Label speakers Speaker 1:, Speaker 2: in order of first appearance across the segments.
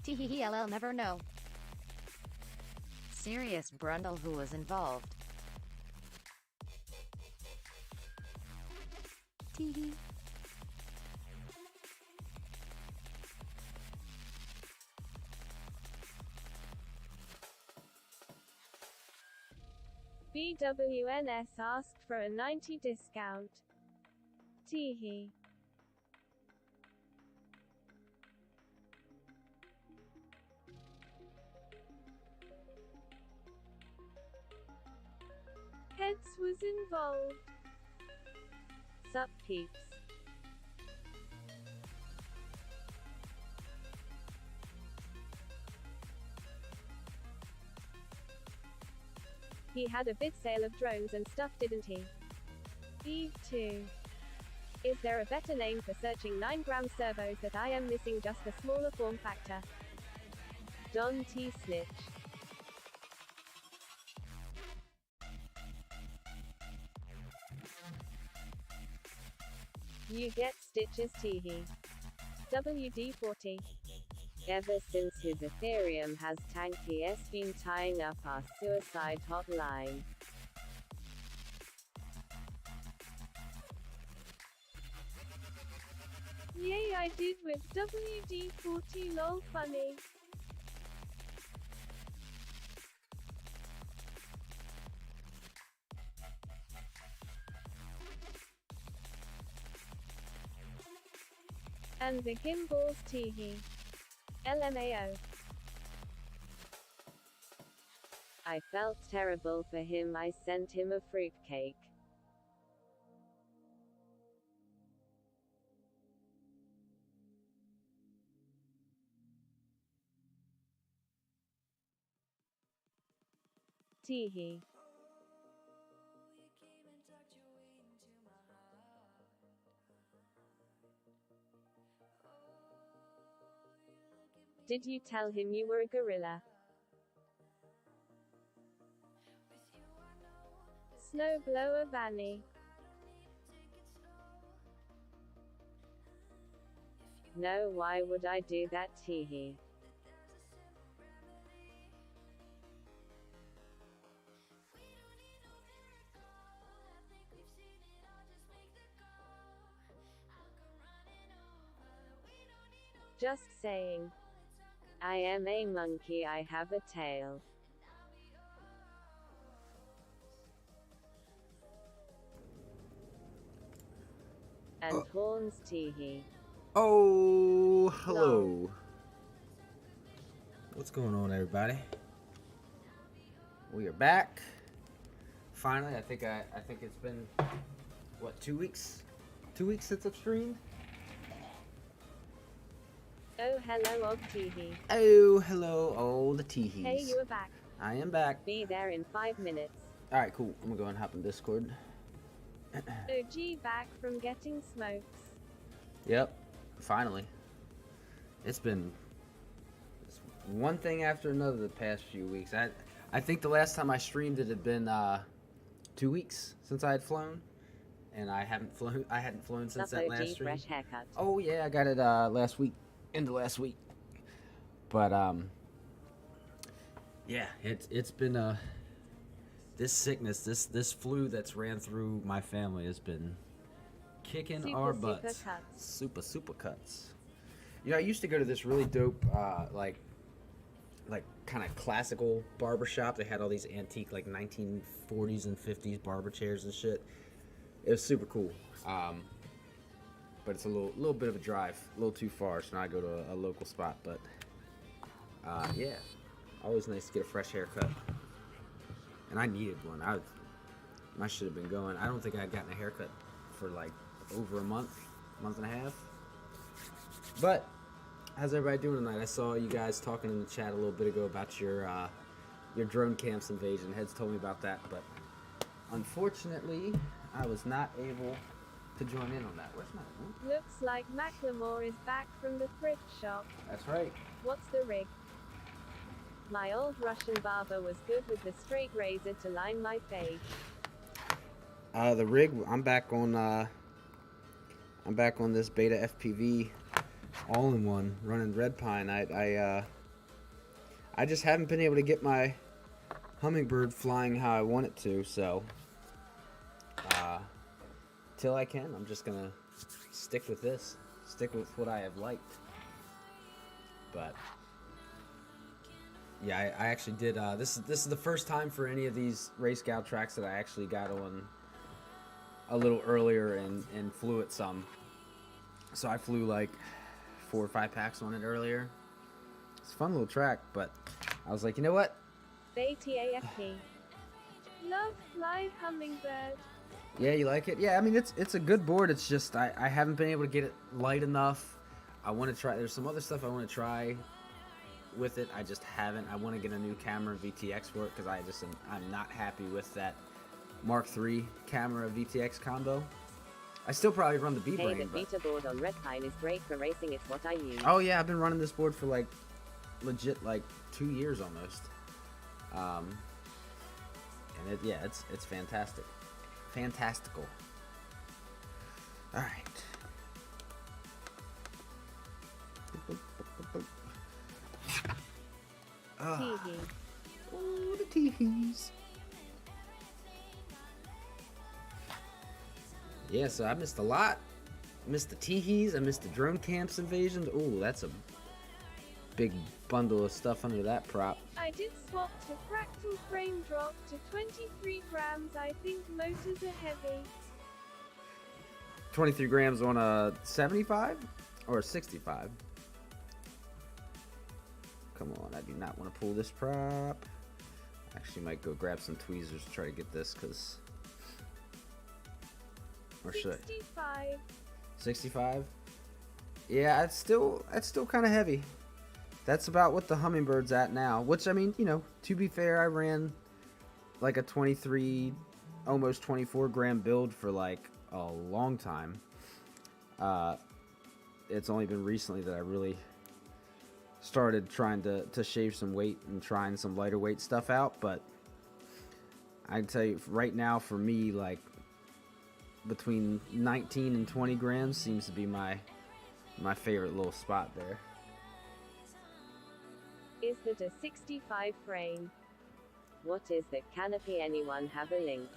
Speaker 1: Teehee I'll never know. Serious Brundle who was involved. Teehee.
Speaker 2: BWNS asked for a 90 discount. Teehee. Heads was involved. Sup peeps. He had a big sale of drones and stuff, didn't he? Eve 2. Is there a better name for searching 9-gram servos that I am missing, just a smaller form factor? Don T. Snitch. You get stitches, teehee. WD-40. Ever since his Ethereum has tanked, he has been tying up our suicide hotline. Yay, I did with WD-40, lol, funny. And the gimbals, teehee. LMAO. I felt terrible for him. I sent him a fruitcake. Teehee. Did you tell him you were a gorilla? Snowblower Vanny. No, why would I do that, teehee? Just saying. I am a monkey, I have a tail. And horns, teehee.
Speaker 3: Oh, hello.
Speaker 2: Lol.
Speaker 3: What's going on, everybody? We are back. Finally, I think it's been what, 2 weeks? 2 weeks since I've streamed.
Speaker 2: Oh, hello, old teehee.
Speaker 3: Oh, hello, all the teehees.
Speaker 2: Hey, you are back.
Speaker 3: I am back.
Speaker 2: Be there in 5 minutes.
Speaker 3: All right, cool. I'm gonna go and hop in Discord.
Speaker 2: OG back from getting smokes.
Speaker 3: Yep, finally. It's been one thing after another the past few weeks. I think the last time I streamed it had been 2 weeks since I had flown, and I hadn't flown since that last stream.
Speaker 2: Fresh haircut.
Speaker 3: Oh yeah, I got it last week, into last week. But yeah, it's been this sickness, this flu that's ran through my family has been kicking our butts. Super cuts. You know, I used to go to this really dope like kind of classical barber shop. They had all these antique like 1940s and 50s barber chairs and shit. It was super cool. But it's a little bit of a drive, a little too far, so now I go to a local spot. But yeah, always nice to get a fresh haircut. And I needed one. I should have been going. I don't think I had gotten a haircut for like over a month and a half. But how's everybody doing tonight? I saw you guys talking in the chat a little bit ago about your drone camps invasion. Heads told me about that, but unfortunately, I was not able to join in on that. Where's my room?
Speaker 2: Looks like Macklemore is back from the thrift shop.
Speaker 3: That's right.
Speaker 2: What's the rig? My old Russian barber was good with the straight razor to line my fade.
Speaker 3: The rig. I'm back on this beta FPV all-in-one running Red Pine. I I just haven't been able to get my hummingbird flying how I want it to, so till I can, I'm just gonna stick with this. Stick with what I have liked. But yeah, I actually did. This is the first time for any of these RaceGOW tracks that I actually got on a little earlier and flew it some. So I flew like 4 or 5 packs on it earlier. It's a fun little track, but I was like, you know what?
Speaker 2: BTAFP. Love Fly Hummingbird.
Speaker 3: Yeah, you like it? Yeah, I mean it's a good board. It's just I haven't been able to get it light enough. I want to try. There's some other stuff I want to try with it. I just haven't. I want to get a new camera VTX for it because I'm not happy with that Mark III camera VTX combo. I still probably run the B-Brain.
Speaker 4: Hey, the Vita board on Redpine is great for racing. It's what I use.
Speaker 3: Oh yeah, I've been running this board for like legit like 2 years almost. And it's fantastic. Fantastical. All right.
Speaker 2: Teehee.
Speaker 3: Oh, the teehees. Yeah, so I missed a lot. I missed the teehees. I missed the drone camps invasions. Oh, that's a big bundle of stuff under that prop.
Speaker 2: I did swap to fractal frame drop to 23 grams. I think motors are heavy.
Speaker 3: 23 grams on a 75 or a 65? Come on, I do not want to pull this prop. Actually might go grab some tweezers to try to get this, because... Or should I?
Speaker 2: 65.
Speaker 3: 65? Yeah, it's still kind of heavy. That's about what the Hummingbird's at now. Which, I mean, you know, to be fair, I ran like a 23, almost 24 gram build for like a long time. It's only been recently that I really started trying to shave some weight and trying some lighter weight stuff out. But I can tell you right now, for me, like between 19 and 20 grams seems to be my favorite little spot there.
Speaker 4: Is that a 65 frame? What is the canopy? Anyone have a link?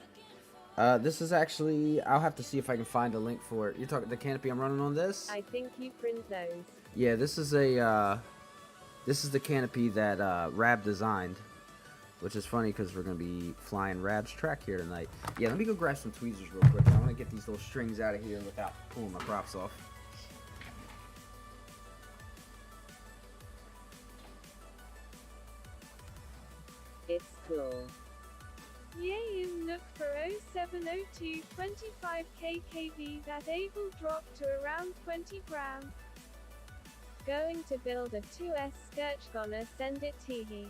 Speaker 3: This is actually, I'll have to see if I can find a link for it. You're talking the canopy I'm running on this?
Speaker 2: I think you print those.
Speaker 3: Yeah, this is a this is the canopy that Rab designed, which is funny because we're gonna be flying Rab's track here tonight. Yeah, let me go grab some tweezers real quick. I want to get these little strings out of here without pulling my props off.
Speaker 4: It's cool.
Speaker 2: Yeah, you look for 0702 25 kkV. That able drop to around 20 grams. Going to build a 2S skirch, gonna send it to he.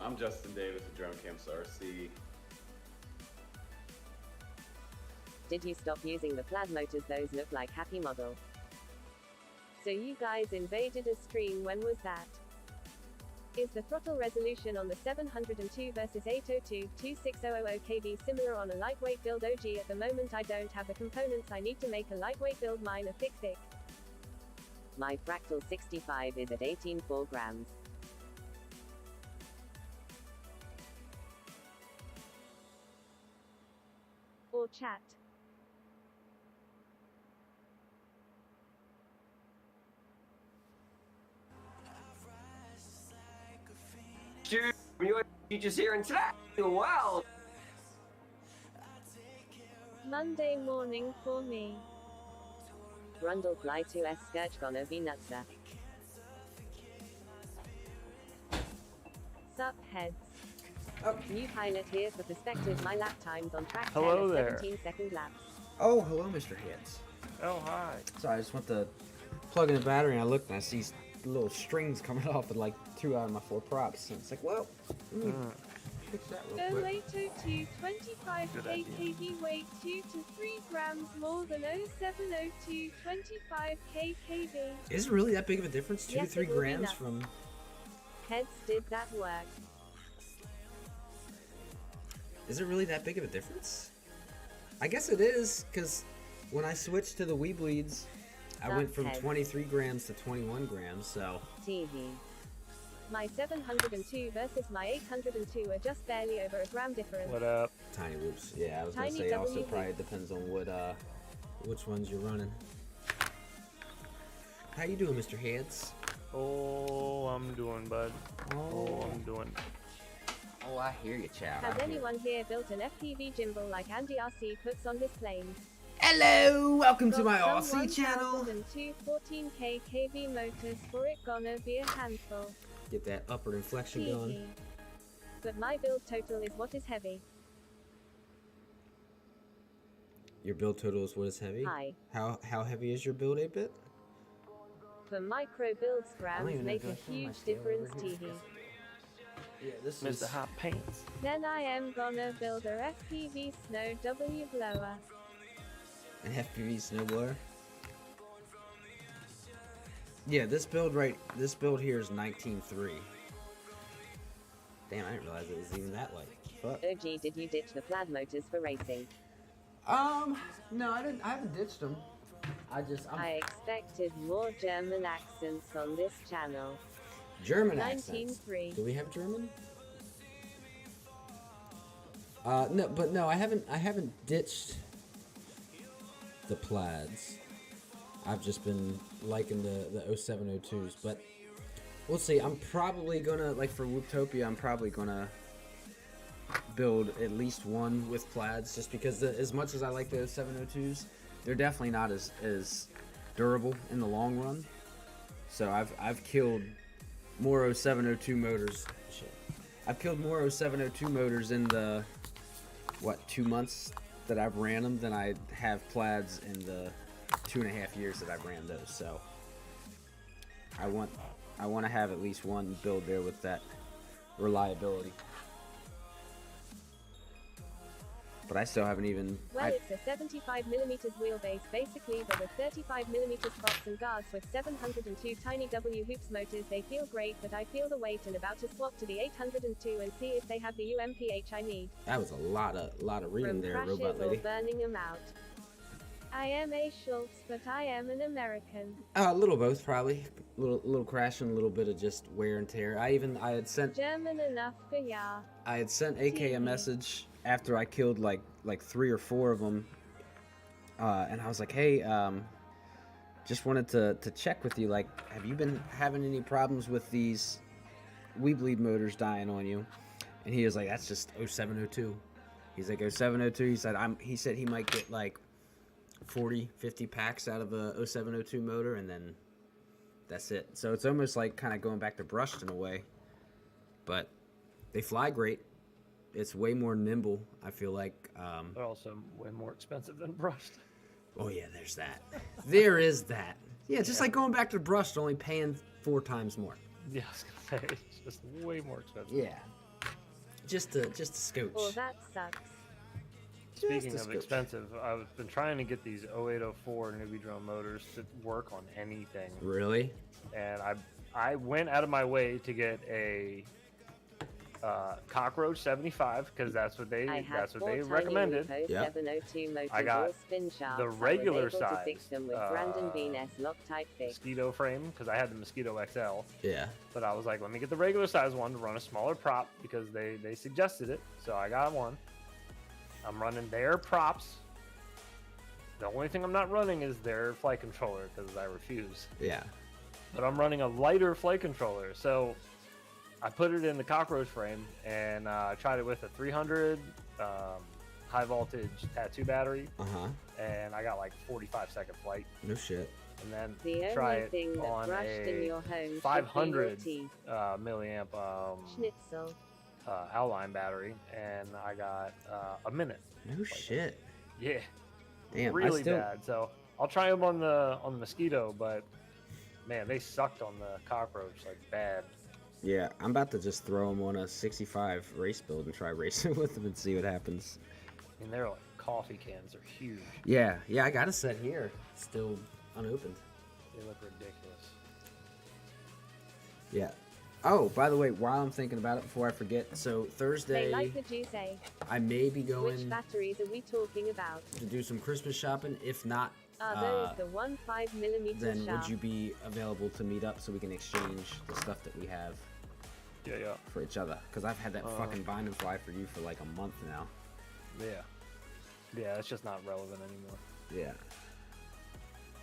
Speaker 5: I'm Justin Davis at Drone Camps RC.
Speaker 4: Did you stop using the plaid motors? Those look like happy model.
Speaker 2: So you guys invaded a stream. When was that? Is the throttle resolution on the 702 versus 802 26000 kV similar on a lightweight build? OG, at the moment I don't have the components I need to make a lightweight build. Mine are thick.
Speaker 4: My fractal 65 is at 18.4 grams.
Speaker 2: Or chat.
Speaker 6: Dude, you just hearing today? Wow.
Speaker 2: Monday morning for me.
Speaker 4: Brundle Fly 2S skirch gonna be nutsa.
Speaker 2: Sup heads.
Speaker 4: New pilot here for perspective. My lap times on track 10
Speaker 7: Hello
Speaker 4: at
Speaker 7: there.
Speaker 4: 17-second laps.
Speaker 3: Oh, hello, Mr. Hits.
Speaker 7: Oh, hi.
Speaker 3: Sorry, I just went to plug in the battery and I looked and I see little strings coming off with like 2 out of my 4 props. And it's like, well, fix that real
Speaker 2: Go
Speaker 3: quick.
Speaker 2: later to 25
Speaker 7: Good idea.
Speaker 2: kkV, weight 2 to 3 grams more than 0702 25 kkV.
Speaker 3: Is it really that big of a difference? 2
Speaker 2: Yes,
Speaker 3: to 3
Speaker 2: it will be
Speaker 3: grams
Speaker 2: nuts.
Speaker 3: from...
Speaker 2: Heads, did that work?
Speaker 3: Is it really that big of a difference? I guess it is, because when I switched to the Weebleeds, I went from
Speaker 4: Heads.
Speaker 3: 23 grams to 21 grams, so...
Speaker 4: TV.
Speaker 2: My 702 versus my 802 are just barely over a gram difference.
Speaker 7: What up?
Speaker 3: Tiny whoops. Yeah, I was gonna
Speaker 2: Tiny
Speaker 3: say also
Speaker 2: W
Speaker 3: probably depends on what which ones you're running. How you doing, Mr. Heads?
Speaker 7: Oh, I'm doing, bud. Oh, I'm doing.
Speaker 3: Oh, I hear you, child.
Speaker 2: Has anyone here built an FPV gimbal like Andy RC puts on his planes?
Speaker 3: Hello, welcome to
Speaker 2: Got
Speaker 3: my
Speaker 2: some
Speaker 3: RC channel.
Speaker 2: 1002 14K KV motors for it, gonna be a handful.
Speaker 3: Get that upward inflection going.
Speaker 2: Teehee. But my build total is what is heavy.
Speaker 3: Your build total is what is heavy?
Speaker 4: Hi.
Speaker 3: How heavy is your build, 8-bit?
Speaker 4: The micro build
Speaker 3: I don't
Speaker 4: grams
Speaker 3: even
Speaker 4: make
Speaker 3: know
Speaker 4: a
Speaker 3: if I found my
Speaker 4: huge
Speaker 3: scale over
Speaker 4: difference,
Speaker 3: here.
Speaker 4: teehee.
Speaker 3: Yeah, this
Speaker 7: Mr. Hot Pants.
Speaker 2: Then I am gonna build a FPV snow W blower.
Speaker 3: an FPV snowblower. Yeah, this build here is 19.3. Damn, I didn't realize it was even that light. Fuck.
Speaker 4: OG, did you ditch the plaid motors for racing?
Speaker 3: No, I didn't. I haven't ditched them.
Speaker 4: I expected more German accents on this channel.
Speaker 3: German accents.
Speaker 2: 19.3.
Speaker 3: Do we have German? No, I haven't ditched the plaids. I've just been liking the 0702s, but we'll see. I'm probably gonna, like for Whooptopia, I'm probably gonna build at least one with plaids, just because as much as I like the 0702s, they're definitely not as durable in the long run. So I've killed more 0702 motors. Shit. I've killed more 0702 motors in the 2 months that I've ran them than I have plaids in the 2.5 years that I've ran those. So I want to have at least one build there with that reliability. But I still haven't even.
Speaker 2: Well, it's a 75mm wheelbase basically, but with 35mm props and guards with 702 tiny W hoops motors. They feel great, but I feel the weight and about to swap to the 802 and see if they have the UMPH I need.
Speaker 3: That was a lot of reading
Speaker 2: From
Speaker 3: there,
Speaker 2: crashes
Speaker 3: robot
Speaker 2: or
Speaker 3: lady.
Speaker 2: burning them out. I am a Schultz, but I am an American.
Speaker 3: A little both, probably. Little crashing, a little bit of just wear and tear. I had sent
Speaker 2: German enough for ya.
Speaker 3: I had sent AK a message after I killed like 3 or 4 of them, and I was like, hey, just wanted to check with you, like, have you been having any problems with these Weebleed motors dying on you? And he was like, that's just 0702. He's like, 0702. He said he might get like 40-50 packs out of a 0702 motor, and then that's it. So it's almost like kind of going back to brushed in a way, but they fly great. It's way more nimble, I feel like.
Speaker 7: They're also way more expensive than brushed.
Speaker 3: Oh yeah, there's that. There is that. Yeah, just like going back to brushed, only paying 4 times more.
Speaker 7: Yeah, I was gonna say it's just way more expensive.
Speaker 3: Yeah, just a scotch.
Speaker 2: Well, that sucks.
Speaker 7: Speaking
Speaker 3: Just a
Speaker 7: of
Speaker 3: scotch.
Speaker 7: expensive, I've been trying to get these 0804 newbie drone motors to work on anything,
Speaker 3: Really?
Speaker 7: and I went out of my way to get a Cockroach 75 because that's what they
Speaker 4: I had four
Speaker 7: recommended.
Speaker 4: tiny Lupo
Speaker 3: Yep.
Speaker 4: 702 motors,
Speaker 7: I got
Speaker 4: all spin shafts.
Speaker 7: the
Speaker 4: I was
Speaker 7: regular
Speaker 4: able to fix
Speaker 7: size,
Speaker 4: them with Brandon Bean S Loctite fix.
Speaker 7: Mosquito frame because I had the Mosquito XL,
Speaker 3: Yeah.
Speaker 7: but I was like, let me get the regular size one to run a smaller prop because they suggested it, so I got one. I'm running their props. The only thing I'm not running is their flight controller because I refuse.
Speaker 3: Yeah.
Speaker 7: But I'm running a lighter flight controller, so I put it in the Cockroach frame and tried it with a 300 high voltage tattoo battery, and I got like 45-second flight.
Speaker 3: No shit.
Speaker 7: And then
Speaker 4: The
Speaker 7: try
Speaker 4: only
Speaker 7: it
Speaker 4: thing that
Speaker 7: on
Speaker 4: brushed in
Speaker 7: a
Speaker 4: your home
Speaker 7: 500
Speaker 4: should be your teeth.
Speaker 7: milliamp
Speaker 4: Schnitzel.
Speaker 7: Outline battery, and I got a minute.
Speaker 3: No shit.
Speaker 7: Yeah,
Speaker 3: Damn.
Speaker 7: really bad. So I'll try them on the Mosquito, but man, they sucked on the Cockroach like bad.
Speaker 3: Yeah, I'm about to just throw them on a 65 race build and try racing with them and see what happens.
Speaker 7: I mean, they're like coffee cans. They're huge.
Speaker 3: Yeah, I got a set here, still unopened.
Speaker 7: They look ridiculous.
Speaker 3: Yeah. Oh, by the way, while I'm thinking about it, before I forget, so
Speaker 2: They
Speaker 3: Thursday,
Speaker 2: like the juice, eh?
Speaker 3: I may be
Speaker 2: Which
Speaker 3: going
Speaker 2: batteries are we talking about?
Speaker 3: to do some Christmas shopping. If not
Speaker 2: Are those the 1.5mm
Speaker 3: then would
Speaker 2: shaft?
Speaker 3: you be available to meet up so we can exchange the stuff that we have
Speaker 7: Yeah.
Speaker 3: for each other? Because I've had that fucking bind and fly for you for like a month now.
Speaker 7: Yeah, it's just not relevant anymore.
Speaker 3: Yeah.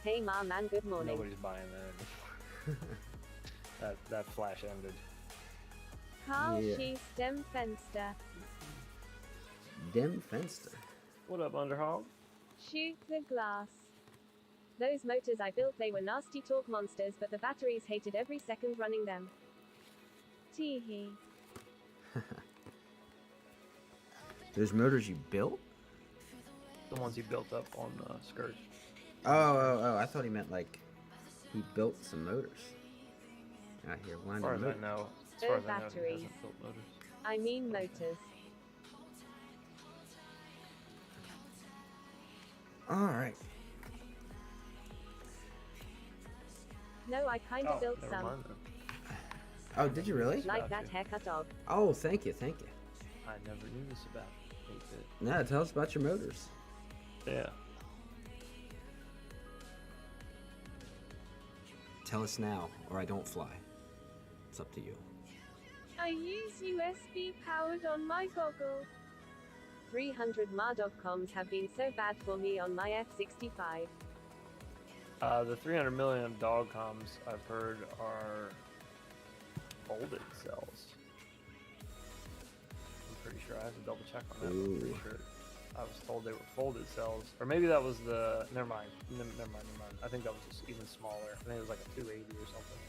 Speaker 2: Hey ma man, good morning.
Speaker 7: Nobody's buying that anymore. that flash ended.
Speaker 2: Carl
Speaker 3: Yeah.
Speaker 2: She Stem Fenster.
Speaker 3: Dim Fenster.
Speaker 7: What up, Underhog?
Speaker 2: Shoot the glass. Those motors I built, they were nasty torque monsters, but the batteries hated every second running them. Teehee.
Speaker 3: Those motors you built?
Speaker 7: The ones he built up on Scourge.
Speaker 3: Oh, I thought he meant like he built some motors. Out here,
Speaker 7: As far as I know, he
Speaker 2: Batteries.
Speaker 7: hasn't built motors.
Speaker 2: I mean motors.
Speaker 3: Alright.
Speaker 2: No, I kinda built
Speaker 7: never
Speaker 2: some.
Speaker 7: mind then.
Speaker 3: Oh, did you really?
Speaker 2: Like that haircut dog.
Speaker 3: Oh, thank you.
Speaker 7: I never knew this about it.
Speaker 3: No, tell us about your motors.
Speaker 7: Yeah.
Speaker 3: Tell us now, or I don't fly. It's up to you.
Speaker 2: I use USB powered on my goggle. 300 Mardog comms have been so bad for me on my F-65.
Speaker 7: The 300 million dog comms I've heard are folded cells. I'm pretty sure I have to double check on that. I'm pretty sure I was told they were folded cells, or maybe that was the. Never mind. I think that was just even smaller. I think it was like a 280 or something.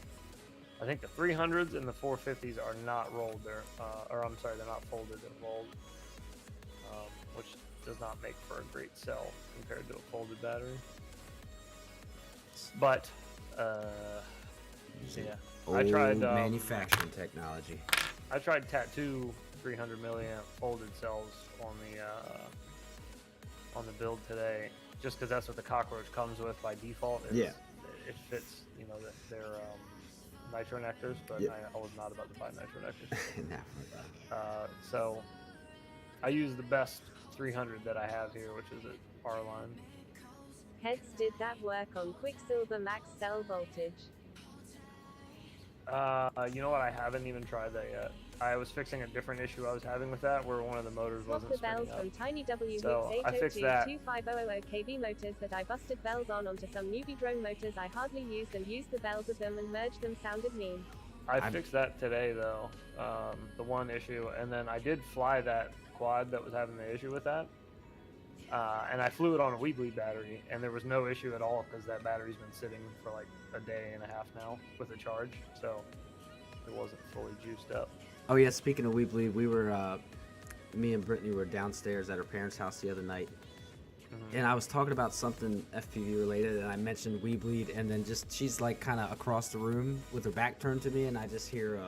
Speaker 7: I think the 300s and the 450s are not rolled. They're, or I'm sorry, they're not folded. They're rolled, which does not make for a great cell compared to a folded battery. But yeah, I tried
Speaker 3: manufacturing technology.
Speaker 7: I tried tattoo 300 milliamp folded cells on the build today, just because that's what the cockroach comes with by default. It fits, you know, their nitro nectars, but I was not about to buy nitro nectars. So I use the best 300 that I have here, which is at R-Line.
Speaker 2: Heads did that work on Quicksilver max cell voltage.
Speaker 7: You know what? I haven't even tried that yet. I was fixing a different issue I was having with that, where one of the motors wasn't
Speaker 2: Swap the bells
Speaker 7: spinning
Speaker 2: from Tiny W
Speaker 7: So
Speaker 2: Hicks
Speaker 7: I fixed that.
Speaker 2: 802-25000 kV motors that I busted bells onto some newbie drone motors I hardly used and used the bells with them and merged them. Sounded mean.
Speaker 7: I fixed that today though, the one issue, and then I did fly that quad that was having the issue with that, and I flew it on a Weebly battery, and there was no issue at all because that battery's been sitting for like a day and a half now with a charge, so it wasn't fully juiced up.
Speaker 3: Oh yeah, speaking of Weebly, we were, me and Brittany were downstairs at her parents' house the other night, and I was talking about something FPV related, and I mentioned Weebly, and then just she's like kind of across the room with her back turned to me, and I just hear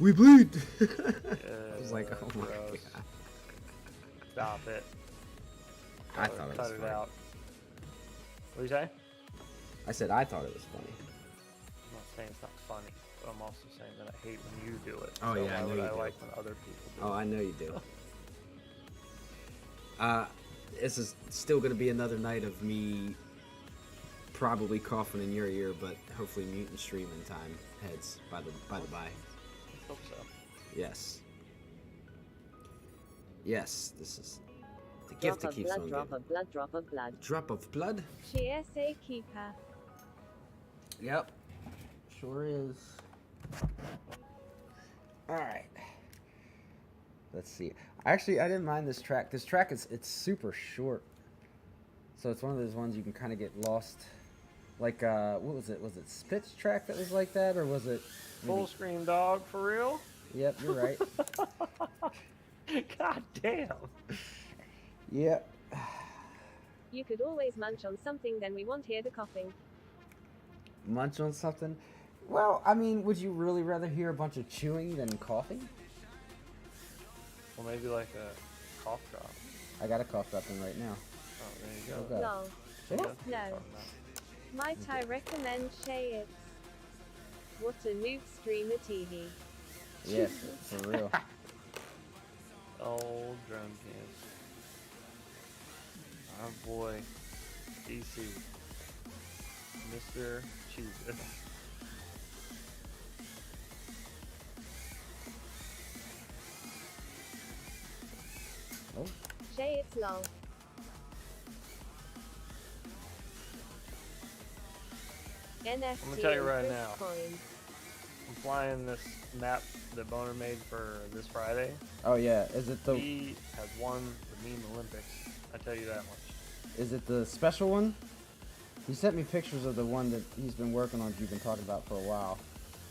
Speaker 3: Weebly. I was like, oh my god.
Speaker 7: Stop it.
Speaker 3: I thought it was funny.
Speaker 7: Cut it out. What do you say?
Speaker 3: I said I thought it was funny.
Speaker 7: I'm not saying it's not funny, but I'm also saying that I hate when you do it.
Speaker 3: Oh
Speaker 7: so
Speaker 3: yeah, I know you do.
Speaker 7: like when other people do it.
Speaker 3: Oh, I know you do. This is still going to be another night of me probably coughing in your ear, but hopefully mutant stream in time. Heads by the by.
Speaker 7: I hope so.
Speaker 3: Yes. Yes, this is the gift that keeps on giving.
Speaker 4: Drop of blood, drop of blood.
Speaker 3: Drop of blood?
Speaker 2: GSA keeper.
Speaker 3: Yep. Sure is. Alright. Let's see. Actually, I didn't mind this track. This track it's super short. So it's one of those ones you can kind of get lost. Like, what was it? Was it Spit's track that was like that? Or was it...
Speaker 7: Full screen dog, for real?
Speaker 3: Yep, you're right.
Speaker 7: God damn.
Speaker 3: Yep.
Speaker 2: You could always munch on something, then we won't hear the coughing.
Speaker 3: Munch on something? Well, I mean, would you really rather hear a bunch of chewing than coughing?
Speaker 7: Well, maybe like a cough drop.
Speaker 3: I got a cough drop in right now.
Speaker 7: Oh, there you go.
Speaker 3: Okay.
Speaker 2: Lol.
Speaker 3: Yeah.
Speaker 2: No. Might I recommend Shay it? What a noob streamer TV.
Speaker 3: Yes, for real.
Speaker 7: Old drum camps. Our boy, DC. Mr. Cheez-It.
Speaker 3: Oh,
Speaker 2: Shay, it's lol. NFT
Speaker 7: I'm gonna tell you
Speaker 2: and
Speaker 7: right
Speaker 2: Chris
Speaker 7: now.
Speaker 2: Coin.
Speaker 7: I'm flying this map that Boner made for this Friday.
Speaker 3: oh yeah. Is it the
Speaker 7: He has won the meme Olympics. I tell you that much.
Speaker 3: is it the special one? He sent me pictures of the one that he's been working on. You've been talking about for a while.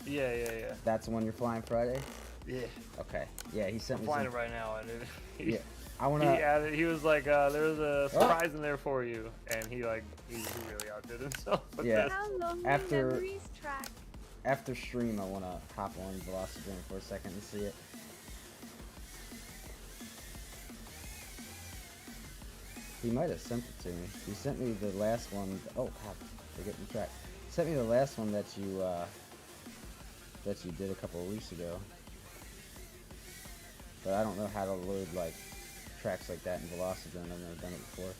Speaker 7: Yeah.
Speaker 3: That's the one you're flying Friday.
Speaker 7: Yeah.
Speaker 3: Okay. Yeah, he sent
Speaker 7: I'm
Speaker 3: me.
Speaker 7: flying
Speaker 3: Some,
Speaker 7: it right now, and
Speaker 3: yeah, I wanna.
Speaker 7: he was like, there's a surprise in there for you, and he really outdid himself with
Speaker 3: Yeah.
Speaker 7: this.
Speaker 2: How long
Speaker 3: After-
Speaker 2: will memories track?
Speaker 3: After stream, I wanna hop on Velocity for a second and see it. He might have sent it to me. He sent me the last one. Oh, God, we're getting tracked. He sent me the last one that you did a couple of weeks ago. But I don't know how to load like tracks like that in Velocity. I've never done it before.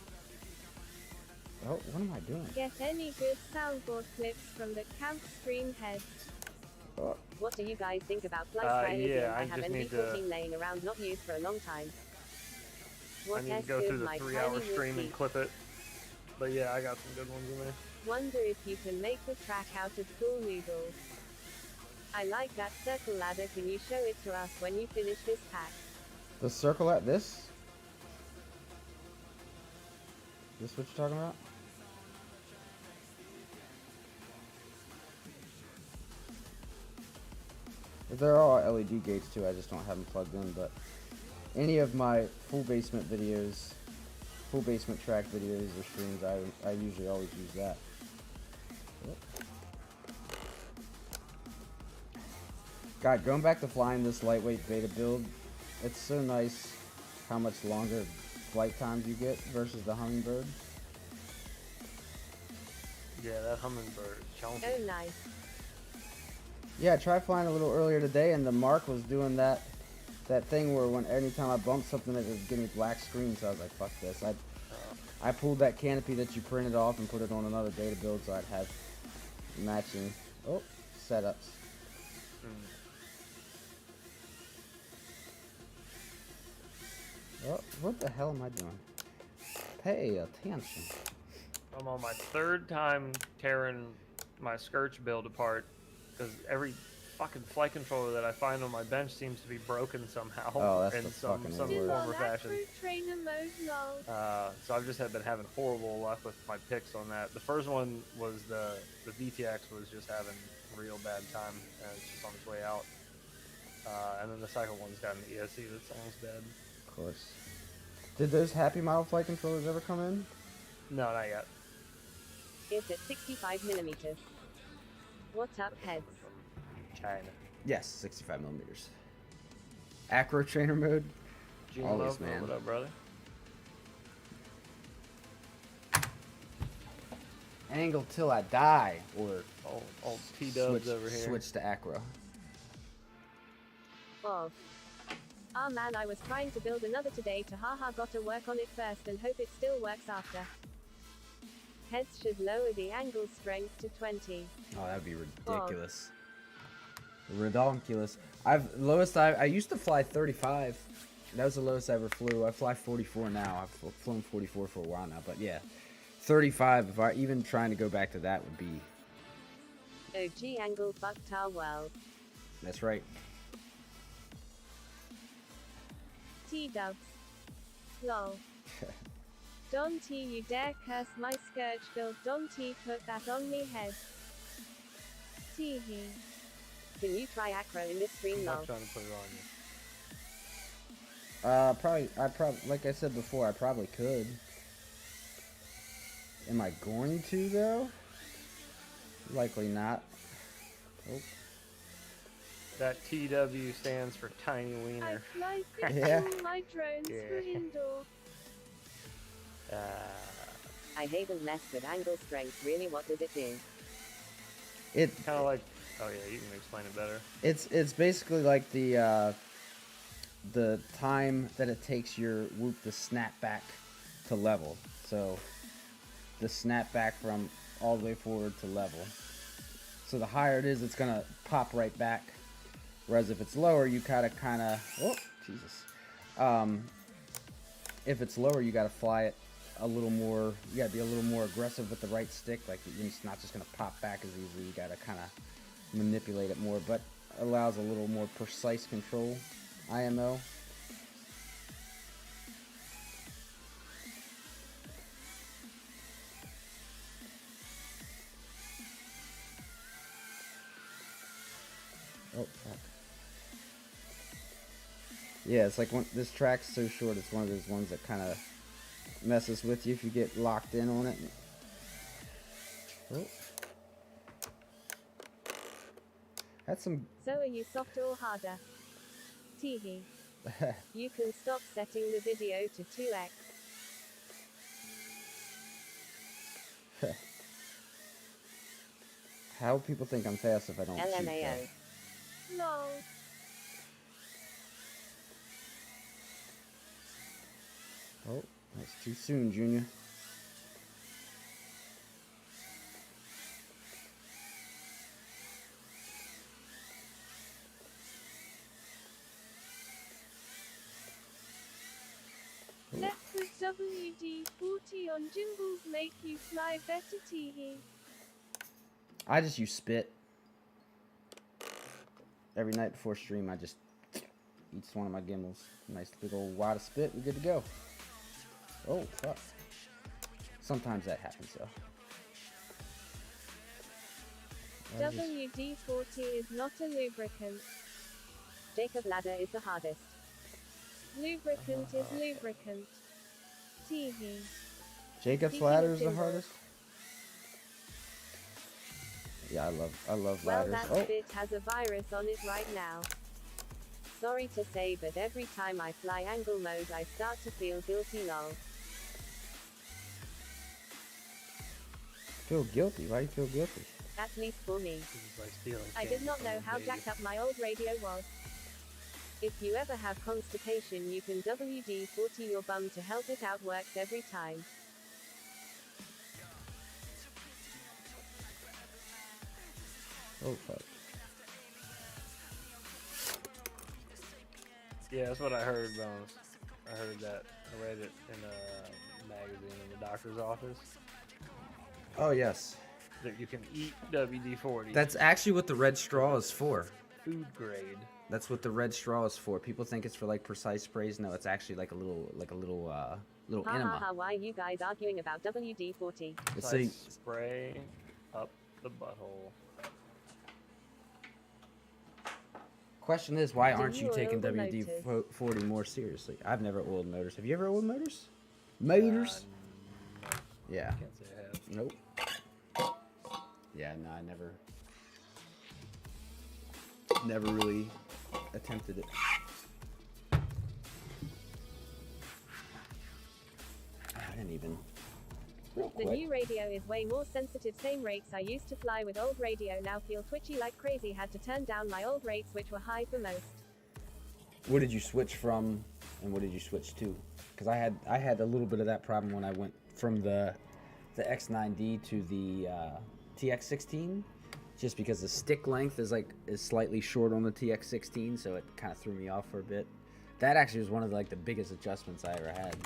Speaker 3: Oh, what am I doing?
Speaker 2: Get any good soundboard clips from the camp stream head.
Speaker 3: Oh,
Speaker 4: What do you guys think about flight
Speaker 7: yeah, I
Speaker 4: I have
Speaker 7: just
Speaker 4: an
Speaker 7: need to-
Speaker 4: V14 laying around not used for a long time.
Speaker 7: I
Speaker 4: What
Speaker 7: need to
Speaker 4: else
Speaker 7: go
Speaker 4: could
Speaker 7: through the
Speaker 4: my
Speaker 7: 3-hour
Speaker 4: tiny
Speaker 7: stream and
Speaker 4: would
Speaker 7: clip it. But yeah, I got some good ones in there.
Speaker 2: Wonder if you can make the track out of cool noodles. I like that circle ladder. Can you show it to us when you finish this pack?
Speaker 3: the circle at this? This what you're talking about? They're all LED gates too, I just don't have them plugged in, but any of my full basement videos, full basement track videos or streams, I usually always use that. Yep. God, going back to flying this lightweight beta build, it's so nice how much longer flight times you get versus the Hummingbird.
Speaker 7: Yeah, that Hummingbird is chunky.
Speaker 2: Oh, nice.
Speaker 3: Yeah, I tried flying a little earlier today, and the Mark was doing that thing where anytime I bumped something, it would give me black screen. So I was like, "Fuck this!" I pulled that canopy that you printed off and put it on another beta build, so I'd have matching setups. Oh, what the hell am I doing? Pay attention.
Speaker 7: I'm on my third time tearing my Scourge build apart because every fucking flight controller that I find on my bench seems to be broken somehow
Speaker 3: Oh, that's
Speaker 7: in
Speaker 3: the
Speaker 7: some
Speaker 3: fucking
Speaker 7: form
Speaker 3: worst.
Speaker 7: or fashion.
Speaker 2: Trainer mode, lol.
Speaker 7: So I've just been having horrible luck with my picks on that. The first one was the VTX was just having a real bad time, and it's just on its way out. And then the second one's got an ESC that's almost dead.
Speaker 3: Of course. Did those Happy Model flight controllers ever come in?
Speaker 7: No, not yet.
Speaker 4: It's at 65 millimeters. What's up, heads?
Speaker 7: From China.
Speaker 3: Yes, 65 millimeters. Acro trainer mode.
Speaker 7: Gene
Speaker 3: Always,
Speaker 7: Love,
Speaker 3: man.
Speaker 7: What up, brother?
Speaker 3: Angle till I die, or
Speaker 7: Old T-dubs over here.
Speaker 3: Switch to acro.
Speaker 2: Oh. Ah man, I was trying to build another today to haha gotta work on it first and hope it still works after. Heads should lower the angle strength to 20.
Speaker 3: Oh, that would be ridiculous. Redonkulous. I used to fly 35. That was the lowest I ever flew. I fly 44 now. I've flown 44 for a while now, but yeah. 35, if I even trying to go back to that would be...
Speaker 4: OG angle fucked our world.
Speaker 3: That's right.
Speaker 2: T-dubs. Lol. Don't you dare curse my Scourge build. Don't put that on me head. Tee-hee.
Speaker 4: Can you try acro in this stream,
Speaker 7: I'm
Speaker 4: lol?
Speaker 7: not trying to put it on you.
Speaker 3: Probably, like I said before, I probably could. Am I going to, though? Likely not. Oh.
Speaker 7: That TW stands for Tiny
Speaker 2: I
Speaker 7: Wiener.
Speaker 2: fly
Speaker 3: Yeah.
Speaker 2: fixing my drones for
Speaker 7: Yeah.
Speaker 2: indoor.
Speaker 4: I hate and mess with angle strength. Really, what does it do?
Speaker 3: It
Speaker 7: Kind of like, oh yeah, you can explain it better.
Speaker 3: It's basically like the time that it takes your whoop to snap back to level. So the snap back from all the way forward to level. So the higher it is, it's gonna pop right back. Whereas if it's lower, you gotta oh Jesus. If it's lower, you gotta fly it a little more. You gotta be a little more aggressive with the right stick. Like it's not just gonna pop back as easily. You gotta kind of manipulate it more, but allows a little more precise control. IMO. Oh, fuck. Yeah, it's like this track's so short, it's one of those ones that kind of messes with you if you get locked in on it. Oh. That's some...
Speaker 2: So are you softer or harder? Teehee. You can stop setting the video to 2x.
Speaker 3: How people think I'm fast if I don't shoot
Speaker 4: LMAO.
Speaker 3: fast?
Speaker 2: Lol.
Speaker 3: Oh, that's too soon, Junior.
Speaker 2: Let the WD-40 on gimbals make you fly better, Teehee.
Speaker 3: I just use spit. Every night before stream, I just eat one of my gimbals. Nice big old wad of spit, we're good to go. Oh, fuck. Sometimes that happens, though.
Speaker 2: WD-40 is not a lubricant.
Speaker 4: Jacob ladder is the hardest.
Speaker 2: Lubricant is lubricant. Teehee.
Speaker 3: Jacob's
Speaker 2: Speaking
Speaker 3: ladder
Speaker 2: of
Speaker 3: is the
Speaker 2: gimbals.
Speaker 3: hardest. Yeah, I love
Speaker 2: Well,
Speaker 3: ladders.
Speaker 2: that
Speaker 3: Oh,
Speaker 2: bit has a virus on it right now.
Speaker 4: Sorry to say, but every time I fly angle mode, I start to feel guilty. Lol.
Speaker 3: feel guilty. Why do you feel guilty?
Speaker 4: At least for me.
Speaker 2: I did not know how jacked up my old radio was.
Speaker 4: If you ever have constipation, you can WD-40 your bum to help it out. Works every time.
Speaker 3: Oh, fuck.
Speaker 7: Yeah, that's what I heard, Bones. I heard that. I read it in a magazine in the doctor's office.
Speaker 3: Oh, yes.
Speaker 7: That you can eat WD-40.
Speaker 3: That's actually what the red straw is for.
Speaker 7: food grade.
Speaker 3: That's what the red straw is for. People think it's for like precise sprays. No, it's actually like a little
Speaker 4: Ha ha
Speaker 3: enema.
Speaker 4: ha, why are you guys arguing about WD-40?
Speaker 3: It's
Speaker 7: So I
Speaker 3: a
Speaker 7: spray up the butthole.
Speaker 3: question is, why
Speaker 2: Do
Speaker 3: aren't you
Speaker 2: you
Speaker 3: taking
Speaker 2: oil the
Speaker 3: WD-40 more seriously? I've never oiled motors. Have you ever oiled motors? Motors? Yeah.
Speaker 7: Can't say I have.
Speaker 3: Nope. Yeah, no, I never really attempted it. I didn't even. Real
Speaker 2: The
Speaker 3: quick.
Speaker 2: new radio is way more sensitive. Same rates I used to fly with old radio now feel twitchy like crazy. Had to turn down my old rates which were high for most.
Speaker 3: What did you switch from, and what did you switch to? Because I had a little bit of that problem when I went from the X9D to the TX16, just because the stick length is slightly short on the TX16, so it kind of threw me off for a bit. That actually was one of the biggest adjustments I ever had.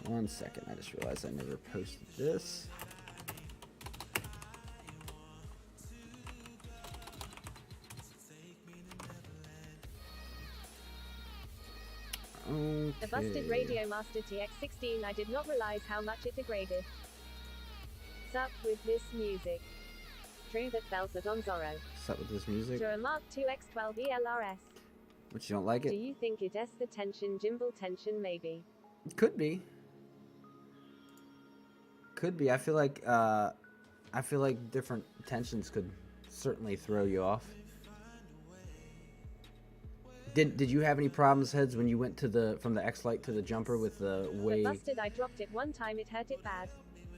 Speaker 3: One second, I just realized I never posted this.
Speaker 2: The busted
Speaker 3: Okay.
Speaker 2: Radio Master TX16, I did not realize how much it degraded. Sup with this music.
Speaker 4: True that felt it on Zorro.
Speaker 3: What's up with this music?
Speaker 2: To a Mark II X12 ELRS.
Speaker 3: But you don't like
Speaker 4: Do
Speaker 3: it?
Speaker 4: you think it S the tension, gimbal tension maybe?
Speaker 3: Could be. Could be. I feel like different tensions could certainly throw you off. Did you have any problems, Heads, when you went to from the X-Lite to the jumper with the
Speaker 2: But
Speaker 3: way
Speaker 2: busted, I dropped it one time, it hurt it bad.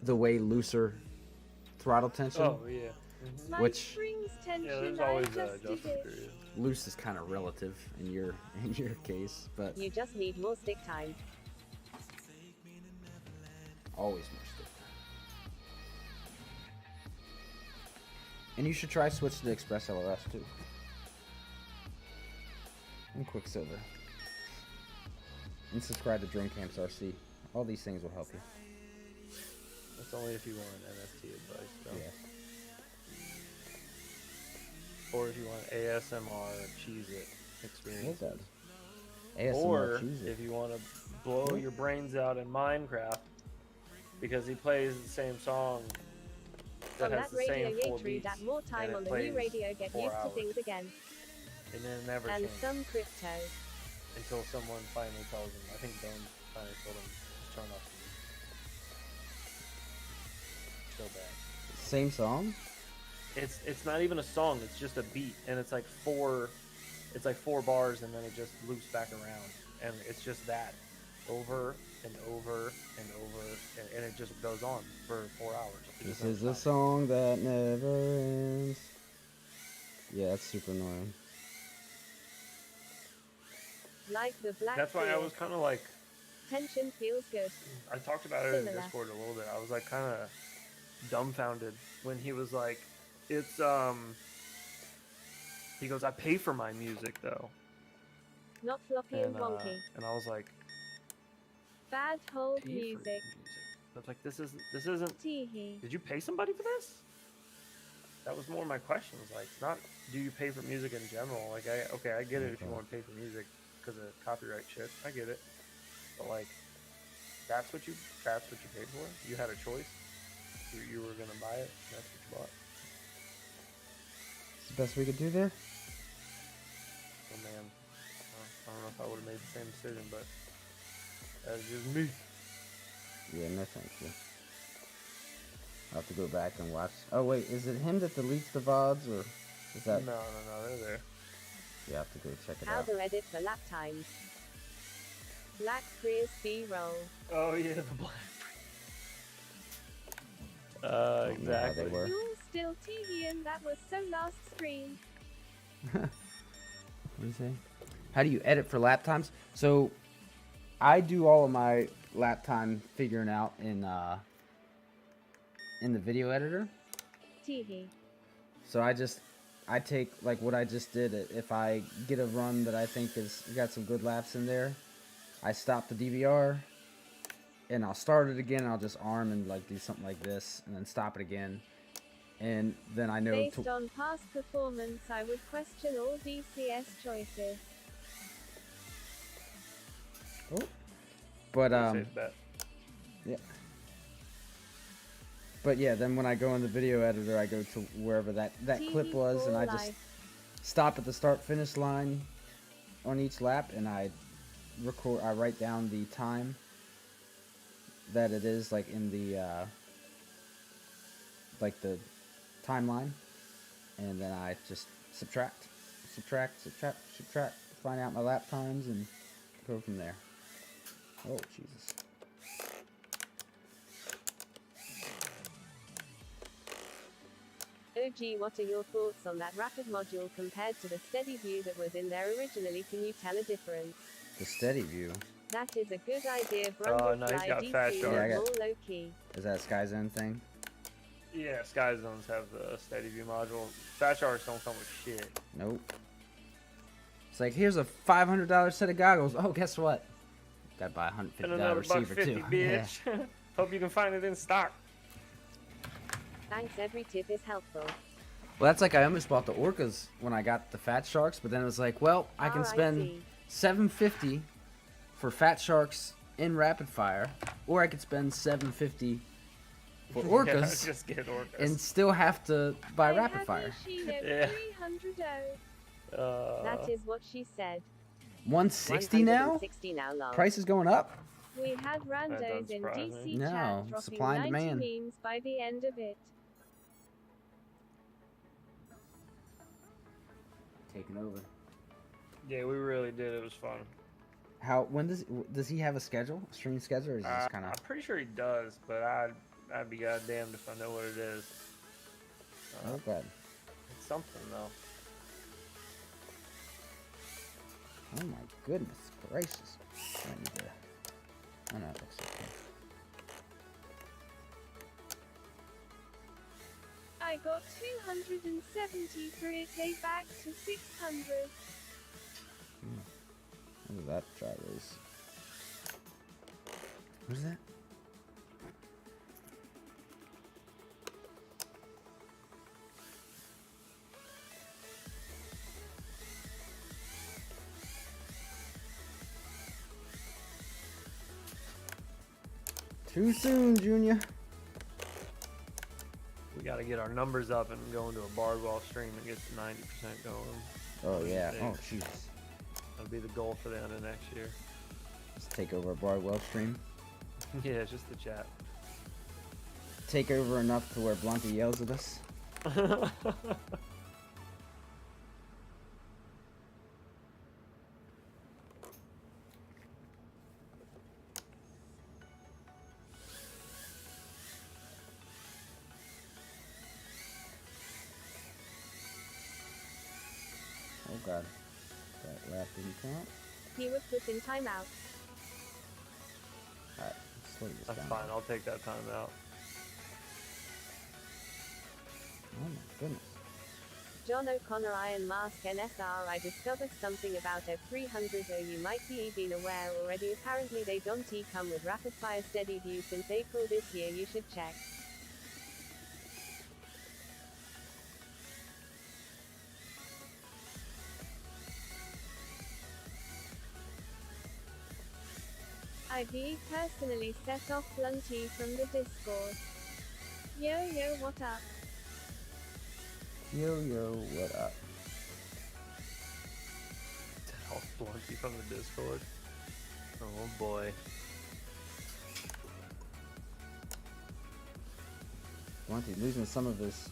Speaker 3: looser throttle tension.
Speaker 7: Oh yeah.
Speaker 2: My
Speaker 3: Which-
Speaker 2: springs tension,
Speaker 7: Yeah, there's
Speaker 2: I
Speaker 7: always a
Speaker 2: adjusted
Speaker 7: adjustment
Speaker 2: it.
Speaker 7: period.
Speaker 3: Loose is kind of relative in your case, but
Speaker 2: You just need more stick time.
Speaker 3: always more stick. And you should try switch to the Express LRS too. And Quicksilver. And subscribe to Drone Camps RC. All these things will help you.
Speaker 7: That's only if you want NFT advice, though.
Speaker 3: Yeah.
Speaker 7: Or if you want ASMR Cheez-It experience.
Speaker 3: What's that? ASMR
Speaker 7: Or
Speaker 3: Cheez-It.
Speaker 7: if you want to blow your brains out in Minecraft, because he plays the same song
Speaker 2: On
Speaker 7: that has
Speaker 2: that
Speaker 7: the same
Speaker 2: radio,
Speaker 7: 4
Speaker 2: true
Speaker 7: beats,
Speaker 2: that more time
Speaker 7: and it
Speaker 2: on the
Speaker 7: plays
Speaker 2: new radio, get
Speaker 7: 4
Speaker 2: used to
Speaker 7: hours.
Speaker 2: things again.
Speaker 7: and then it never
Speaker 2: And
Speaker 7: changes
Speaker 2: some crypto.
Speaker 7: until someone finally tells him. I think Bone finally told him to turn off the music. So bad.
Speaker 3: Same song?
Speaker 7: It's not even a song. It's just a beat, and it's like four bars, and then it just loops back around, and it's just that over and over and over, and it just goes on for 4 hours. It
Speaker 3: This
Speaker 7: just never
Speaker 3: is a
Speaker 7: stops.
Speaker 3: song that never ends. Yeah, that's super annoying.
Speaker 2: Like the black
Speaker 7: That's why I
Speaker 2: Seal.
Speaker 7: was kind of like,
Speaker 2: Tension feels good.
Speaker 7: I talked about it in
Speaker 2: Similar.
Speaker 7: Discord a little bit. I was like kind of dumbfounded when he was like, it's he goes, I pay for my music though,
Speaker 2: Not floppy and wonky.
Speaker 7: and I was like,
Speaker 2: Bad hold
Speaker 7: pay for your
Speaker 2: music.
Speaker 7: I was like, this isn't.
Speaker 2: Teehee.
Speaker 7: Did you pay somebody for this? That was more my question. Was like, not do you pay for music in general? Like, I get it if you want to pay for music because of copyright shit. I get it, but like, that's what you paid for. You had a choice. You were gonna buy it. That's what you bought.
Speaker 3: It's the best we could do there.
Speaker 7: Oh man, I don't know if I would have made the same decision, but that's just me.
Speaker 3: Yeah, no thank you. I'll have to go back and watch. Oh wait, is it him that deletes the VODs, or is that?
Speaker 7: No, they're there.
Speaker 3: Yeah, I have to go check it
Speaker 2: How
Speaker 3: out.
Speaker 2: to edit for lap times. Black Chris B-roll.
Speaker 7: Oh yeah, the black.
Speaker 3: I don't know how
Speaker 7: Exactly.
Speaker 3: they work.
Speaker 2: You're still teehee and that was so last screen.
Speaker 3: What do you say? How do you edit for lap times? So, I do all of my lap time figuring out in the video editor.
Speaker 2: Teehee.
Speaker 3: So I take like what I just did. If I get a run that I think has got some good laps in there, I stop the DVR and I'll start it again. I'll just arm and like do something like this and then stop it again. And then I know
Speaker 2: Based on past performance, I would question all DCS choices.
Speaker 3: but
Speaker 7: Safe bet.
Speaker 3: yeah. But yeah, then when I go in the video editor, I go to wherever that clip was, and I just stop at the start finish line on each lap, and I write down the time that it is, like in the timeline, and then I just subtract, find out my lap times, and go from there. Oh Jesus.
Speaker 2: OG, what are your thoughts on that rapid module compared to the steady view that was in there originally? Can you tell a difference?
Speaker 3: The steady view.
Speaker 2: That is a good idea.
Speaker 7: Oh, no, he's got fast
Speaker 2: DC
Speaker 7: charge.
Speaker 3: Yeah, I got-
Speaker 2: more low key.
Speaker 3: Is that a Sky Zone thing?
Speaker 7: Yeah, Sky Zones have the steady view module. Fast Sharks don't come with shit.
Speaker 3: Nope. It's like, here's a $500 set of goggles. Oh, guess what? Gotta buy a
Speaker 7: And
Speaker 3: $150
Speaker 7: another
Speaker 3: receiver
Speaker 7: $150,
Speaker 3: too. Yeah.
Speaker 7: bitch. Hope you can find it in stock.
Speaker 2: Thanks, every tip is helpful.
Speaker 3: Well, that's like I almost bought the Orcas when I got the Fat Sharks, but then it was like, well, I can spend $750 for Fat Sharks in Rapid Fire, or I could spend $750 for
Speaker 7: Yeah,
Speaker 3: Orcas
Speaker 7: just get Orcas.
Speaker 3: and still have to buy
Speaker 2: I
Speaker 3: Rapid
Speaker 2: have
Speaker 3: Fire.
Speaker 2: Yoshino
Speaker 7: Yeah.
Speaker 2: 300. That is what she said.
Speaker 3: 160 now?
Speaker 2: 160 now, lol.
Speaker 3: Price is going up?
Speaker 2: We had randos
Speaker 7: doesn't
Speaker 2: in
Speaker 7: surprise
Speaker 2: DC
Speaker 7: me.
Speaker 3: No,
Speaker 2: chat dropping
Speaker 3: supply and
Speaker 2: 90
Speaker 3: demand.
Speaker 2: memes by the end of it.
Speaker 3: Taking over.
Speaker 7: Yeah, we really did. It was fun.
Speaker 3: When does he have a schedule? A stream schedule, or is he just kind of?
Speaker 7: I'm pretty sure he does, but I'd be goddamned if I know what it is.
Speaker 3: Oh god.
Speaker 7: It's something though.
Speaker 3: Oh my goodness gracious. I need to... Oh no, it looks okay.
Speaker 2: I got 273. It came back to 600.
Speaker 3: Look at that dry race. What is that? Too soon, Junior.
Speaker 7: We got to get our numbers up and go into a Bardwell stream and get to 90% going.
Speaker 3: Oh yeah. Oh Jesus.
Speaker 7: That'll be the goal for the end of next year.
Speaker 3: Let's take over a Bardwell stream.
Speaker 7: Yeah, it's just the chat.
Speaker 3: Take over enough to where Blunty yells at us. Oh god. That lap didn't count.
Speaker 2: He was put in timeout.
Speaker 3: Alright, slow this
Speaker 7: That's
Speaker 3: down.
Speaker 7: fine. I'll take that time out.
Speaker 3: Oh my goodness.
Speaker 2: John O'Connor Iron Mask NSR. I discovered something about F300 though you might be been aware already. Apparently they don't come with rapid fire steady view since April this year. You should check. I've personally set off Blunty from the Discord. Yo, what up?
Speaker 3: Yo, what up?
Speaker 7: Tell Blunty from the Discord. Oh boy.
Speaker 3: Blunty losing some of his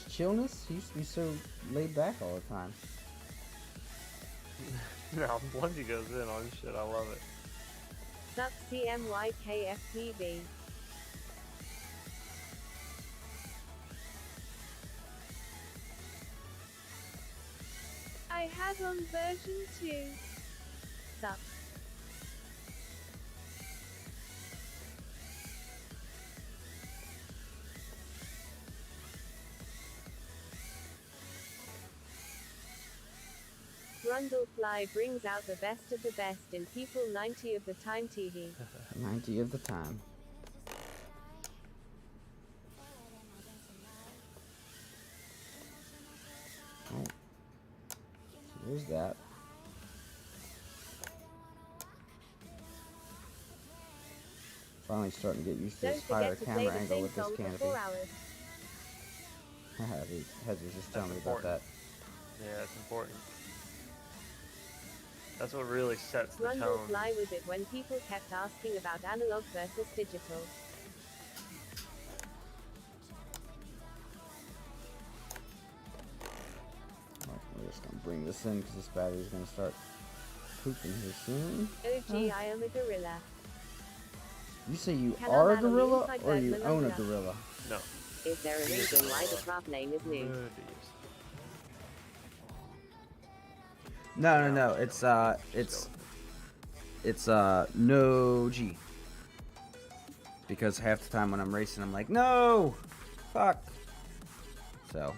Speaker 3: chillness. He used to be so laid back all the time.
Speaker 7: No, Blunty goes in on shit. I love it.
Speaker 2: Sup CMYKFPV. I had on version 2. Sup. Brundlefly brings out the best of the best in people 90 of the time TV.
Speaker 3: 90 of the time. Oh. So there's that. Finally starting to get used to
Speaker 2: Don't
Speaker 3: this higher
Speaker 2: forget to play
Speaker 3: camera
Speaker 2: the
Speaker 3: angle
Speaker 2: same
Speaker 3: with this
Speaker 2: song for
Speaker 3: canopy.
Speaker 2: 4 hours.
Speaker 3: Haha, Heads was just telling me about that.
Speaker 7: Yeah, it's important. That's what really sets the tone.
Speaker 2: Brundlefly was it when people kept asking about analog versus digital.
Speaker 3: Oh, we're just gonna bring this in because this battery's gonna start pooping here soon.
Speaker 2: OG, I am a gorilla.
Speaker 3: You say you
Speaker 2: Can I
Speaker 3: are a
Speaker 2: battle
Speaker 3: gorilla
Speaker 2: inside
Speaker 3: or you
Speaker 2: Bergman
Speaker 3: own a
Speaker 2: Lambda?
Speaker 3: gorilla?
Speaker 7: No.
Speaker 2: Is there a reason why the craft name is new?
Speaker 3: No. It's no G. Because half the time when I'm racing, I'm like, no, fuck. So.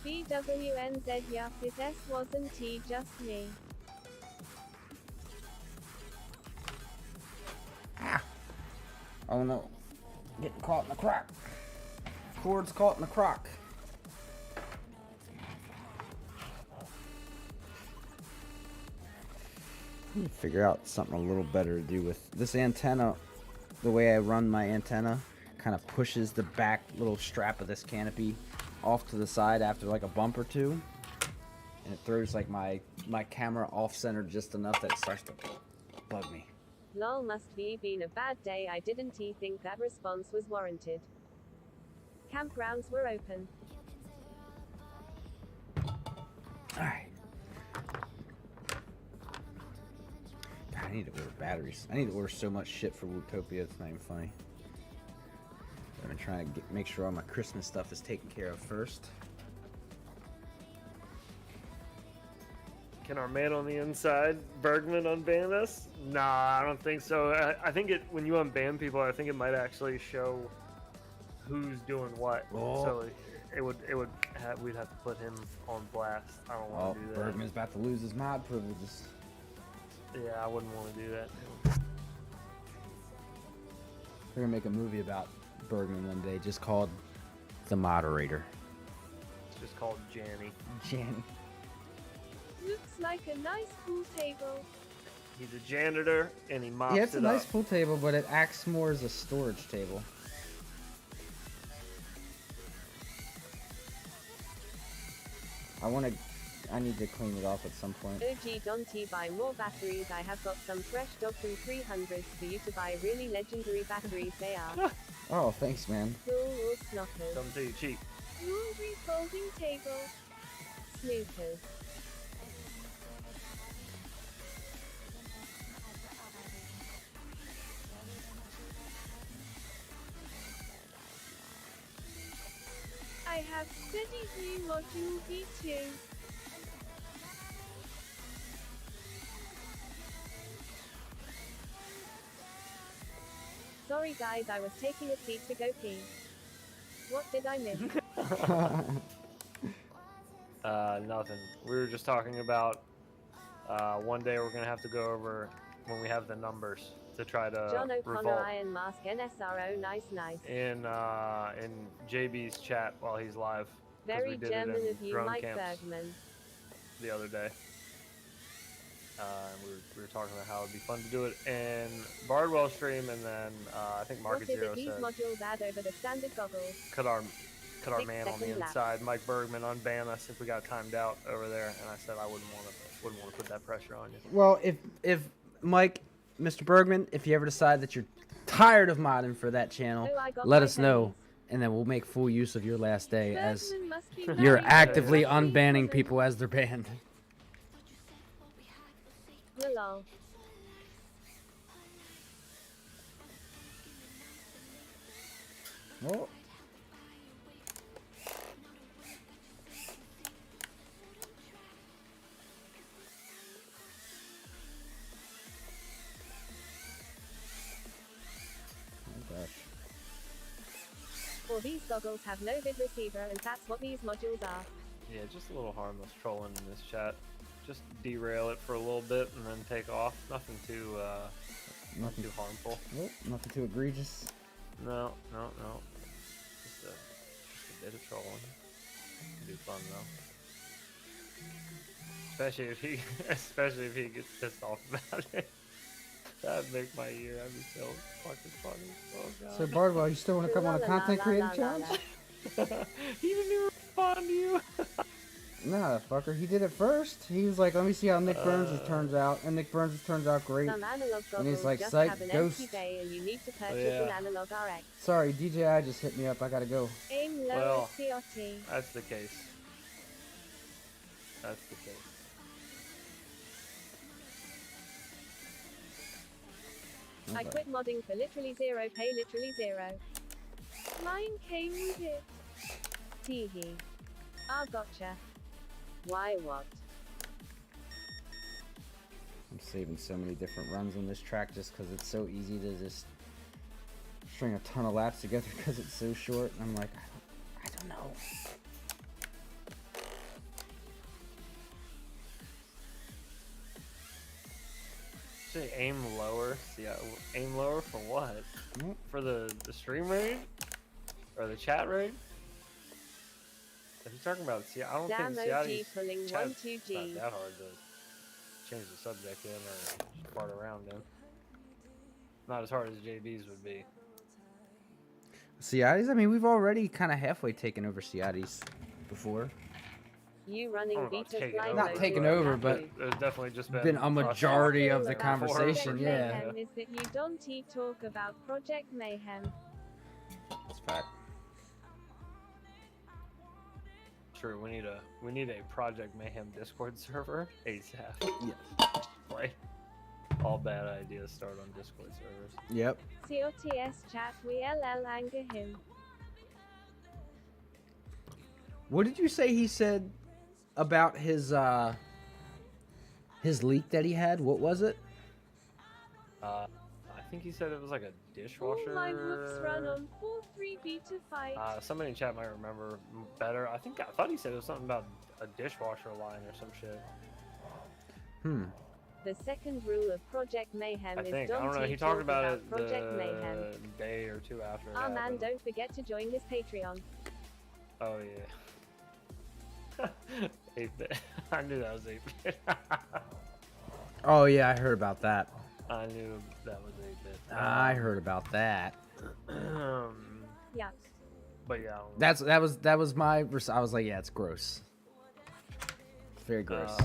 Speaker 2: BWNZ yup, it S wasn't T just me.
Speaker 3: Oh no. Getting caught in the crock. Cord's caught in the crock. Let me figure out something a little better to do with this antenna. The way I run my antenna kind of pushes the back little strap of this canopy off to the side after like a bump or two. And it throws like my camera off center just enough that it starts to bug me.
Speaker 2: Lol, must be been a bad day. I didn't think that response was warranted. Campgrounds were open.
Speaker 3: Alright. God, I need to order batteries. I need to order so much shit for Wootopia, it's not even funny. I'm gonna try and make sure all my Christmas stuff is taken care of first.
Speaker 7: Can our man on the inside, Bergman, unban us? Nah, I don't think so. I think when you unban people, I think it might actually show who's doing what.
Speaker 3: Oh.
Speaker 7: So we'd have to put him on blast. I don't want to do that.
Speaker 3: Bergman's about to lose his mod privileges.
Speaker 7: Yeah, I wouldn't want to do that.
Speaker 3: We're gonna make a movie about Bergman one day, just called The Moderator.
Speaker 7: It's just called Janny.
Speaker 3: Janny.
Speaker 2: Looks like a nice pool table.
Speaker 7: He's a janitor and he mops
Speaker 3: Yeah, it's a
Speaker 7: it
Speaker 3: nice
Speaker 7: up.
Speaker 3: pool table, but it acts more as a storage table. I need to clean it off at some point.
Speaker 2: OG Dante, buy more batteries. I have got some fresh dog food 300s for you to buy. Really legendary batteries they are.
Speaker 3: Oh, thanks, man.
Speaker 2: Cool or snockers.
Speaker 7: Come to you cheap.
Speaker 2: Laundry folding table. Snoopers. I have steady view module V2. Sorry guys, I was taking a seat to go pee. What did I miss?
Speaker 7: Nothing. We were just talking about one day we're gonna have to go over when we have the numbers to try to
Speaker 2: John O'Connor
Speaker 7: revolt
Speaker 2: Iron Mask NSRO, nice.
Speaker 7: in JB's chat while he's live. 'cause
Speaker 2: Very
Speaker 7: we did
Speaker 2: German
Speaker 7: it in
Speaker 2: of you,
Speaker 7: drone
Speaker 2: Mike
Speaker 7: camps
Speaker 2: Bergman.
Speaker 7: the other day. And we were talking about how it'd be fun to do it in Bardwell stream, and then I think
Speaker 2: What
Speaker 7: Market
Speaker 2: is
Speaker 7: Zero
Speaker 2: it these
Speaker 7: said
Speaker 2: modules add over the standard goggles?
Speaker 7: cut our
Speaker 2: 6
Speaker 7: man on the
Speaker 2: second lap.
Speaker 7: inside, Mike Bergman, unban us if we got timed out over there. And I said I wouldn't want to put that pressure on you.
Speaker 3: Well, if Mike, Mr. Bergman, if you ever decide that you're tired of modding for that channel,
Speaker 2: Oh, I got
Speaker 3: let
Speaker 2: my
Speaker 3: us know,
Speaker 2: pennies.
Speaker 3: and then we'll make full use of your last day as
Speaker 2: Bergman must be
Speaker 3: you're
Speaker 2: married.
Speaker 3: actively
Speaker 2: Must be
Speaker 3: unbanning
Speaker 2: woman.
Speaker 3: people as they're banned.
Speaker 2: Lol.
Speaker 3: Oh. Oh gosh.
Speaker 2: Or these goggles have no vid receiver, and that's what these modules are.
Speaker 7: Yeah, just a little harmless trolling in this chat. Just derail it for a little bit and then take off. Nothing too
Speaker 3: Nothing.
Speaker 7: too harmful.
Speaker 3: Nope, nothing too egregious.
Speaker 7: No. Just a bit of trolling. It'd be fun though. Especially if he gets pissed off about it. That'd make my year. That'd be so fucking funny. Oh god.
Speaker 3: So Bardwell, you still want to come on a content creator challenge?
Speaker 7: He didn't even respond to you.
Speaker 3: Nah, fucker, he did it first. He was like, let me see how Nick Burns' turns out, and Nick Burns' turns out great.
Speaker 2: Some analog
Speaker 3: And he's
Speaker 2: goggles
Speaker 3: like,
Speaker 2: just
Speaker 3: "Psych,
Speaker 2: have an
Speaker 3: ghost."
Speaker 2: empty bay, and you need to purchase
Speaker 7: yeah.
Speaker 2: an analog RX.
Speaker 3: Sorry, DJI just hit me up. I gotta go.
Speaker 2: Aim low
Speaker 7: Well,
Speaker 2: CRT.
Speaker 7: That's the case. That's the case.
Speaker 2: I quit modding for literally zero, pay literally zero. Mine came with it. Teehee. Ah, gotcha. Why what?
Speaker 3: I'm saving so many different runs on this track just because it's so easy to just string a ton of laps together because it's so short. And I'm like, I don't know.
Speaker 7: Say aim lower. See, aim lower for what?
Speaker 3: Nope.
Speaker 7: For the stream raid? Or the chat raid? If you're talking about I don't
Speaker 2: Damn
Speaker 7: think
Speaker 2: OG
Speaker 7: Ciati's
Speaker 2: pulling
Speaker 7: chat's
Speaker 2: 1-2G.
Speaker 7: not that hard to change the subject in or fart around in. Not as hard as JB's would be.
Speaker 3: Ciati's, I mean, we've already kind of halfway taken over Ciati's before.
Speaker 2: You running
Speaker 7: I don't know about
Speaker 2: beta
Speaker 7: taking
Speaker 2: flight
Speaker 7: over.
Speaker 3: Not
Speaker 2: mode
Speaker 3: taken
Speaker 2: zero
Speaker 3: over,
Speaker 2: happy.
Speaker 3: but
Speaker 7: There's definitely just
Speaker 3: been a majority of the
Speaker 2: About
Speaker 3: conversation,
Speaker 2: Project
Speaker 3: yeah.
Speaker 2: Mayhem is that you don't talk about Project Mayhem.
Speaker 3: That's fact.
Speaker 7: True, we need a Project Mayhem Discord server ASAP.
Speaker 3: Yes.
Speaker 7: Right. All bad ideas start on Discord servers.
Speaker 3: Yep.
Speaker 2: COTS chat we LL anger him.
Speaker 3: What did you say he said about his leak that he had? What was it?
Speaker 7: I think he said it was like a dishwasher.
Speaker 2: All line whoops run on 4-3 beta fight.
Speaker 7: Somebody in chat might remember better. I thought he said it was something about a dishwasher line or some shit.
Speaker 2: The second rule of Project Mayhem
Speaker 7: I
Speaker 2: is
Speaker 7: think. I
Speaker 2: don't
Speaker 7: don't know. He
Speaker 2: teach
Speaker 7: talked
Speaker 2: us
Speaker 7: about it
Speaker 2: Project
Speaker 7: the
Speaker 2: Mayhem.
Speaker 7: day or two after.
Speaker 2: Oh man,
Speaker 7: happened.
Speaker 2: don't forget to join his Patreon.
Speaker 7: Oh yeah. 8-bit. I knew that was 8-bit.
Speaker 3: Oh yeah, I heard about that.
Speaker 7: I knew that was 8-bit.
Speaker 3: I heard about that.
Speaker 2: Yeah.
Speaker 7: But yeah.
Speaker 3: That was my. I was like, yeah, it's gross. Very gross.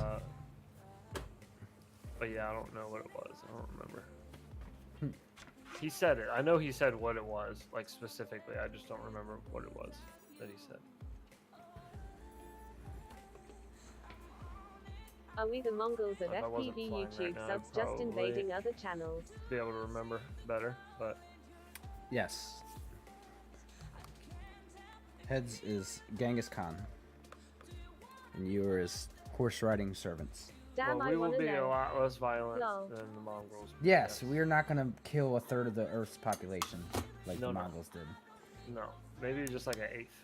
Speaker 7: But yeah, I don't know what it was. I don't remember. He said it. I know he said what it was, like specifically. I just don't remember what it was that he said.
Speaker 2: Are we the Mongols of
Speaker 7: If I wasn't
Speaker 2: FPV
Speaker 7: flying
Speaker 2: YouTube
Speaker 7: right now, I'd
Speaker 2: subs just
Speaker 7: probably
Speaker 2: invading other channels?
Speaker 7: Be able to remember better, but
Speaker 3: Yes. Heads is Genghis Khan, and you are his horse riding servants.
Speaker 2: Damn,
Speaker 7: well,
Speaker 2: I
Speaker 7: we will
Speaker 2: wanna
Speaker 7: be a
Speaker 2: know.
Speaker 7: lot less violent
Speaker 2: Lol.
Speaker 7: than the Mongols.
Speaker 3: Yes, we are not going to kill a third of the Earth's population like
Speaker 7: No,
Speaker 3: the
Speaker 7: no.
Speaker 3: Mongols did.
Speaker 7: No, maybe just like an eighth.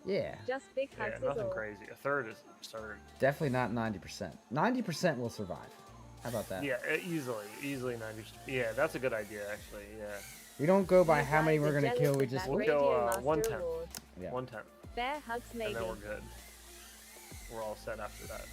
Speaker 3: Yeah,
Speaker 2: Just big
Speaker 7: Yeah,
Speaker 2: hugs is
Speaker 7: nothing
Speaker 2: all.
Speaker 7: crazy. A third is absurd.
Speaker 3: definitely not 90%. 90% will survive. How about that?
Speaker 7: Yeah, easily 90. Yeah, that's a good idea actually. Yeah,
Speaker 3: We don't go by
Speaker 2: You
Speaker 3: how many
Speaker 2: guys
Speaker 3: we're
Speaker 2: are
Speaker 3: going to
Speaker 2: jealous
Speaker 3: kill. We
Speaker 2: of
Speaker 3: just
Speaker 2: that
Speaker 7: We'll
Speaker 2: Radio
Speaker 7: kill,
Speaker 2: Master
Speaker 7: 1/10.
Speaker 2: Award.
Speaker 3: yeah.
Speaker 7: 1/10,
Speaker 2: Bear hugs
Speaker 7: and
Speaker 2: maybe.
Speaker 7: then we're good. We're all set after that.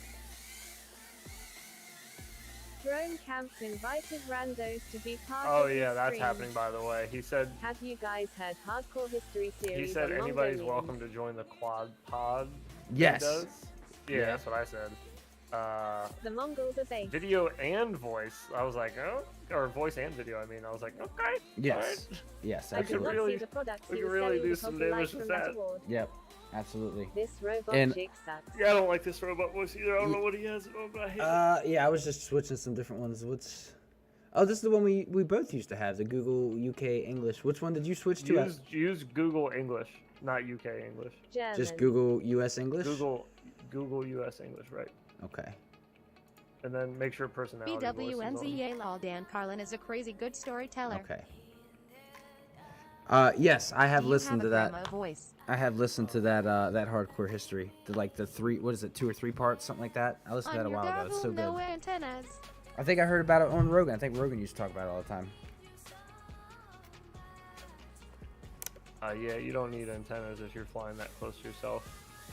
Speaker 2: Drone Camps invited randos to be part
Speaker 7: Oh
Speaker 2: of his
Speaker 7: yeah, that's
Speaker 2: stream.
Speaker 7: happening by the way. He said
Speaker 2: Have you guys heard Hardcore History series?
Speaker 7: he said
Speaker 2: on
Speaker 7: anybody's
Speaker 2: Mongolians?
Speaker 7: welcome to join the quad pod. he
Speaker 3: Yes.
Speaker 7: does. Yeah,
Speaker 3: Yeah.
Speaker 7: that's what I said.
Speaker 2: The Mongols are based.
Speaker 7: Video and voice. I was like, oh, or voice and video. I mean, I was like, okay.
Speaker 3: Yes.
Speaker 7: alright.
Speaker 3: Yes,
Speaker 2: I did
Speaker 7: could
Speaker 2: not
Speaker 3: absolutely.
Speaker 7: really-
Speaker 2: see the products
Speaker 7: we
Speaker 2: he
Speaker 7: could
Speaker 2: was
Speaker 7: really
Speaker 2: selling
Speaker 7: do
Speaker 2: because
Speaker 7: some
Speaker 2: he liked
Speaker 7: damage
Speaker 2: from
Speaker 7: with
Speaker 2: that
Speaker 7: that.
Speaker 2: award.
Speaker 3: Yep, absolutely.
Speaker 2: This robot
Speaker 3: And-
Speaker 2: chick sucks.
Speaker 7: Yeah, I don't like this robot voice either. I don't know what he has. Oh, but I hate it.
Speaker 3: Yeah, I was just switching some different ones. Oh, this is the one we both used to have, the Google UK English. Which one did you switch to?
Speaker 7: Use Google English, not UK English.
Speaker 2: German.
Speaker 3: Just Google US English?
Speaker 7: Google US English, right?
Speaker 3: Okay.
Speaker 7: And then make sure personality voice is on.
Speaker 1: BWNZA lol Dan Carlin is a crazy good storyteller.
Speaker 3: Okay. Yes, I have
Speaker 1: Do you
Speaker 3: listened
Speaker 1: have
Speaker 3: to
Speaker 1: a
Speaker 3: that.
Speaker 1: grandma voice?
Speaker 3: I have listened to that that hardcore history. The 3, what is it, 2 or 3 parts, something like that. I listened to that a while ago. It's so good.
Speaker 1: no antennas.
Speaker 3: I think I heard about it on Rogan. I think Rogan used to talk about it all the time.
Speaker 7: Yeah, you don't need antennas if you're flying that close to yourself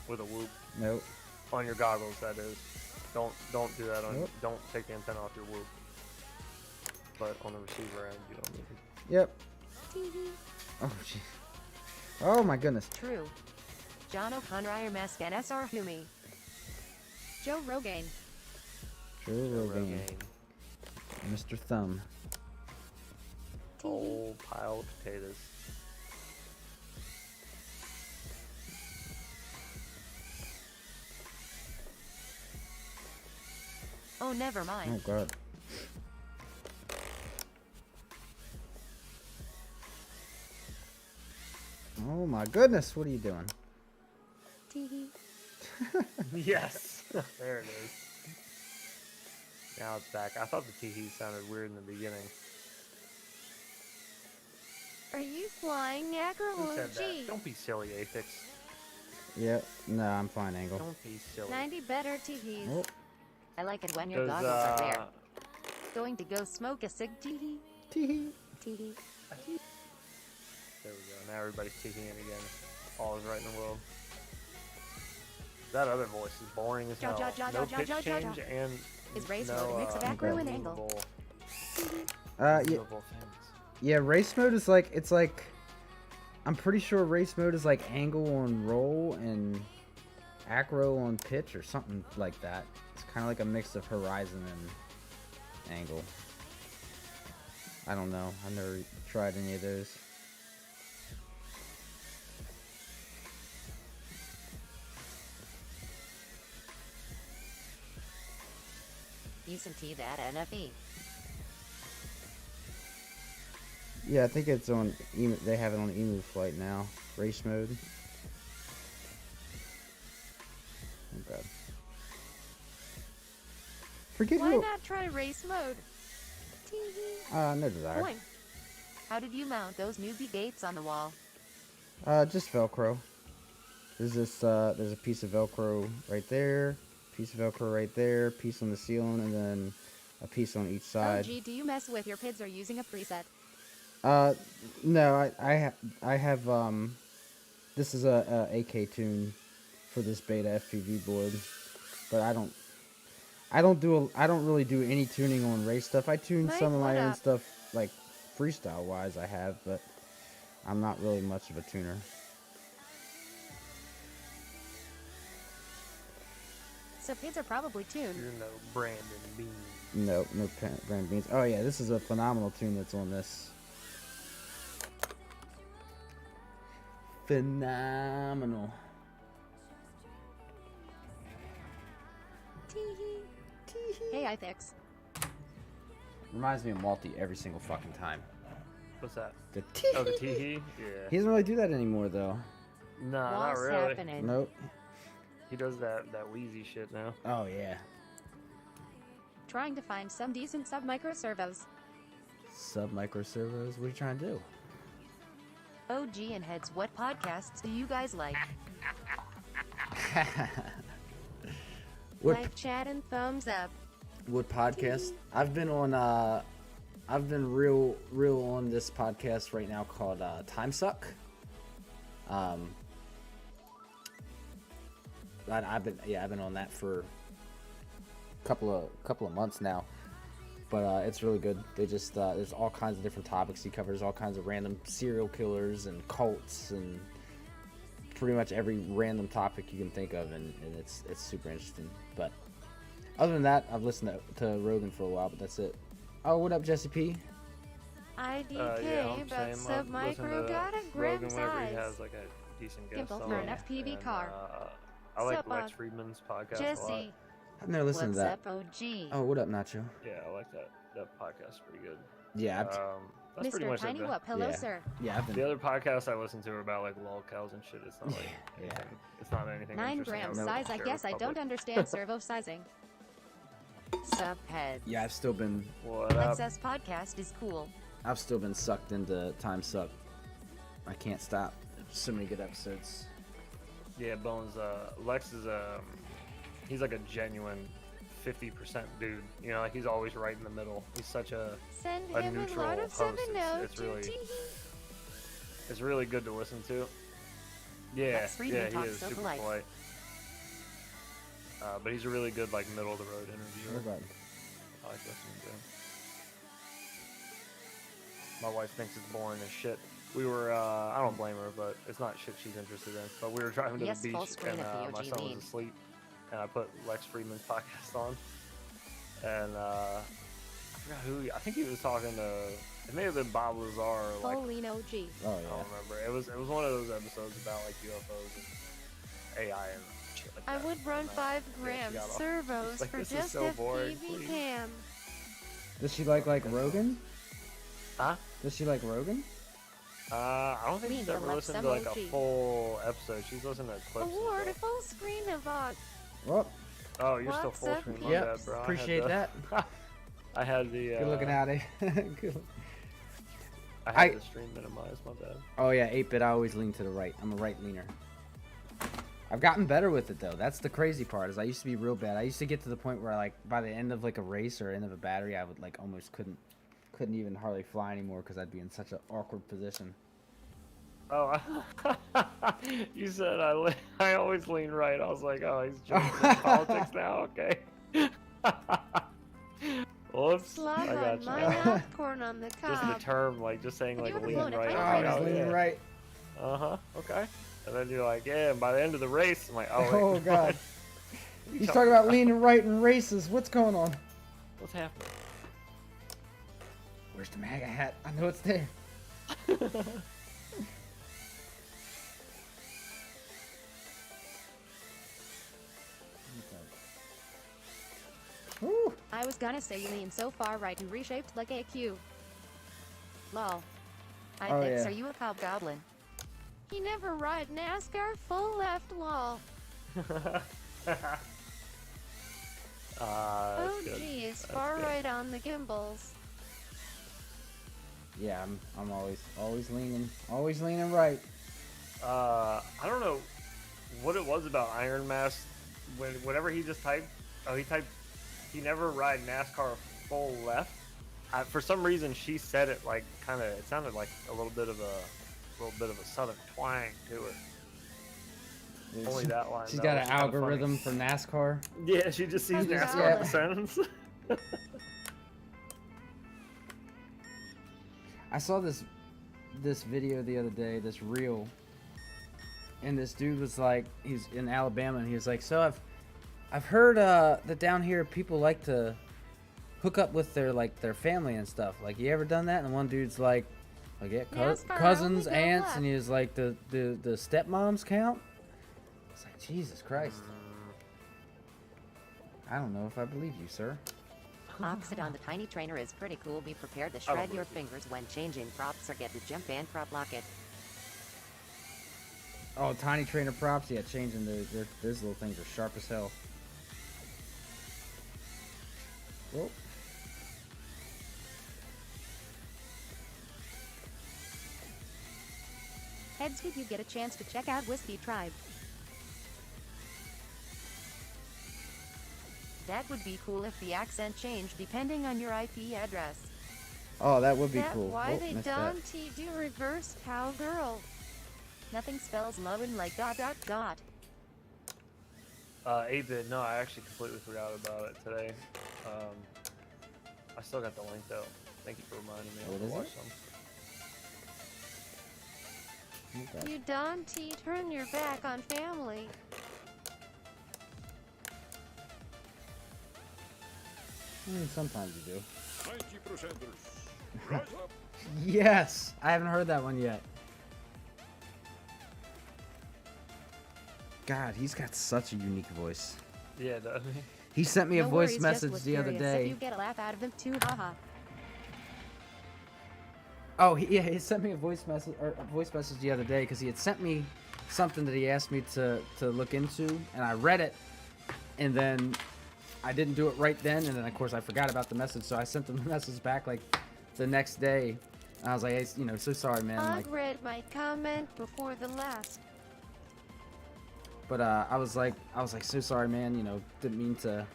Speaker 7: with a whoop
Speaker 3: Nope.
Speaker 7: on your goggles. That is, don't do that on.
Speaker 3: Nope.
Speaker 7: Don't take the antenna off your whoop. But on the receiver end, you don't need it.
Speaker 3: Yep.
Speaker 1: TV.
Speaker 3: Oh, jeez. Oh, my goodness.
Speaker 1: True. John O'Conryer Mask and SR Humi. Joe Rogan.
Speaker 3: Joe Rogan. Mr. Thumb.
Speaker 7: Whole pile of potatoes.
Speaker 1: Oh, never
Speaker 3: Oh,
Speaker 1: mind.
Speaker 3: God. Oh, my goodness. What are you doing?
Speaker 1: TV.
Speaker 7: Yes, there it is. Now it's back. I thought the tee sounded weird in the beginning.
Speaker 1: Are you flying Acro
Speaker 7: Who
Speaker 1: or
Speaker 7: said
Speaker 1: G?
Speaker 7: that? Don't be silly, Apex.
Speaker 3: Yep. No, I'm fine, Angle.
Speaker 7: Don't be silly.
Speaker 1: 90 better TVs.
Speaker 3: Oh,
Speaker 1: I like it when your
Speaker 7: Does,
Speaker 1: goggles are there. Going to go smoke a cig TV.
Speaker 3: tee.
Speaker 1: TV.
Speaker 7: There we go. Now everybody's kicking in again. All is right in the world. That other voice is boring as hell. No pitch change and
Speaker 1: Is race
Speaker 7: no,
Speaker 1: mode a mix of acro and angle?
Speaker 3: Yeah.
Speaker 7: movable things.
Speaker 3: Yeah, race mode is like, it's like, I'm pretty sure race mode is like angle on roll and acro on pitch or something like that. It's kind of like a mix of horizon and angle. I don't know. I've never tried any of those.
Speaker 1: You can see that NFE.
Speaker 3: Yeah, I think it's on, they have it on Emu Flight now. Race mode. Oh god. Forget
Speaker 1: Why
Speaker 3: who.
Speaker 1: not try race mode? Tee-hee.
Speaker 3: No desire.
Speaker 1: Boing. How did you mount those newbie gates on the wall?
Speaker 3: Just Velcro. There's a piece of Velcro right there, piece of Velcro right there, piece on the ceiling, and then a piece on each side.
Speaker 1: OG, do you mess with your PIDs or using a preset?
Speaker 3: No, I have, this is a AK tune for this beta FPV board, but I don't really do any tuning on race stuff. I tune
Speaker 1: Mike,
Speaker 3: some of my
Speaker 1: what
Speaker 3: own
Speaker 1: up?
Speaker 3: stuff, like freestyle wise I have, but I'm not really much of a tuner.
Speaker 1: So PIDs are probably tuned.
Speaker 7: You're no Brandon Bean.
Speaker 3: No brand beans. Oh yeah, this is a phenomenal tune that's on this. Phenomenal.
Speaker 1: Tee-hee. Hey, iFix.
Speaker 3: Reminds me of Malty every single fucking time.
Speaker 7: What's that?
Speaker 3: The
Speaker 7: Oh, the tee-hee? Yeah.
Speaker 3: He doesn't really do that anymore though.
Speaker 7: No, not
Speaker 1: What's
Speaker 7: really.
Speaker 1: happening?
Speaker 3: Nope.
Speaker 7: He does that wheezy shit now.
Speaker 3: Oh yeah.
Speaker 1: Trying to find some decent sub-micro servos.
Speaker 3: Sub micro servos. What are you trying to do?
Speaker 1: OG and heads, what podcasts do you guys like?
Speaker 3: What
Speaker 1: Like, chat, and thumbs up.
Speaker 3: what podcast? I've been on. I've been real on this podcast right now called Time Suck. I've been on that for a couple of months now, but it's really good. They just there's all kinds of different topics he covers, all kinds of random serial killers and cults and pretty much every random topic you can think of, and it's super interesting. But other than that, I've listened to Rogan for a while, but that's it. Oh, what up, Jesse P?
Speaker 1: IDK,
Speaker 7: Yeah, I'm
Speaker 1: but
Speaker 7: saying,
Speaker 1: sub-micro got a
Speaker 7: Rogan
Speaker 1: grim
Speaker 7: whenever he
Speaker 1: size.
Speaker 7: has like a decent guest
Speaker 1: Gimple
Speaker 7: on.
Speaker 1: for an FPV
Speaker 7: and,
Speaker 1: car.
Speaker 7: I like
Speaker 1: Sup,
Speaker 7: Lex Friedman's podcast a lot.
Speaker 1: Jesse,
Speaker 3: I've never listened
Speaker 1: what's
Speaker 3: to that.
Speaker 1: up, OG?
Speaker 3: Oh, what up, Nacho?
Speaker 7: Yeah, I like that podcast. Pretty good.
Speaker 3: Yeah,
Speaker 7: That's pretty
Speaker 1: Mr.
Speaker 7: much
Speaker 1: Tiny
Speaker 7: it.
Speaker 1: Whoop, hello,
Speaker 3: Yeah.
Speaker 1: sir.
Speaker 3: I've been.
Speaker 7: The other podcasts I listen to are about like lolcows and shit. It's not like
Speaker 3: Yeah.
Speaker 7: anything. It's not anything.
Speaker 1: 9
Speaker 7: interesting
Speaker 1: grams
Speaker 7: would
Speaker 1: size, I
Speaker 7: share
Speaker 1: guess
Speaker 7: with
Speaker 1: I don't
Speaker 7: public.
Speaker 1: understand servo sizing. Subhead.
Speaker 3: Yeah, I've still been
Speaker 7: What up?
Speaker 1: XS podcast is cool.
Speaker 3: sucked into Time Suck. I can't stop. There's so many good episodes.
Speaker 7: Yeah, Bones. Lex is he's like a genuine 50% dude. You know, like he's always right in the middle. He's such a
Speaker 1: Send
Speaker 7: a
Speaker 1: him a
Speaker 7: neutral
Speaker 1: lot of
Speaker 7: host.
Speaker 1: 7 notes.
Speaker 7: It's really good to listen to. Yeah,
Speaker 1: Lex Friedman
Speaker 7: yeah, he
Speaker 1: talks
Speaker 7: is
Speaker 1: so
Speaker 7: super
Speaker 1: polite.
Speaker 7: polite. But he's a really good like middle of the road interviewer.
Speaker 3: What about-
Speaker 7: I like listening to him. My wife thinks it's boring as shit. We were, I don't blame her, but it's not shit she's interested in. But we were driving to
Speaker 1: Yes,
Speaker 7: the
Speaker 1: full
Speaker 7: beach,
Speaker 1: screen
Speaker 7: and
Speaker 1: of the
Speaker 7: my
Speaker 1: OG
Speaker 7: son
Speaker 1: lead.
Speaker 7: was asleep, and I put Lex Friedman's podcast on, and I forgot who. I think he was talking to. It may have been Bob Lazar. Or like,
Speaker 1: Pauline OG.
Speaker 3: Oh
Speaker 7: I
Speaker 3: yeah.
Speaker 7: don't remember. It was one of those episodes about like UFOs and AI and shit like
Speaker 1: I
Speaker 7: that.
Speaker 1: would run
Speaker 7: And,
Speaker 1: 5
Speaker 7: yeah,
Speaker 1: grams
Speaker 7: she got off.
Speaker 1: servos
Speaker 7: Like,
Speaker 1: for
Speaker 7: this is
Speaker 1: just
Speaker 7: so
Speaker 1: a
Speaker 7: boring,
Speaker 1: PV
Speaker 7: please.
Speaker 1: cam.
Speaker 3: Does she like Rogan?
Speaker 7: Huh?
Speaker 3: Does she like Rogan?
Speaker 7: I don't think
Speaker 1: Lean
Speaker 7: she's
Speaker 1: to
Speaker 7: ever
Speaker 1: left,
Speaker 7: listened
Speaker 1: some
Speaker 7: to like
Speaker 1: OG.
Speaker 7: a full episode. She's listened to clips. and
Speaker 1: Award a
Speaker 7: stuff.
Speaker 1: full screen of us.
Speaker 3: Well,
Speaker 7: Oh, you're still
Speaker 1: What's
Speaker 7: full
Speaker 1: up,
Speaker 7: screen.
Speaker 1: peeps?
Speaker 7: My
Speaker 3: yep.
Speaker 7: bad, bro. I had
Speaker 3: Appreciate
Speaker 7: the-
Speaker 3: that.
Speaker 7: I had the.
Speaker 3: Good looking at it. Good.
Speaker 7: I had the stream minimized. My bad.
Speaker 3: Oh yeah, 8-bit. I always lean to the right. I'm a right leaner. I've gotten better with it though. That's the crazy part. Is I used to be real bad. I used to get to the point where like by the end of like a race or end of a battery, I would like almost couldn't even hardly fly anymore because I'd be in such an awkward position.
Speaker 7: Oh, you said I always lean right. I was like, oh, he's jumping in politics now. Okay. Whoops.
Speaker 1: Slug
Speaker 7: I got
Speaker 1: on
Speaker 7: you.
Speaker 1: my popcorn on the
Speaker 7: Just the
Speaker 1: cob.
Speaker 7: term, like just saying
Speaker 1: Have
Speaker 7: like
Speaker 1: you ever
Speaker 7: lean
Speaker 1: blown a
Speaker 7: right.
Speaker 1: pipe?
Speaker 3: Oh,
Speaker 7: I'm
Speaker 3: I
Speaker 7: like,
Speaker 3: was leaning
Speaker 7: yeah.
Speaker 3: right.
Speaker 7: Okay. And then you're like, yeah. And by the end of the race, I'm like, oh, wait.
Speaker 3: Oh god.
Speaker 7: What are you
Speaker 3: He's talking about leaning right in races. What's going on?
Speaker 7: What's happening?
Speaker 3: Where's the MAGA hat? I know it's there. Woo.
Speaker 1: I was gonna say you lean so far right and reshaped like a Q. Lol. I
Speaker 3: Oh,
Speaker 1: think,
Speaker 3: yeah.
Speaker 1: are you a hobgoblin? He never ride NASCAR full left lol. Oh
Speaker 7: That's good.
Speaker 1: geez,
Speaker 7: That's
Speaker 1: far
Speaker 7: good.
Speaker 1: right on the gimbals.
Speaker 3: Yeah, I'm always leaning right.
Speaker 7: I don't know what it was about Iron Mask. Whenever he just typed, he never ride NASCAR full left. For some reason, she said it like kind of. It sounded like a little bit of a southern twang to her. Only that line.
Speaker 3: She's
Speaker 7: though,
Speaker 3: got
Speaker 7: which
Speaker 3: an
Speaker 7: is kinda
Speaker 3: algorithm
Speaker 7: funny.
Speaker 3: for NASCAR.
Speaker 7: Yeah, she just sees
Speaker 1: Probably
Speaker 7: NASCAR
Speaker 1: not.
Speaker 7: in the sentence.
Speaker 3: I saw this video the other day, this reel, and this dude was like, he's in Alabama, and he was like, so I've heard that down here people like to hook up with their family and stuff. Like, you ever done that? And one dude's like yeah,
Speaker 1: NASCAR
Speaker 3: cousins,
Speaker 1: only go
Speaker 3: aunts,
Speaker 1: left.
Speaker 3: and he was like, the stepmoms count. It's like, Jesus Christ. I don't know if I believe you, sir.
Speaker 8: Oxidon the tiny trainer is pretty cool. Be prepared to
Speaker 7: I don't
Speaker 8: shred your
Speaker 7: believe
Speaker 8: fingers when changing props or get the jump and prop locket.
Speaker 3: Oh, tiny trainer props, yeah, changing those little things are sharp as hell. Well,
Speaker 1: Heads, did you get a chance to check out Whiskey Tribe? That would be cool if the accent changed depending on your IP address.
Speaker 3: oh, that would be
Speaker 1: That
Speaker 3: cool.
Speaker 1: why
Speaker 3: Oh,
Speaker 1: they
Speaker 3: missed that.
Speaker 1: don't do reverse cowgirl. Nothing spells lovin' like ...
Speaker 7: 8-bit. No, I actually completely forgot about it today. I still got the link though. Thank you for reminding me.
Speaker 3: What
Speaker 7: I'm
Speaker 3: is
Speaker 7: gonna watch
Speaker 3: it?
Speaker 7: some.
Speaker 3: Okay.
Speaker 1: You don't turn your back on family.
Speaker 3: I mean, sometimes you do.
Speaker 9: 90%ers. Rise up.
Speaker 3: Yes! I haven't heard that one yet. God, he's got such a unique voice.
Speaker 7: Yeah, doesn't he?
Speaker 3: He sent me a
Speaker 1: No
Speaker 3: voice
Speaker 1: worries, just
Speaker 3: message
Speaker 1: was
Speaker 3: the other
Speaker 1: curious if
Speaker 3: day.
Speaker 1: you get a laugh out of them too, haha.
Speaker 3: Oh, he sent me a voice message the other day because he had sent me something that he asked me to look into, and I read it, and then I didn't do it right then, and then of course I forgot about the message, so I sent him the message back like the next day. And I was like, hey, so sorry, man.
Speaker 1: I
Speaker 3: Like,
Speaker 1: read my comment before the last.
Speaker 3: but I was like, so sorry, man. Didn't mean to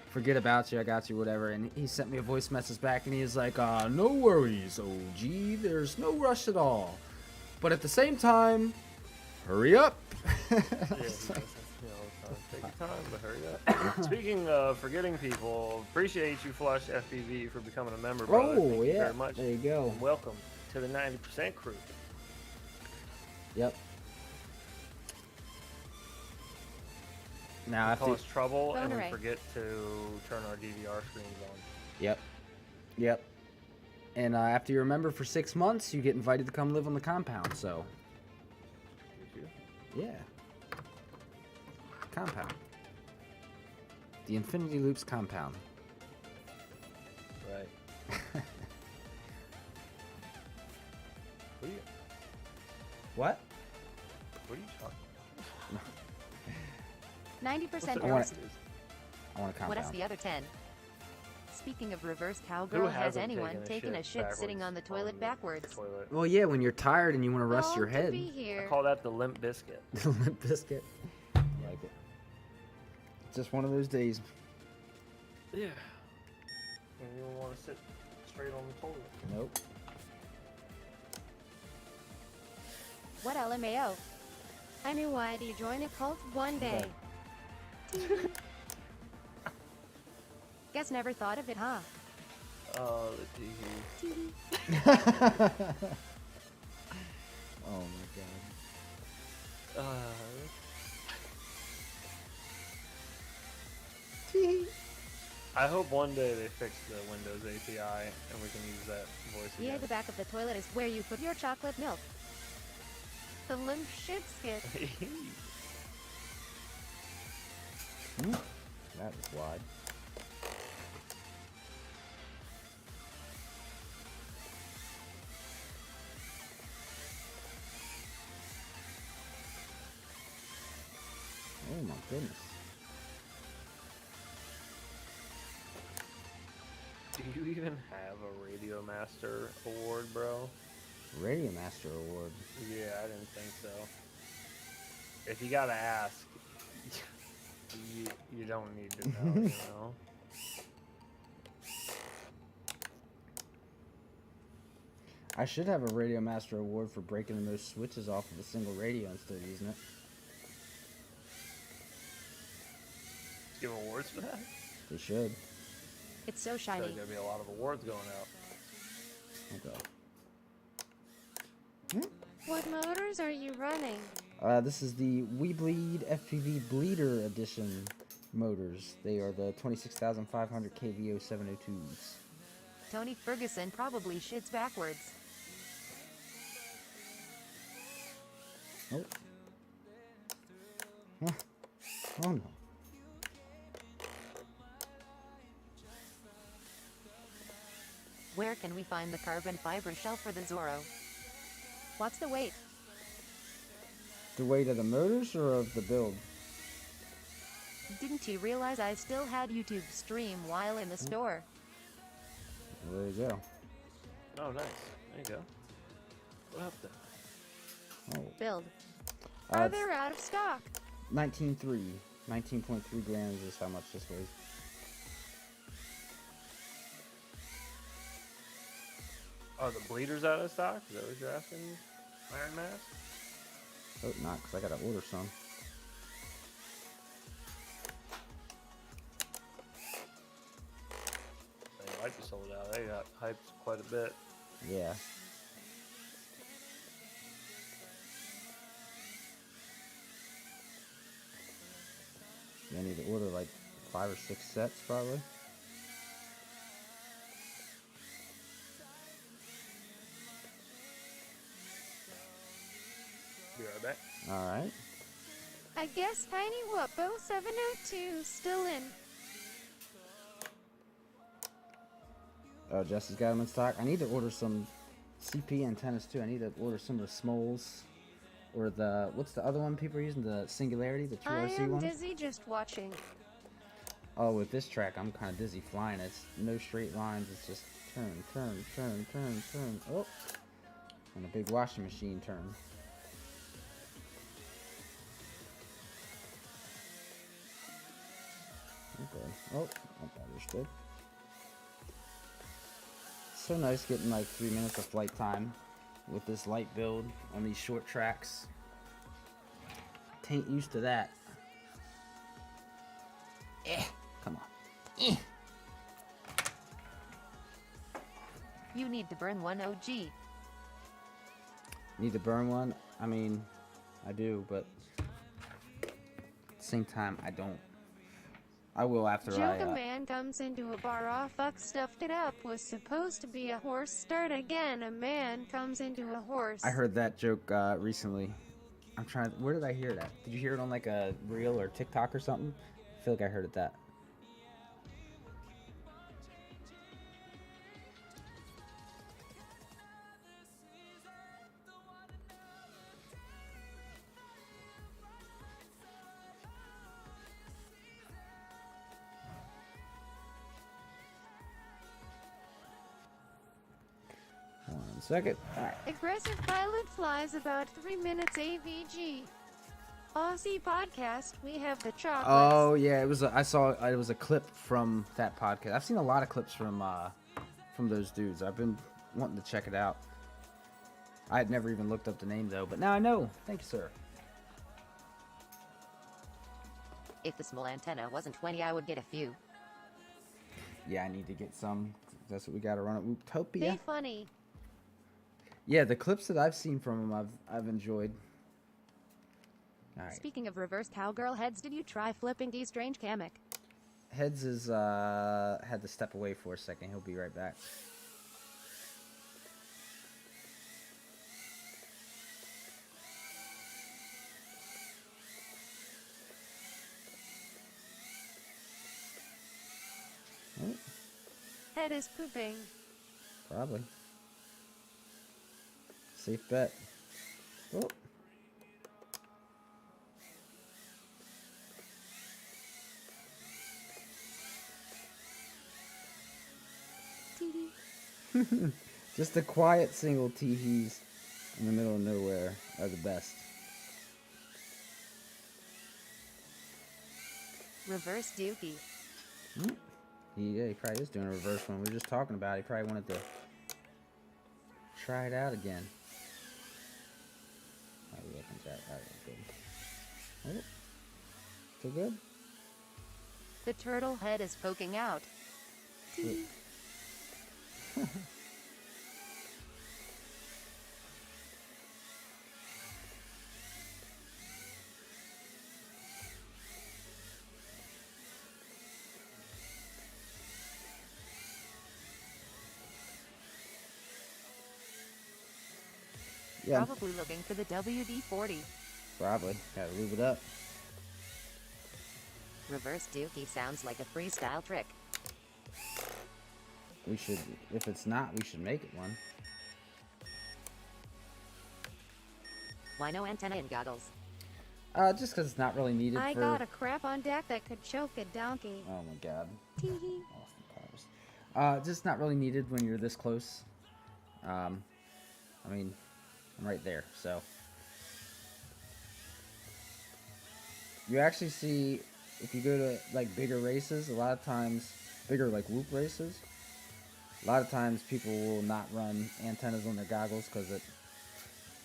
Speaker 3: forget about you. I got you, whatever. And he sent me a voice message back, and he was like, no worries, OG. There's no rush at all. But at the same time, hurry up.
Speaker 7: Yeah, take your time, but hurry up. Speaking of forgetting people, appreciate you, Flush FPV, for becoming a member, brother.
Speaker 3: Oh,
Speaker 7: Thank you
Speaker 3: yeah.
Speaker 7: very much.
Speaker 3: There you go.
Speaker 7: And welcome to the 90% crew.
Speaker 3: Yep. Now, after
Speaker 7: Cause trouble, and we
Speaker 1: Boneray.
Speaker 7: forget to turn our DVR screens on.
Speaker 3: Yep. And after you're a member for 6 months, you get invited to come live on the compound. So, yeah. Compound. The Infinity Loops compound.
Speaker 7: Right. What are you talking
Speaker 1: 90%
Speaker 3: I
Speaker 1: yours.
Speaker 3: want a
Speaker 1: What
Speaker 3: compound.
Speaker 1: else the other 10? Speaking of reverse
Speaker 7: Who
Speaker 1: cowgirl, has
Speaker 7: hasn't
Speaker 1: anyone
Speaker 7: taken
Speaker 1: taken a shit sitting on the toilet backwards?
Speaker 7: Toilet.
Speaker 3: Well, yeah, when you're tired and you want to rest your
Speaker 1: To
Speaker 3: head.
Speaker 1: be
Speaker 7: I
Speaker 1: here.
Speaker 7: call that the limp biscuit.
Speaker 3: The Limp Biscuit. I like it. Just one of those days.
Speaker 7: Yeah. And you don't want to sit straight on the toilet.
Speaker 3: Nope.
Speaker 1: What LMAO? I knew I'd join a cult one day. Guess never thought of it, huh?
Speaker 7: Oh, the TV.
Speaker 3: Oh my god.
Speaker 7: I hope one day they fix the Windows API and we can use that voice
Speaker 1: Yeah,
Speaker 7: again.
Speaker 1: the back of the toilet is where you put your chocolate milk. The limp shit skit.
Speaker 3: That was wide. Oh my goodness.
Speaker 7: even have a Radio Master award, bro?
Speaker 3: Radio Master Award.
Speaker 7: Yeah, I didn't think so. If you gotta ask, you don't need to know, you know?
Speaker 3: I should have a Radio Master Award for breaking the most switches off of a single radio instead of using it.
Speaker 7: Give awards for that?
Speaker 3: They should.
Speaker 1: It's so
Speaker 7: There's
Speaker 1: shiny.
Speaker 7: gonna be a lot of awards going out.
Speaker 3: Okay.
Speaker 1: What motors are you running?
Speaker 3: This is the We Bleed FPV Bleeder Edition motors. They are the 26,500 KVO 702s.
Speaker 1: Tony Ferguson probably shits backwards.
Speaker 3: Oh. Huh. Oh no.
Speaker 1: Where can we find the carbon fiber shell for the Zorro? What's the weight?
Speaker 3: The weight of the motors or of the build?
Speaker 1: Didn't you realize I still had YouTube stream while in the store?
Speaker 3: There you go.
Speaker 7: Oh, nice. There you go. What up then?
Speaker 3: Oh.
Speaker 1: Build.
Speaker 3: Uh,
Speaker 1: Are they out of stock?
Speaker 3: 19.3. 19.3 grams is how much this weighs.
Speaker 7: Are the bleeders out of stock? Is that what you're asking, Iron Mask?
Speaker 3: Hope not, because I gotta order some.
Speaker 7: They might be sold out. They got hyped quite a bit.
Speaker 3: Yeah. I need to order like 5 or 6 sets probably.
Speaker 7: Be right back.
Speaker 3: Alright.
Speaker 1: I guess Tiny Whoppo 702 still in.
Speaker 3: Oh, Jesse's got them in stock. I need to order some CP antennas too. I need to order some of the Smoles. Or the, what's the other one people are using? The Singularity, the 2RC
Speaker 1: I am
Speaker 3: one?
Speaker 1: dizzy just watching.
Speaker 3: Oh, with this track, I'm kind of dizzy flying. It's no straight lines. It's just turn, turn, turn, turn, turn. Oh, and a big washing machine turn. Okay. Oh, understood. So nice getting like 3 minutes of flight time with this light build on these short tracks. Tain't used to that. Come on.
Speaker 1: You need to burn one OG.
Speaker 3: Need to burn one? I mean, I do, but at the same time, I don't. I will after
Speaker 1: Joke a man comes into a bar, all fuck stuffed it up, was supposed to be a horse, start again, a man comes into a horse.
Speaker 3: I heard that joke recently. I'm trying, where did I hear that? Did you hear it on like a reel or TikTok or something? I feel like I heard it that. One second. All right.
Speaker 1: Aggressive pilot flies about 3 minutes AVG. Aussie podcast, we have the chocolates.
Speaker 3: Oh yeah, it was. I saw it was a clip from that podcast. I've seen a lot of clips from those dudes. I've been wanting to check it out. I had never even looked up the name though, but now I know. Thank you, sir.
Speaker 8: If the small antenna wasn't 20, I would get a few.
Speaker 3: Yeah, I need to get some. That's what we got to run at Utopia.
Speaker 1: They funny.
Speaker 3: Yeah, the clips that I've seen from them, I've enjoyed. All right.
Speaker 1: Speaking of reverse cowgirl heads, did you try flipping D strange Kamek?
Speaker 3: Heads is had to step away for a second. He'll be right back. Oh,
Speaker 1: Head is pooping.
Speaker 3: probably. Safe bet. Oh.
Speaker 1: TD.
Speaker 3: Just the quiet single teehees in the middle of nowhere are the best.
Speaker 8: Reverse Dookie.
Speaker 3: He probably is doing a reverse one. We were just talking about it. He probably wanted to try it out again. How are we looking at that? All right, good. Oh, so good?
Speaker 8: The turtle head is poking out.
Speaker 3: Yeah.
Speaker 8: Probably looking for the WD-40.
Speaker 3: Probably. Gotta lube it up.
Speaker 8: Reverse Dookie sounds like a freestyle trick.
Speaker 3: We should, if it's not, we should make it one.
Speaker 8: Why no antenna in goggles?
Speaker 3: Just because it's not really needed
Speaker 1: I
Speaker 3: for...
Speaker 1: got a crap on deck that could choke a donkey.
Speaker 3: Oh my god.
Speaker 1: Tee-hee.
Speaker 3: Austin Powers. Just not really needed when you're this close. I mean, I'm right there, so. You actually see, if you go to like bigger races, a lot of times, bigger like whoop races, a lot of times people will not run antennas on their goggles because it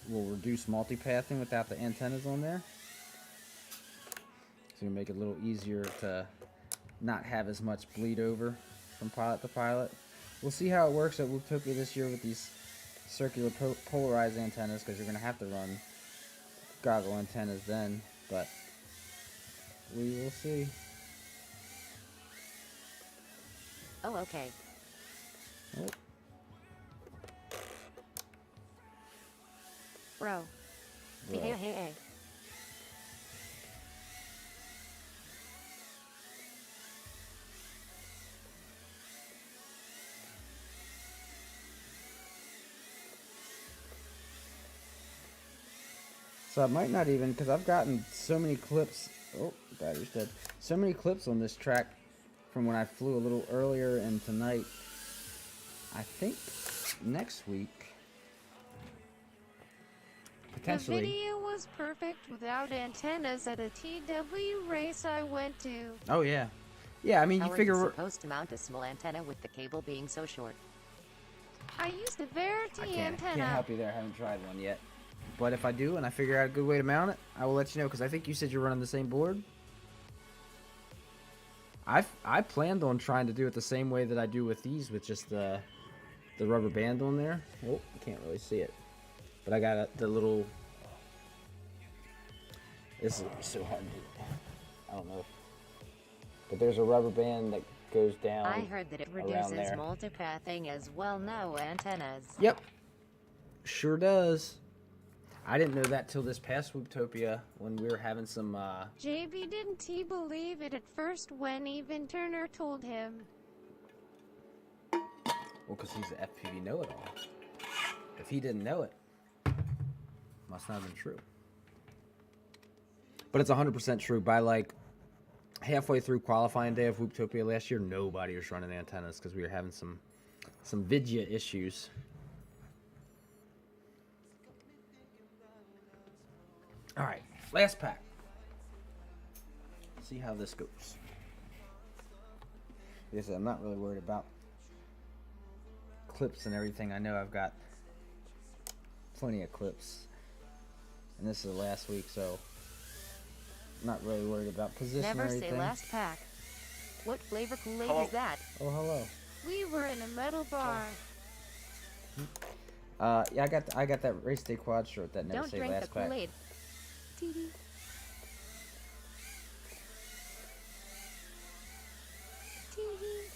Speaker 3: will reduce multipathing without the antennas on there. So you make it a little easier to not have as much bleed over from pilot to pilot. We'll see how it works at Whooptopia this year with these circular polarized antennas, because you're going to have to run goggle antennas then, but we will see.
Speaker 8: Oh, okay.
Speaker 3: Oh.
Speaker 8: Bro.
Speaker 3: Bro.
Speaker 8: Hey.
Speaker 3: So I might not even, because I've gotten so many clips. Oh, battery's dead. So many clips on this track from when I flew a little earlier and tonight. I think next week, potentially.
Speaker 1: The video was perfect without antennas at a TW race I went to.
Speaker 3: Oh yeah, yeah. I mean,
Speaker 8: How
Speaker 3: you
Speaker 8: are
Speaker 3: figure
Speaker 8: you
Speaker 3: we're.
Speaker 8: supposed to mount a small antenna with the cable being so short?
Speaker 1: I used a Verity
Speaker 3: I can't
Speaker 1: antenna.
Speaker 3: help you there. I haven't tried one yet. But if I do and I figure out a good way to mount it, I will let you know, because I think you said you're running the same board. I planned on trying to do it the same way that I do with these, with just the rubber band on there. Oh, you can't really see it. But I got the little... This is so hard to do. I don't know. But there's a rubber band that goes down.
Speaker 8: I heard that it reduces multipathing as well. No antennas.
Speaker 3: Yep. Sure does. I didn't know that till this past Whooptopia when we were having some,
Speaker 1: JB didn't he believe it at first when even Turner told him.
Speaker 3: Well, because he's an FPV know-it-all. If he didn't know it, must not have been true. But it's 100% true. By, like, halfway through qualifying day of Whooptopia last year, nobody was running antennas because we were having some Vidya issues. All right, last pack. See how this goes. Yes, I'm not really worried about clips and everything. I know I've got plenty of clips, and this is the last week, so I'm not really worried about position
Speaker 8: Never
Speaker 3: or anything.
Speaker 8: say last pack. What flavor Kool-Aid is that?
Speaker 3: Oh, hello.
Speaker 1: We were in a metal bar.
Speaker 3: Yeah, I got that race day quad shirt that never
Speaker 8: Don't
Speaker 3: say
Speaker 8: drink
Speaker 3: last
Speaker 8: the
Speaker 3: pack.
Speaker 8: Kool-Aid.
Speaker 1: Tee-hee. Tee-hee.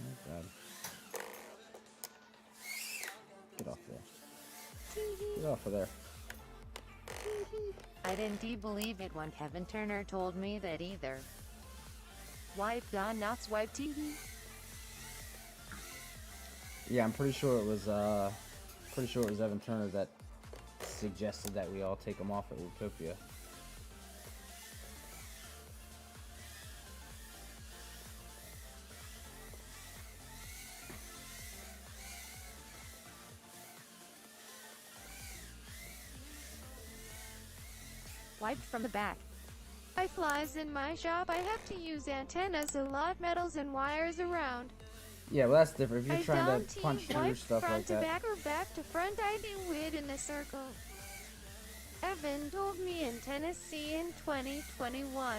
Speaker 3: Oh, God. Get off there.
Speaker 1: Tee-hee.
Speaker 3: Get off of there.
Speaker 1: Tee-hee.
Speaker 8: I didn't believe it when Kevin Turner told me that either. Wipe gone, not swipe TV.
Speaker 3: Yeah, I'm pretty sure it was Evan Turner that suggested that we all take them off at Whooptopia.
Speaker 8: Wiped from the back.
Speaker 1: I flies in my shop. I have to use antennas, a lot metals and wires around.
Speaker 3: Yeah, well, that's different. If you're
Speaker 1: I
Speaker 3: trying
Speaker 1: don't
Speaker 3: to punch through
Speaker 1: wipe
Speaker 3: stuff
Speaker 1: front
Speaker 3: like
Speaker 1: to
Speaker 3: that.
Speaker 1: back or back to front. I do it in a circle. Evan told me in Tennessee in 2021.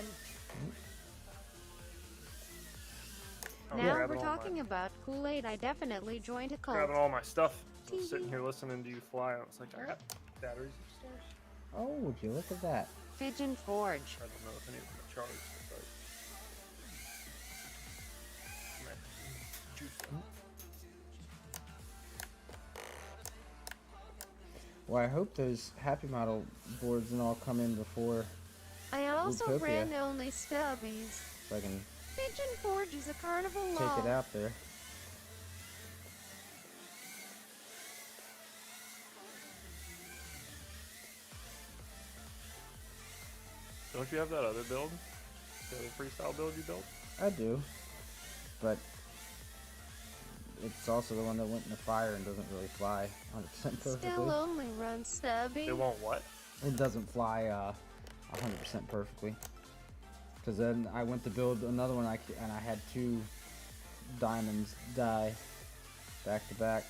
Speaker 7: I'm
Speaker 1: Now
Speaker 7: grabbing
Speaker 1: we're
Speaker 7: all
Speaker 1: talking
Speaker 7: my,
Speaker 1: about Kool-Aid. I definitely joined a cult.
Speaker 7: grabbing all my stuff. I was sitting here listening to you fly. I was like, I got batteries upstairs.
Speaker 3: Oh, would you look at that?
Speaker 8: Pigeon Forge.
Speaker 7: I don't know if any of them are charged, but
Speaker 3: Well, I hope those Happy Model boards and all come in before
Speaker 1: I also
Speaker 3: Utopia.
Speaker 1: ran only stubbies.
Speaker 3: so I can
Speaker 1: Pigeon Forge is a carnival
Speaker 3: take
Speaker 1: law.
Speaker 3: it out there.
Speaker 7: don't you have that other build? The other freestyle build you built?
Speaker 3: I do, but it's also the one that went in the fire and doesn't really fly 100% perfectly.
Speaker 1: Still only run stubby.
Speaker 7: It won't what?
Speaker 3: It doesn't fly 100% perfectly. Because then I went to build another one and I had 2 diamonds die back to back.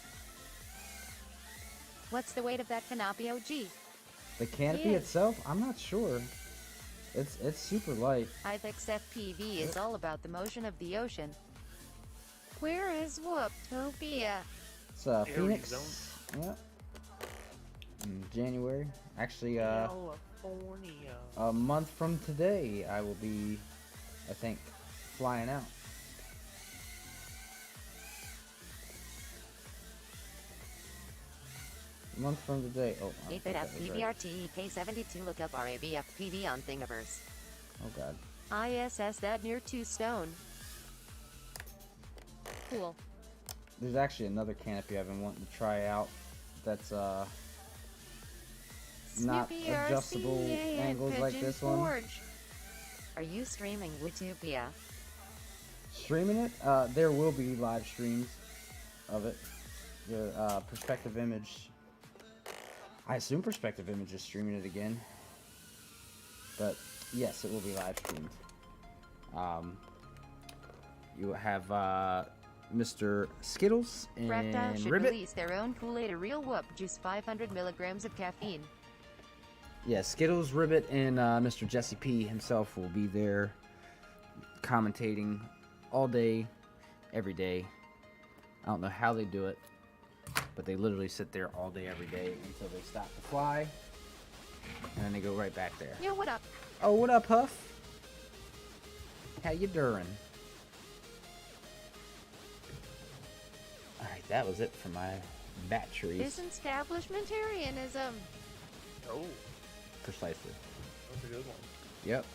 Speaker 8: What's the weight of that canopy, OG?
Speaker 3: The canopy
Speaker 1: Yeah.
Speaker 3: itself, I'm not sure. It's super light.
Speaker 8: IFX FPV is all about the motion of the ocean.
Speaker 1: Where is Whooptopia?
Speaker 3: It's
Speaker 7: Arizona.
Speaker 3: Phoenix. Yeah. In January. Actually,
Speaker 7: California.
Speaker 3: a month from today, I will be, I think, flying out. A month from today. Oh, I
Speaker 8: 8-bit
Speaker 3: thought that was right.
Speaker 8: FPVRT K72 look up RABFPV on Thingiverse.
Speaker 3: Oh god.
Speaker 8: ISS that near 2 stone. Cool.
Speaker 3: There's actually another canopy I've been wanting to try out. That's not
Speaker 1: Snoopy
Speaker 3: adjustable
Speaker 1: RCA
Speaker 3: angles
Speaker 1: and
Speaker 3: like
Speaker 1: Pigeon
Speaker 3: this one.
Speaker 1: Forge.
Speaker 8: Are you streaming Wootopia?
Speaker 3: Streaming it, there will be live streams of it. The Perspective Image. I assume Perspective Image is streaming it again. But yes, it will be live streamed. You have Mr. Skittles
Speaker 8: Fractal
Speaker 3: and
Speaker 8: should
Speaker 3: Ribbit.
Speaker 8: release their own Kool-Aid a real whoop juice 500 milligrams of caffeine.
Speaker 3: Yeah, Skittles, Ribbit, and Mr. Jesse P himself will be there commentating all day, every day. I don't know how they do it, but they literally sit there all day, every day until they stop to fly, and then they go right back there.
Speaker 1: Yo, what up?
Speaker 3: Oh, what up, Huff? How you doing? Alright, that was it for my batteries.
Speaker 1: Disestablishmentarianism.
Speaker 7: Oh,
Speaker 3: Precisely.
Speaker 7: that's a good one.
Speaker 3: Yep.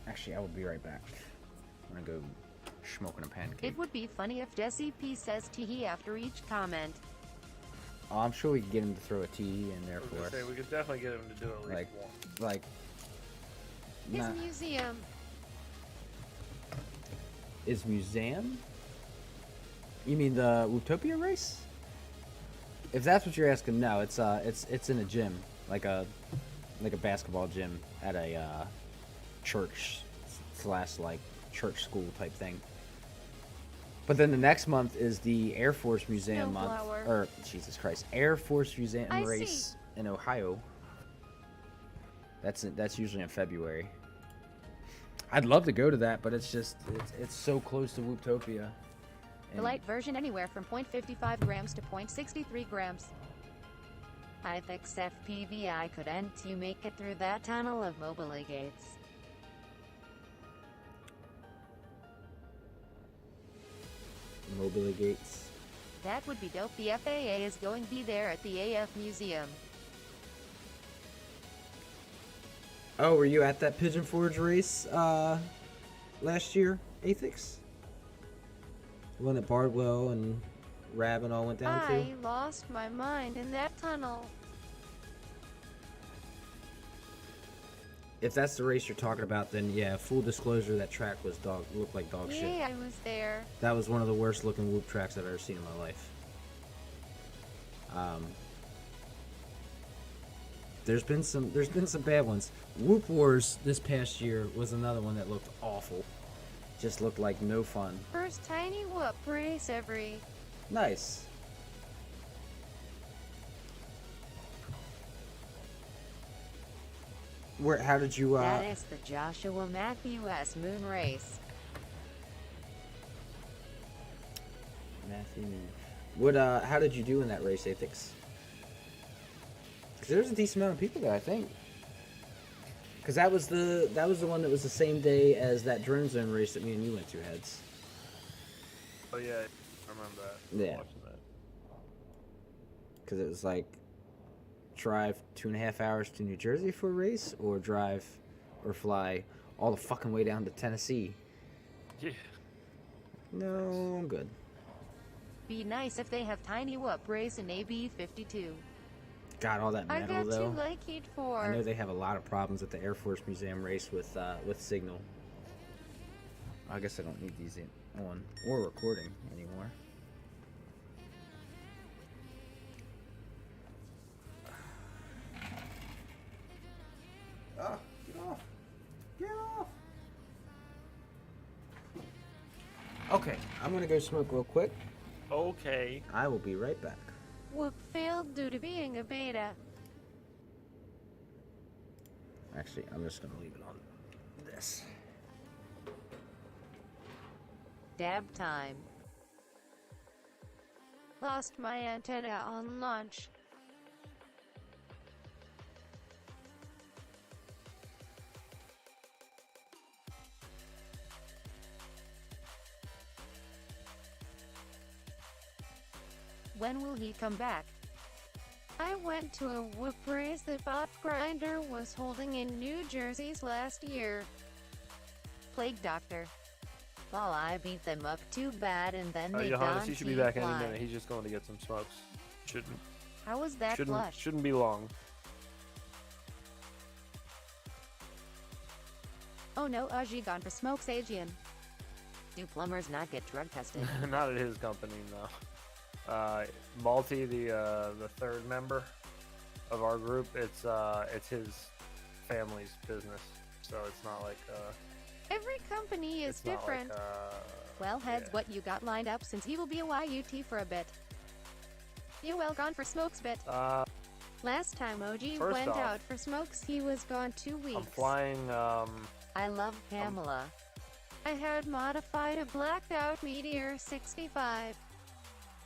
Speaker 3: Actually, I will be right back. I'm gonna go smoking a pancake.
Speaker 8: It would be funny if Jesse P says teehee after each comment.
Speaker 3: Oh, I'm sure we can get him to throw a TE in there
Speaker 7: I was
Speaker 3: for
Speaker 7: gonna
Speaker 3: us.
Speaker 7: say, we could definitely get him to do at least
Speaker 3: Like-
Speaker 7: one.
Speaker 3: Like,
Speaker 1: His
Speaker 3: not
Speaker 1: museum.
Speaker 3: is museum? You mean the Utopia race? If that's what you're asking, no. It's in a gym, like a basketball gym at a church / like church school type thing. But then the next month is the Air Force Museum month,
Speaker 1: Snowflower.
Speaker 3: or Jesus Christ, Air Force Museum
Speaker 1: I
Speaker 3: race in Ohio. That's usually in February. I'd love to go to that, but it's so close to Wooptopia.
Speaker 8: The light version anywhere from 0.55 grams to 0.63 grams. IFX FPVI couldn't you make it through that tunnel of mobility gates?
Speaker 3: Mobile gates.
Speaker 8: That would be dope. The FAA is going to be there at the AF Museum.
Speaker 3: Oh, were you at that Pigeon Forge race last year, Athix? The one that Bardwell and Rab and all went down to?
Speaker 1: I lost my mind in that tunnel.
Speaker 3: If that's the race you're talking about, then yeah, full disclosure, that track looked like dog shit.
Speaker 1: Yeah, I was there.
Speaker 3: That was one of the worst looking whoop tracks I've ever seen in my life. Um, there's been some bad ones. Whoop Wars this past year was another one that looked awful. Just looked like no fun.
Speaker 1: First tiny whoop race every.
Speaker 3: Nice. Where? How did you?
Speaker 8: That is the Joshua Matthew S. Moon Race.
Speaker 3: Matthew. What? How did you do in that race, Athix? Because there was a decent amount of people there, I think. Because that was the one that was the same day as that drone zone race that me and you went to, Heads.
Speaker 7: Oh yeah, I remember that.
Speaker 3: Yeah. Because it was like, drive 2.5 hours to New Jersey for a race, or drive or fly all the fucking way down to Tennessee.
Speaker 7: Yeah.
Speaker 3: No, I'm good.
Speaker 8: Be nice if they have tiny whoop race in AB 52.
Speaker 3: Got all that
Speaker 1: I
Speaker 3: metal
Speaker 1: got
Speaker 3: though.
Speaker 1: you like heat
Speaker 3: I
Speaker 1: for.
Speaker 3: know they have a lot of problems at the Air Force Museum race with signal. I guess I don't need these on or recording anymore. Ah, get off! Get off! Okay, I'm gonna go smoke real quick.
Speaker 7: Okay.
Speaker 3: I will be right back.
Speaker 1: Whoop failed due to being a beta.
Speaker 3: Actually, I'm just gonna leave it on this.
Speaker 8: Dab time.
Speaker 1: Lost my antenna on launch.
Speaker 8: When will he come back?
Speaker 1: I went to a whoop race that Bob Grinder was holding in New Jersey's last year.
Speaker 8: Plague Doctor. Well, I beat them up too bad and then they
Speaker 7: Johannes, he should be back any
Speaker 8: fly.
Speaker 7: minute. He's just going to get some smokes. Shouldn't
Speaker 8: How was that flush?
Speaker 7: shouldn't be long.
Speaker 8: Oh no, Ajay gone for smokes Asian. Do plumbers not get drug tested?
Speaker 7: Not at his company, no. Malty, the third member of our group, it's his family's business, so it's not like
Speaker 1: Every company is
Speaker 7: it's not
Speaker 1: different.
Speaker 7: like,
Speaker 8: Well, Heads,
Speaker 7: yeah.
Speaker 8: what you got lined up since he will be a YUT for a bit?
Speaker 1: You well gone for smokes bit. Last time OG
Speaker 7: First
Speaker 1: went
Speaker 7: off,
Speaker 1: out for smokes, he was gone 2 weeks.
Speaker 7: I'm flying.
Speaker 8: I love Pamela.
Speaker 1: I had modified a blacked out Meteor 65.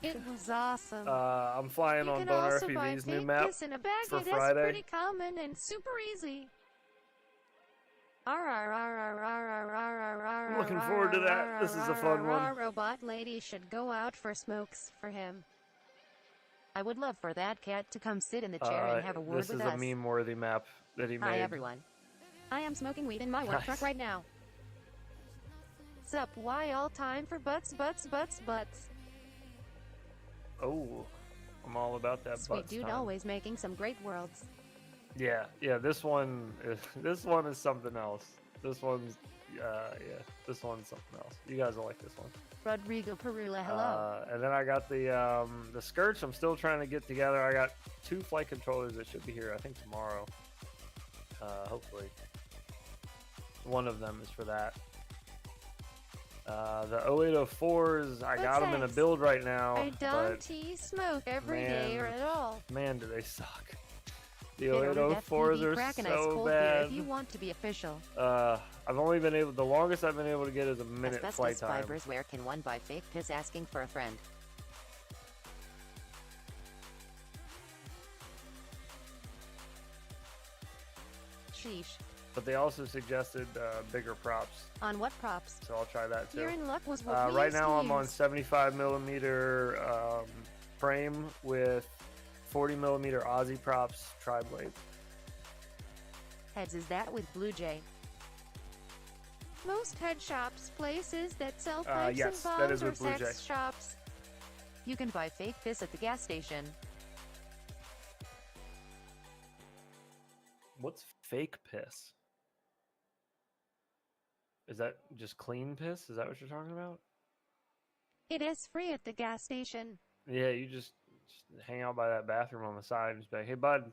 Speaker 1: It was awesome.
Speaker 7: I'm flying
Speaker 1: you
Speaker 7: on
Speaker 1: can
Speaker 7: Boner
Speaker 1: also buy
Speaker 7: FPV's new
Speaker 1: fake
Speaker 7: map
Speaker 1: piss in a bag.
Speaker 7: for
Speaker 1: It is
Speaker 7: Friday.
Speaker 1: pretty common and super easy. I'm
Speaker 7: looking forward to that. This is a fun one.
Speaker 1: Robot lady should go out for smokes for him.
Speaker 8: I would love for that cat to come sit in the chair and have a word
Speaker 7: This
Speaker 8: with
Speaker 7: is
Speaker 8: us.
Speaker 7: a meme-worthy map that he made.
Speaker 8: Hi everyone. I am smoking weed in my work
Speaker 7: Nice.
Speaker 8: truck right now.
Speaker 1: Sup, why all time for butts.
Speaker 7: Oh, I'm all about that.
Speaker 8: Sweet
Speaker 7: butts
Speaker 8: dude
Speaker 7: time.
Speaker 8: always making some great worlds.
Speaker 7: Yeah. This one is something else. This one's this one's something else. You guys will like this one.
Speaker 8: Rodrigo Perula, hello.
Speaker 7: And then I got the skirts. I'm still trying to get together. I got 2 flight controllers that should be here, I think tomorrow. Hopefully. One of them is for that. The 0804s, I got them in a
Speaker 1: thanks.
Speaker 7: build right now.
Speaker 1: I
Speaker 7: but
Speaker 1: don't smoke every day or at all.
Speaker 7: man, do they suck. The
Speaker 8: Hit on that
Speaker 7: 0804s
Speaker 8: PV
Speaker 7: are
Speaker 8: crack a nice
Speaker 7: so
Speaker 8: cold beer
Speaker 7: bad.
Speaker 8: if you want to be official.
Speaker 7: I've only been able, the longest I've been able to get is a minute flight
Speaker 8: Asbestos
Speaker 7: time.
Speaker 8: fibers, where can one buy fake piss asking for a friend? Sheesh.
Speaker 7: But they also suggested bigger props,
Speaker 8: On what props?
Speaker 7: so I'll try that too.
Speaker 1: You're in luck was what we
Speaker 7: Right
Speaker 1: used
Speaker 7: now
Speaker 1: to
Speaker 7: I'm on
Speaker 1: use.
Speaker 7: 75 millimeter frame with 40 millimeter Aussie props tri-blade.
Speaker 8: Heads, is that with Blue Jay?
Speaker 1: Most head shops, places that sell pipes
Speaker 7: yes,
Speaker 1: and
Speaker 7: that
Speaker 1: bombs
Speaker 7: is
Speaker 1: or
Speaker 7: with Blue
Speaker 1: sex
Speaker 7: Jay.
Speaker 1: shops.
Speaker 8: You can buy fake piss at the gas station.
Speaker 7: What's fake piss? Is that just clean piss? Is that what you're talking about?
Speaker 1: It is free at the gas station.
Speaker 7: Yeah, you just Just hang out by that bathroom on the side and just be like, hey, bud.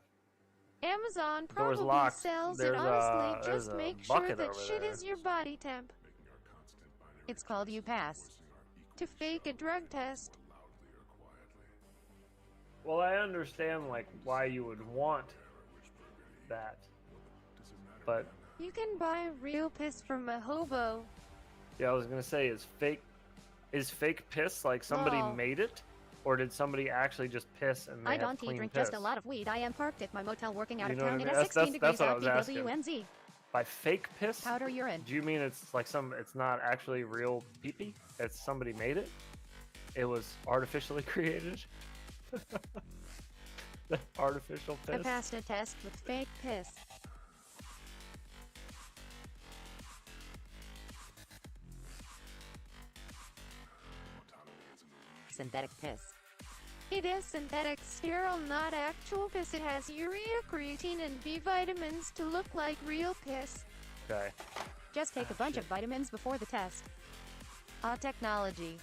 Speaker 1: Amazon
Speaker 7: Door's
Speaker 1: probably
Speaker 7: locked.
Speaker 1: sells
Speaker 7: There's
Speaker 1: it. Honestly,
Speaker 7: there's
Speaker 1: just
Speaker 7: a
Speaker 1: make sure
Speaker 7: bucket
Speaker 1: that
Speaker 7: over
Speaker 1: shit
Speaker 7: there.
Speaker 1: is your body temp.
Speaker 8: It's called You Pass.
Speaker 1: To fake a drug test.
Speaker 7: Well, I understand like why you would want that, but
Speaker 1: You can buy real piss from a hobo.
Speaker 7: yeah, I was gonna say, is fake piss like somebody
Speaker 1: Lol.
Speaker 7: made it, or did somebody actually just piss and they
Speaker 8: I
Speaker 7: have
Speaker 8: don't
Speaker 7: clean
Speaker 8: drink
Speaker 7: piss?
Speaker 8: just a lot of weed. I am parked at my motel working out
Speaker 7: You
Speaker 8: of
Speaker 7: know what
Speaker 8: town
Speaker 7: I
Speaker 8: in
Speaker 7: mean?
Speaker 8: a 16 degrees
Speaker 7: that's what I was asking.
Speaker 8: RPWNZ.
Speaker 7: By fake piss?
Speaker 8: Powder urine.
Speaker 7: Do you mean it's like it's not actually real pee-pee? It's somebody made it? It was artificially created? The artificial
Speaker 1: I
Speaker 7: piss?
Speaker 1: passed a test with fake piss.
Speaker 8: Synthetic piss.
Speaker 1: It is synthetic, sterile, not actual piss. It has urea, creatine, and B vitamins to look like real piss.
Speaker 7: Okay.
Speaker 8: Just take a bunch of vitamins before the test. Technology.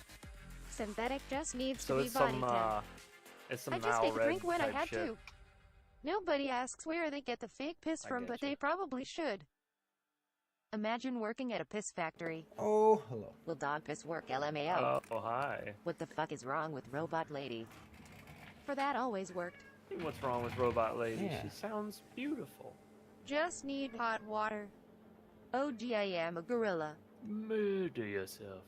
Speaker 1: Synthetic just needs
Speaker 7: So
Speaker 1: to be
Speaker 7: it's
Speaker 1: body
Speaker 7: some,
Speaker 1: temp.
Speaker 7: it's some
Speaker 1: I just take a
Speaker 7: Malred
Speaker 1: drink when I
Speaker 7: type
Speaker 1: had
Speaker 7: shit.
Speaker 1: to. Nobody asks where they get the fake piss
Speaker 3: I
Speaker 1: from,
Speaker 3: get
Speaker 1: but
Speaker 3: you.
Speaker 1: they probably should.
Speaker 8: Imagine working at a piss factory.
Speaker 3: Oh, hello.
Speaker 8: Will dog piss work? LMAO.
Speaker 7: Oh, hi.
Speaker 8: What the fuck is wrong with Robot Lady? For that always worked.
Speaker 7: What's wrong with Robot Lady?
Speaker 3: Yeah.
Speaker 7: She sounds beautiful.
Speaker 1: Just need hot water.
Speaker 8: Oh gee, I am a gorilla.
Speaker 7: Murder yourself.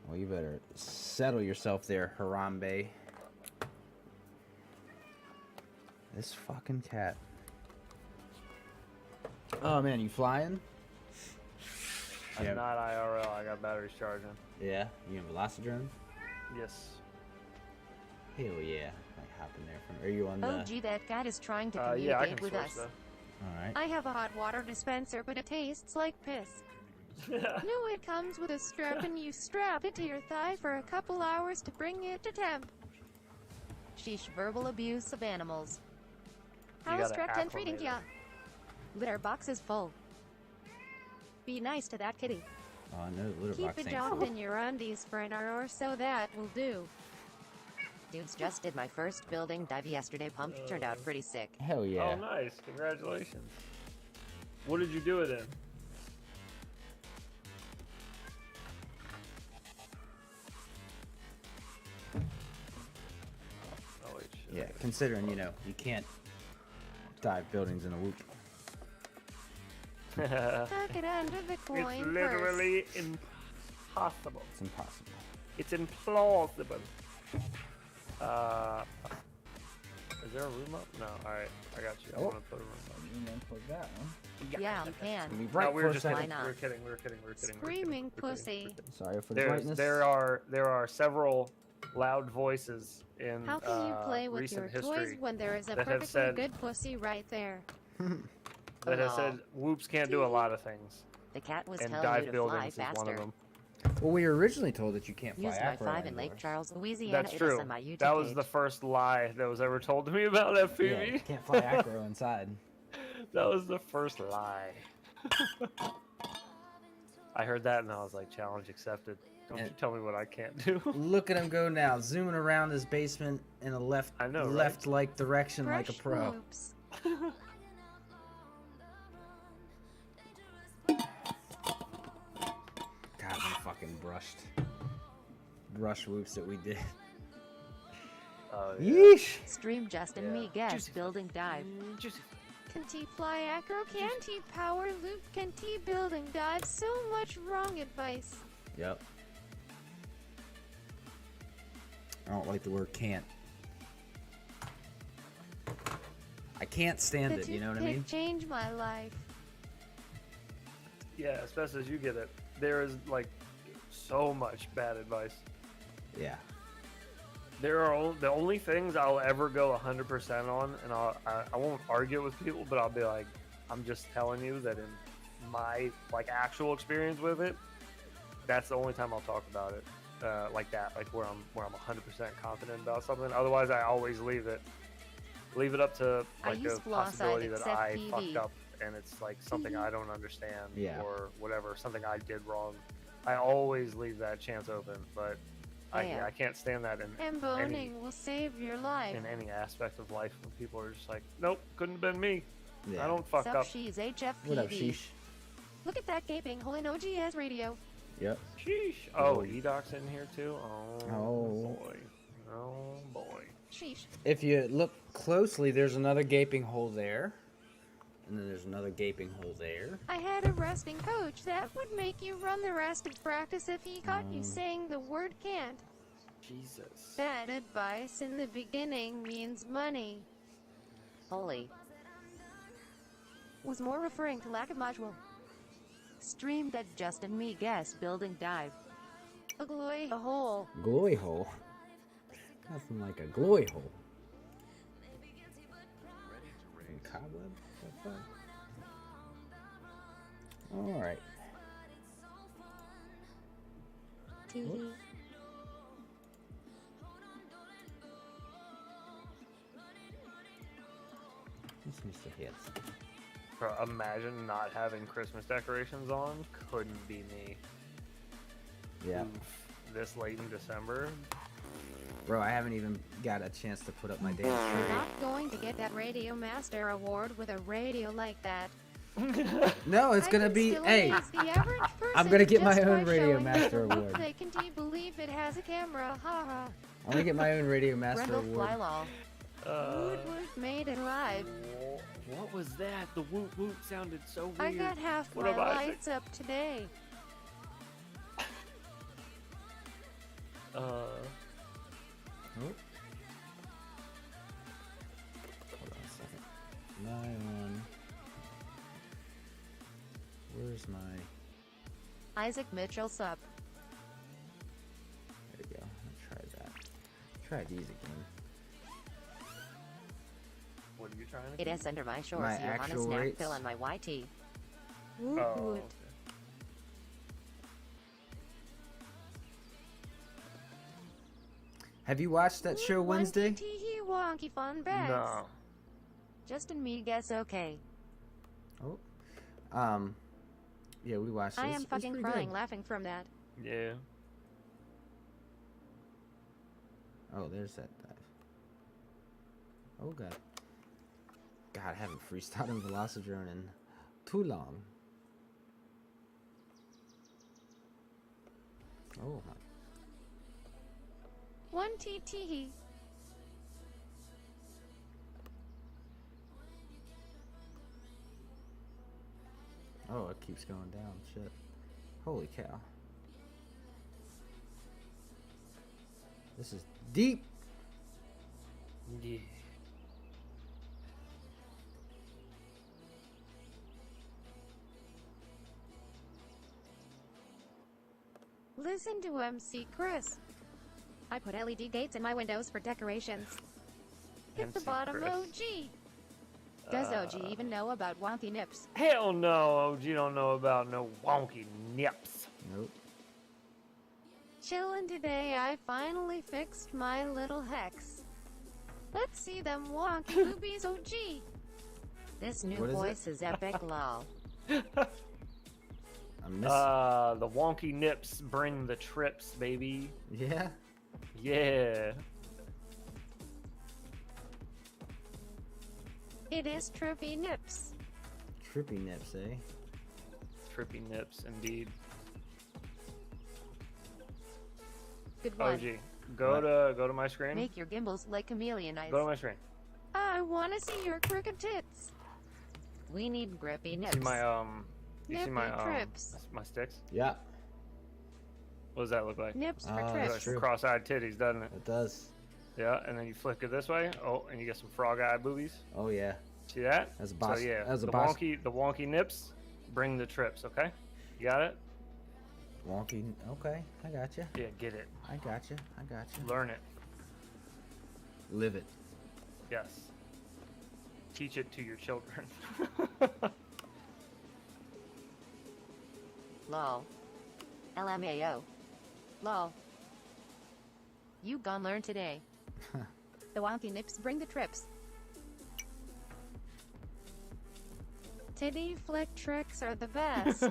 Speaker 3: Well, you better settle yourself there, Harambe. This fucking cat. Oh man, you flying?
Speaker 7: I'm
Speaker 3: Yeah.
Speaker 7: not IRL. I got batteries charging.
Speaker 3: Yeah, you in Velocidrone?
Speaker 7: Yes.
Speaker 3: Hell yeah. Like hop in there from. Are you on the?
Speaker 8: Oh gee, that cat is trying to
Speaker 7: Yeah, I
Speaker 8: communicate
Speaker 7: can
Speaker 8: with
Speaker 7: switch
Speaker 8: us.
Speaker 7: though.
Speaker 3: All right.
Speaker 1: I have a hot water dispenser, but it tastes like piss. No, it comes with a strap and you strap it to your thigh for a couple hours to bring it to temp.
Speaker 8: Sheesh, verbal abuse of animals.
Speaker 7: You
Speaker 1: How's
Speaker 7: gotta
Speaker 1: Trek 10 treating
Speaker 7: acclimate
Speaker 1: ya?
Speaker 8: Litter box is full. Be nice to that kitty.
Speaker 3: Oh no, the litter
Speaker 1: Keep
Speaker 3: box
Speaker 1: it
Speaker 3: ain't
Speaker 1: down
Speaker 3: full.
Speaker 1: in your undies for an hour or so, that will do.
Speaker 8: Dudes, just did my first building dive yesterday. Pumped, turned out pretty sick.
Speaker 3: Hell yeah.
Speaker 7: Oh, nice. Congratulations. What did you do it in? Oh, wait, shit.
Speaker 3: Yeah, considering you can't dive buildings in a whoop.
Speaker 1: Tuck it under the coin
Speaker 7: It's
Speaker 1: first.
Speaker 7: literally impossible.
Speaker 3: It's impossible.
Speaker 7: It's implausible. Is there a room up? No. All right, I got you. I
Speaker 3: Oh.
Speaker 7: want to put a room up.
Speaker 3: You can unplug that one.
Speaker 8: Yeah, I
Speaker 3: Gonna
Speaker 8: can.
Speaker 3: be bright
Speaker 7: No, we
Speaker 3: for
Speaker 7: were
Speaker 3: a
Speaker 7: just
Speaker 3: second.
Speaker 7: kidding.
Speaker 8: Why not?
Speaker 7: We were kidding. We were kidding. We were kidding. we were kidding,
Speaker 1: Screaming
Speaker 7: we were kidding, we were
Speaker 1: pussy.
Speaker 7: kidding.
Speaker 3: Sorry for the brightness.
Speaker 7: There are several loud voices in
Speaker 1: How can you play with
Speaker 7: recent
Speaker 1: your toys
Speaker 7: history
Speaker 1: when there is a
Speaker 7: that have
Speaker 1: perfectly
Speaker 7: said-
Speaker 1: good pussy right there?
Speaker 7: that has
Speaker 8: Aw.
Speaker 7: said whoops can't do a lot of things,
Speaker 8: The cat was
Speaker 7: and
Speaker 8: telling you
Speaker 7: dive
Speaker 8: to fly
Speaker 7: buildings is
Speaker 8: faster.
Speaker 7: one of them.
Speaker 3: Well, we were originally told that you can't fly
Speaker 8: Used my
Speaker 3: acro
Speaker 8: 5 in Lake
Speaker 3: anymore.
Speaker 8: Charles, Louisiana.
Speaker 7: That's
Speaker 8: It is
Speaker 7: true.
Speaker 8: on my YouTube
Speaker 7: That was
Speaker 8: page.
Speaker 7: the first lie that was ever told to me about FPV.
Speaker 3: Yeah, you can't fly acro inside.
Speaker 7: That was the first lie. I heard that and I was like, challenge accepted. Don't you
Speaker 3: And-
Speaker 7: tell me what I can't do.
Speaker 3: Look at him go now, zooming around his basement in a
Speaker 7: I know, right?
Speaker 3: left-like direction like a
Speaker 1: Fresh
Speaker 3: pro.
Speaker 1: whoops.
Speaker 3: God, them fucking brush whoops that we did.
Speaker 7: Oh, yeah.
Speaker 3: Yeesh.
Speaker 8: Stream just and
Speaker 7: Yeah.
Speaker 8: me guess building dive.
Speaker 1: Can T fly acro? Can T power loop? Can T building dive? So much wrong advice.
Speaker 3: Yep. I don't like the word can't. I can't stand
Speaker 1: The
Speaker 3: it, you know what I mean?
Speaker 1: toothpick changed my life.
Speaker 7: Yeah, as best as you get it. There is like so much bad advice.
Speaker 3: Yeah.
Speaker 7: There are the only things I'll ever go 100% on, and I won't argue with people, but I'll be like, I'm just telling you that in my like actual experience with it, that's the only time I'll talk about it like that, like where I'm 100% confident about something. Otherwise, I always leave it up to
Speaker 8: I
Speaker 7: like
Speaker 8: use
Speaker 7: a
Speaker 8: floss
Speaker 7: possibility that
Speaker 8: except
Speaker 7: I
Speaker 8: PV.
Speaker 7: fucked up, and it's like something I don't understand
Speaker 3: Yeah.
Speaker 7: or whatever, something I did wrong. I always leave that chance open, but I can't stand that in
Speaker 1: And boning will save your life.
Speaker 7: any aspect of life when people are just like, nope, couldn't have been me.
Speaker 3: Yeah.
Speaker 7: I don't fuck
Speaker 1: Sup,
Speaker 7: up.
Speaker 1: she's HFPV.
Speaker 3: What up, sheesh?
Speaker 1: Look at that gaping hole in OGS radio.
Speaker 3: Yep.
Speaker 7: Sheesh. Oh, E-Doc's in here too?
Speaker 3: Oh.
Speaker 7: Boy. Oh, boy.
Speaker 1: Sheesh.
Speaker 3: If you look closely, there's another gaping hole there. And then there's another gaping hole there.
Speaker 1: I had a wrestling coach that would make you run the rest of practice if he caught you saying the word can't.
Speaker 3: Jesus.
Speaker 1: Bad advice in the beginning means money.
Speaker 8: Holy.
Speaker 1: Was more referring to lack of module.
Speaker 8: Stream that Justin me guess building dive.
Speaker 1: A glowy hole.
Speaker 3: Glory hole. Nothing like a glory hole. And cobweb? What the fuck? Alright.
Speaker 1: Tee.
Speaker 3: This needs to hit.
Speaker 7: Bro, imagine not having Christmas decorations on. Couldn't be me.
Speaker 3: Yeah.
Speaker 7: This late in December.
Speaker 3: Bro, I haven't even got a chance to put up my damn
Speaker 1: You're
Speaker 3: tree.
Speaker 1: not going to get that Radio Master Award with a radio like that.
Speaker 3: No, it's
Speaker 1: I
Speaker 3: gonna
Speaker 1: can
Speaker 3: be.
Speaker 1: still
Speaker 3: Hey,
Speaker 1: amaze the average
Speaker 3: I'm gonna get
Speaker 1: person
Speaker 3: my own
Speaker 1: just by
Speaker 3: Radio
Speaker 1: showing
Speaker 3: Master
Speaker 1: them
Speaker 3: Award.
Speaker 1: They can believe it has a camera. Ha ha.
Speaker 3: I'm gonna get my own Radio Master
Speaker 8: Brendel
Speaker 3: Award.
Speaker 8: Flylol.
Speaker 1: Woot woot made it live.
Speaker 7: What was that? The woot woot sounded so weird.
Speaker 1: I got half
Speaker 7: What
Speaker 1: my
Speaker 7: am I
Speaker 1: lights up today.
Speaker 3: Oh. Hold on a second. My one. Where's my?
Speaker 8: Isaac Mitchell sup.
Speaker 3: There we go. I'll try that. Try these again.
Speaker 7: What are you trying to
Speaker 8: It
Speaker 7: do?
Speaker 8: is under my shorts.
Speaker 3: My
Speaker 8: Johannes
Speaker 3: actual rates?
Speaker 8: Knackville and my YT.
Speaker 1: Woot
Speaker 7: Oh,
Speaker 1: woot.
Speaker 7: okay.
Speaker 3: Have you watched that show Wednesday?
Speaker 1: Tee wonky fun bags.
Speaker 7: No.
Speaker 8: Justin me guess okay.
Speaker 3: Oh. Yeah, we watched.
Speaker 1: I
Speaker 3: this.
Speaker 1: am
Speaker 3: It's
Speaker 1: fucking
Speaker 3: pretty
Speaker 1: crying
Speaker 3: good.
Speaker 1: laughing from that.
Speaker 7: Yeah.
Speaker 3: Oh, there's that dive. Oh god. God, I haven't freestyled in Velocidrone in too long. Oh my.
Speaker 1: One TT.
Speaker 3: Oh, it keeps going down. Shit. Holy cow. This is deep.
Speaker 7: Yeah.
Speaker 1: Listen to MC Chris. I put LED gates in my windows for decorations. Hit the
Speaker 7: MC
Speaker 1: bottom
Speaker 7: Chris.
Speaker 1: OG. Does OG even know about wonky nips?
Speaker 7: Hell no, OG don't know about no wonky nips.
Speaker 3: Nope.
Speaker 1: Chillin' today, I finally fixed my little hex. Let's see them wonky boobies OG.
Speaker 8: This new
Speaker 3: What is
Speaker 8: voice is epic lol.
Speaker 3: I miss.
Speaker 7: The wonky nips bring the trips, baby.
Speaker 3: Yeah.
Speaker 7: Yeah.
Speaker 1: It is trippy nips.
Speaker 3: Trippy nips, eh?
Speaker 7: Trippy nips, indeed.
Speaker 1: Good one.
Speaker 7: OG, go to my screen.
Speaker 8: Make your gimbals like chameleon eyes.
Speaker 7: Go to my screen.
Speaker 1: I wanna see your crooked tits.
Speaker 8: We need grippy nips.
Speaker 7: See my you see my
Speaker 1: Nippy trips.
Speaker 7: my sticks?
Speaker 3: Yeah.
Speaker 7: What does that look like?
Speaker 1: Nips for
Speaker 3: Oh,
Speaker 7: Looks
Speaker 1: trips.
Speaker 7: like
Speaker 3: true.
Speaker 7: some cross-eyed titties, doesn't it?
Speaker 3: It does.
Speaker 7: Yeah, and then you flick it this way. Oh, and you get some frog-eyed boobies.
Speaker 3: Oh yeah.
Speaker 7: See that?
Speaker 3: That's a boss.
Speaker 7: So yeah,
Speaker 3: That's a
Speaker 7: the
Speaker 3: boss.
Speaker 7: wonky nips bring the trips. Okay, you got it?
Speaker 3: Wonky. Okay, I got you.
Speaker 7: Yeah, get it.
Speaker 3: I got you. I got you.
Speaker 7: Learn it.
Speaker 3: Live it.
Speaker 7: Yes. Teach it to your children.
Speaker 8: Lol. LMAO. Lol. You gon' learn today.
Speaker 1: The wonky nips bring the trips. Titty flick tricks are the best.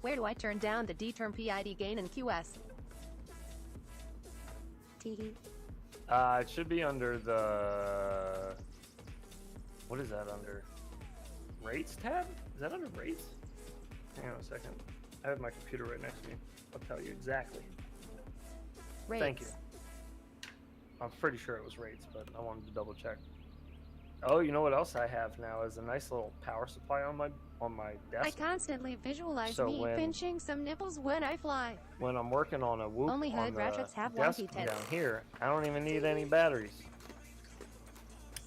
Speaker 8: Where do I turn down the D-term PID gain in QS? Teehee.
Speaker 7: It should be under the... What is that under? Rates tab? Is that under rates? Hang on a second. I have my computer right next to me. I'll tell you exactly.
Speaker 8: Rates.
Speaker 7: Thank you. I'm pretty sure it was rates, but I wanted to double check. Oh, you know what else I have now is a nice little power supply on my desk.
Speaker 1: I constantly visualize
Speaker 7: So
Speaker 1: me
Speaker 7: when-
Speaker 1: pinching some nipples when I fly.
Speaker 7: When I'm working on a whoop
Speaker 8: Only
Speaker 7: on
Speaker 8: hood
Speaker 7: the
Speaker 8: ratchets have
Speaker 7: desk
Speaker 8: wonky
Speaker 7: down
Speaker 8: tits.
Speaker 7: here, I don't even need any batteries.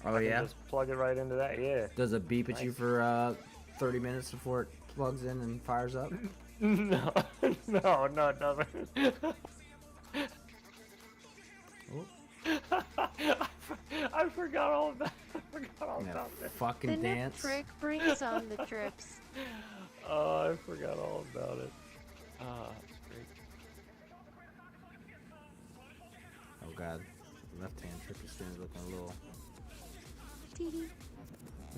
Speaker 3: Oh
Speaker 7: I can
Speaker 3: yeah.
Speaker 7: just plug it right into that. Yeah.
Speaker 3: Does it beep at you
Speaker 7: Nice.
Speaker 3: for 30 minutes before it plugs in and fires up?
Speaker 7: No, no, nothing.
Speaker 3: Oh.
Speaker 7: I forgot all about.
Speaker 3: Yeah,
Speaker 7: About that.
Speaker 3: fucking
Speaker 1: The nip
Speaker 3: dance.
Speaker 1: trick brings on the trips.
Speaker 7: Oh, I forgot all about it. Ah, that's great.
Speaker 3: Oh god, left hand trippy spin is looking a little.
Speaker 1: Teehee.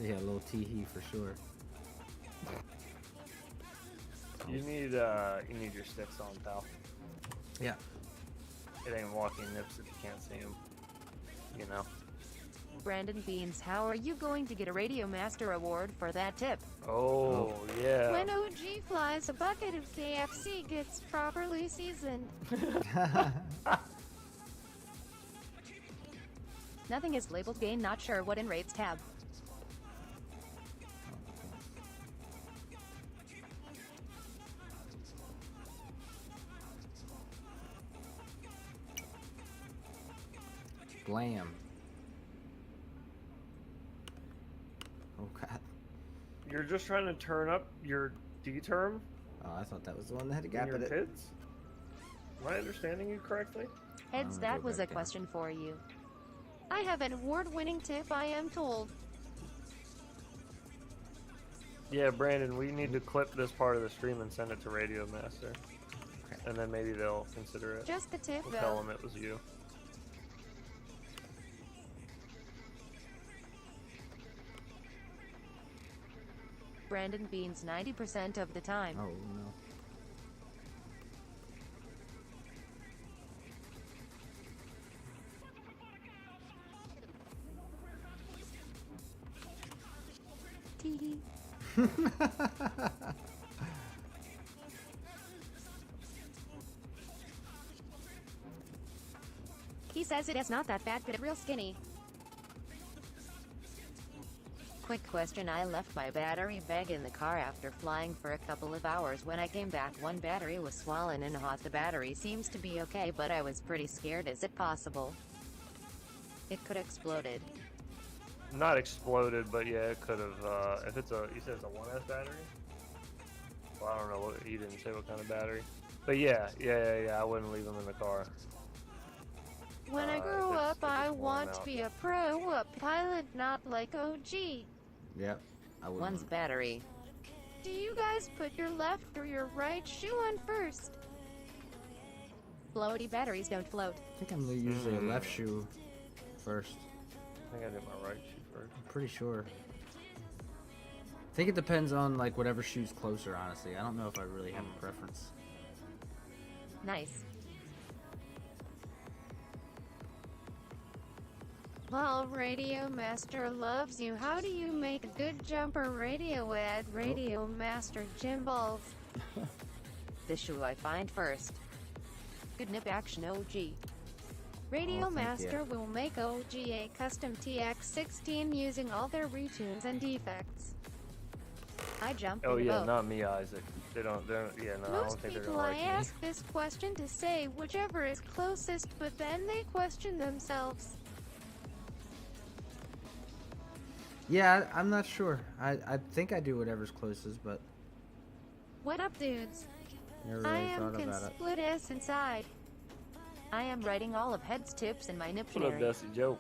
Speaker 3: Yeah, a little tee-hee for sure.
Speaker 7: You need your sticks on, pal.
Speaker 3: Yeah.
Speaker 7: It ain't walking nips if you can't see them. You know.
Speaker 8: Brandon Beans, how are you going to get a Radio Master award for that tip?
Speaker 7: Oh, yeah.
Speaker 1: When OG flies, a bucket of KFC gets properly seasoned.
Speaker 8: Nothing is labeled gain, not sure what in rates tab.
Speaker 3: Blam. Oh god.
Speaker 7: You're just trying to turn up your D term
Speaker 3: Oh, I thought that was the one that had a
Speaker 7: in
Speaker 3: gap
Speaker 7: your
Speaker 3: in it.
Speaker 7: tits? Am I understanding you correctly?
Speaker 8: Heads,
Speaker 3: I'm gonna
Speaker 8: that
Speaker 3: go
Speaker 8: was a
Speaker 3: back down.
Speaker 8: question for you.
Speaker 1: I have an award-winning tip, I am told.
Speaker 7: Yeah, Brandon, we need to clip this part of the stream and send it to Radio Master.
Speaker 3: Okay.
Speaker 7: And then maybe they'll consider it.
Speaker 1: Just the tip,
Speaker 7: We'll tell
Speaker 1: though.
Speaker 7: them it was you.
Speaker 8: Brandon Beans 90% of the time.
Speaker 3: Oh no.
Speaker 1: Teehee.
Speaker 8: He says it is not that bad, but it's real skinny. Quick question, I left my battery bag in the car after flying for a couple of hours. When I came back, one battery was swollen and hot. The battery seems to be okay, but I was pretty scared. Is it possible it could exploded?
Speaker 7: Not exploded, but yeah, it could have. If it's a, you said it's a 1S battery? Well, I don't know. He didn't say what kind of battery. But yeah, I wouldn't leave them in the car.
Speaker 1: When I
Speaker 7: if
Speaker 1: grow
Speaker 7: it's-
Speaker 1: up,
Speaker 7: if
Speaker 1: I
Speaker 7: it's worn
Speaker 1: want to
Speaker 7: out.
Speaker 1: be a pro, a pilot, not like OG.
Speaker 3: Yep. I would.
Speaker 8: One's battery.
Speaker 1: Do you guys put your left or your right shoe on first?
Speaker 8: Floaty batteries don't float.
Speaker 3: I think I'm usually a left shoe first.
Speaker 7: I think I did my right shoe first.
Speaker 3: I'm pretty sure. I think it depends on like whatever shoe's closer. Honestly, I don't know if I really have a preference.
Speaker 8: Nice.
Speaker 1: Well, Radio Master loves you. How do you make a good jumper radio ad? Radio Master gym balls.
Speaker 8: The shoe I find first. Good nip action, OG.
Speaker 1: Radio
Speaker 3: Oh, thank
Speaker 1: Master
Speaker 3: you.
Speaker 1: will make OG a custom TX16 using all their retunes and defects.
Speaker 8: I jump
Speaker 7: Oh
Speaker 8: in
Speaker 7: yeah,
Speaker 8: both.
Speaker 7: not me, Isaac. They're yeah, no, I don't
Speaker 1: Most
Speaker 7: think they're
Speaker 1: people
Speaker 7: gonna
Speaker 1: I
Speaker 7: like me.
Speaker 1: ask this question to say whichever is closest, but then they question themselves.
Speaker 3: Yeah, I'm not sure. I think I do whatever's closest, but
Speaker 1: What up, dudes?
Speaker 3: never
Speaker 1: I
Speaker 3: really
Speaker 1: am
Speaker 3: thought
Speaker 1: can
Speaker 3: about it.
Speaker 1: split S inside.
Speaker 8: I am writing all of Head's tips in my
Speaker 7: What up,
Speaker 8: dictionary.
Speaker 7: Dusty Joe?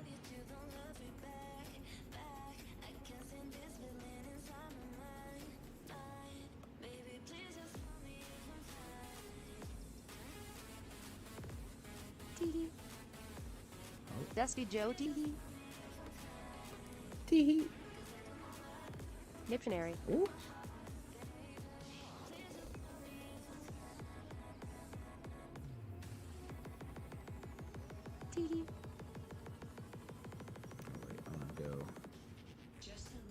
Speaker 1: Teehee.
Speaker 8: Dusty Joe Teehee.
Speaker 3: Tee
Speaker 8: Dictionary.
Speaker 3: Ooh.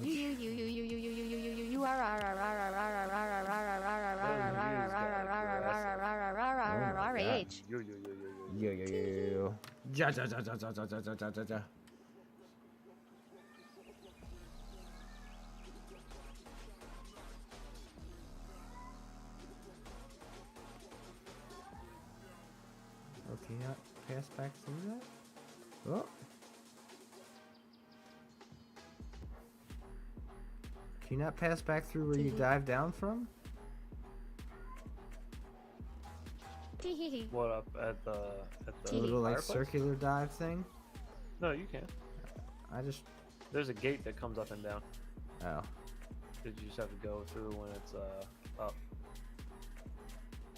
Speaker 3: Ja ja ja ja ja ja ja ja ja ja. Okay, not pass back through that. Oh. Can you not pass back through where you dive down from?
Speaker 7: What up at the
Speaker 3: little like
Speaker 7: fireplace?
Speaker 3: circular dive thing?
Speaker 7: No, you can't.
Speaker 3: I just.
Speaker 7: There's a gate that comes up and down.
Speaker 3: Oh.
Speaker 7: Did you just have to go through when it's up?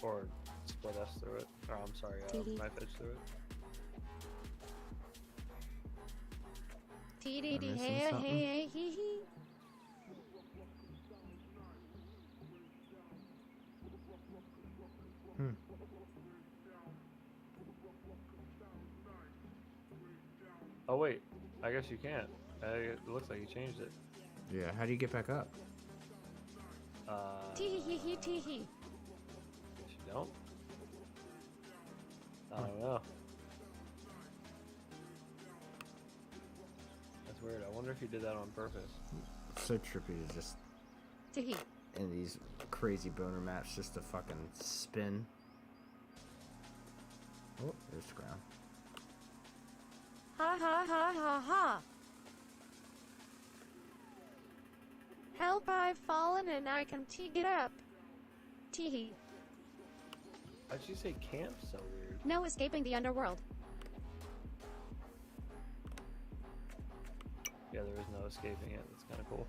Speaker 7: Or split S through it? Or I'm sorry, knife edge through it. Oh wait, I guess you can't. It looks like you changed it.
Speaker 3: Yeah, how do you get back up?
Speaker 1: Tee-hee-hee-hee, tee-hee.
Speaker 7: Guess you don't. I don't know. That's weird. I wonder if you did that on purpose.
Speaker 3: It's so trippy to just
Speaker 1: Tee-hee.
Speaker 3: in these crazy boner maps just to fucking spin. Oh, there's the ground.
Speaker 1: Ha ha ha ha ha. Help, I've fallen and I can get up. Tee-hee.
Speaker 7: Why'd you say camp so weird?
Speaker 1: No escaping the underworld.
Speaker 7: Yeah, there is no escaping it. That's kind of cool.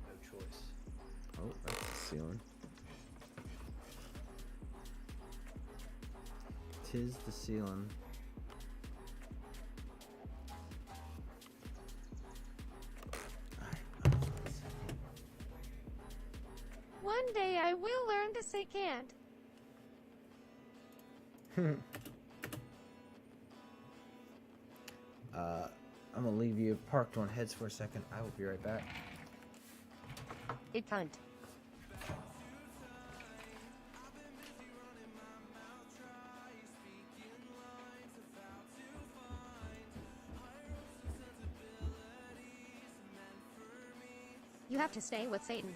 Speaker 7: No choice.
Speaker 3: Oh, that's the ceiling. Tis the ceiling.
Speaker 1: One day I will learn to say can't.
Speaker 3: I'm gonna leave you parked on heads for a second. I will be right back.
Speaker 8: It can't.
Speaker 1: You have to stay with Satan.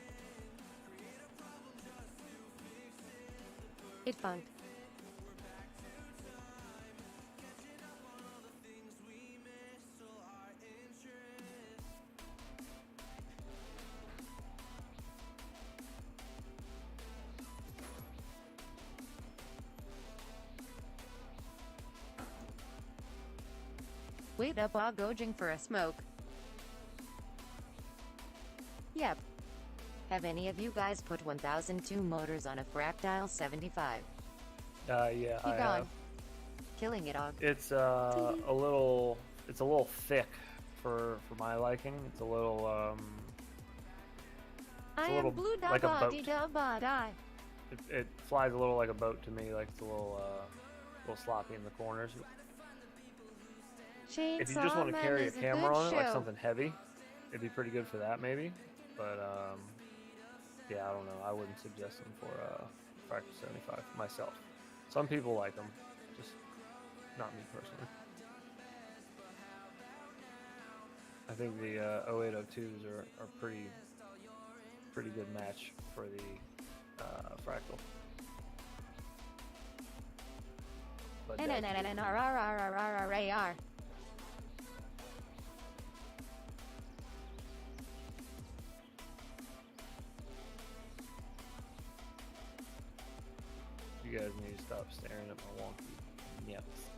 Speaker 1: It funked.
Speaker 8: Wait up, while gouging for a smoke. Yep. Have any of you guys put 1002 motors on a Fractile 75?
Speaker 7: Yeah,
Speaker 8: He
Speaker 7: I
Speaker 8: gone.
Speaker 7: have.
Speaker 8: Killing it, Og.
Speaker 7: It's a little thick for my liking. It's a little
Speaker 1: I
Speaker 7: little
Speaker 1: am blue
Speaker 7: like a boat.
Speaker 1: die.
Speaker 7: it flies a little like a boat to me. Like it's a little sloppy in the corners.
Speaker 1: Chainsaw
Speaker 7: If you just want to
Speaker 1: Man
Speaker 7: carry a
Speaker 1: is
Speaker 7: camera
Speaker 1: good
Speaker 7: on it, like
Speaker 1: show.
Speaker 7: something heavy, it'd be pretty good for that maybe. But yeah, I don't know. I wouldn't suggest them for Fractal 75 myself. Some people like them, just not me personally. I think the 0802s are pretty good match for the Fractal. But
Speaker 1: NNNNRRRRRRAR.
Speaker 7: you guys need to stop staring at my wonky nips.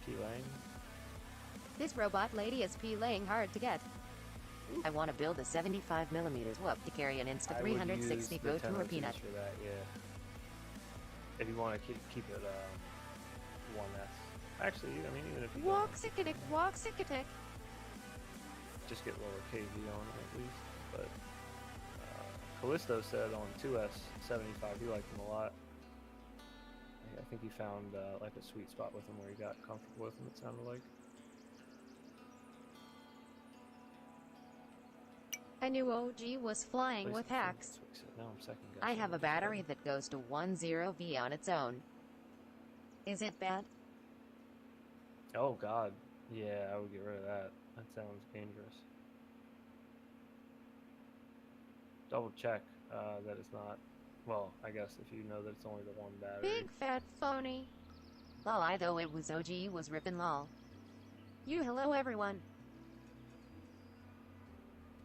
Speaker 7: P-Lang?
Speaker 1: This robot lady is P-laying hard to get.
Speaker 8: I want to build a 75mm whoop to carry an Insta
Speaker 7: I would
Speaker 8: 360
Speaker 7: use the
Speaker 8: Pro Tour
Speaker 7: 1002s
Speaker 8: peanut.
Speaker 7: for that, yeah. If you want to keep it 1S. Actually, I mean, even if you don't,
Speaker 1: Walk sickatic.
Speaker 7: just get lower KV on it at least. But Callisto said on 2S 75 he liked them a lot. I think he found like a sweet spot with them where he got comfortable with them, it sounded like.
Speaker 1: I knew OG was flying with hacks.
Speaker 7: Now I'm second guessing.
Speaker 8: I have a battery that goes to 10V on its own. Is it bad?
Speaker 7: Oh god, yeah, I would get rid of that. That sounds dangerous. Double check that it's not. Well, I guess if you know that it's only the one battery.
Speaker 1: Big fat phony.
Speaker 8: Lol, I though it was OG was rippin' lol.
Speaker 1: Hello everyone.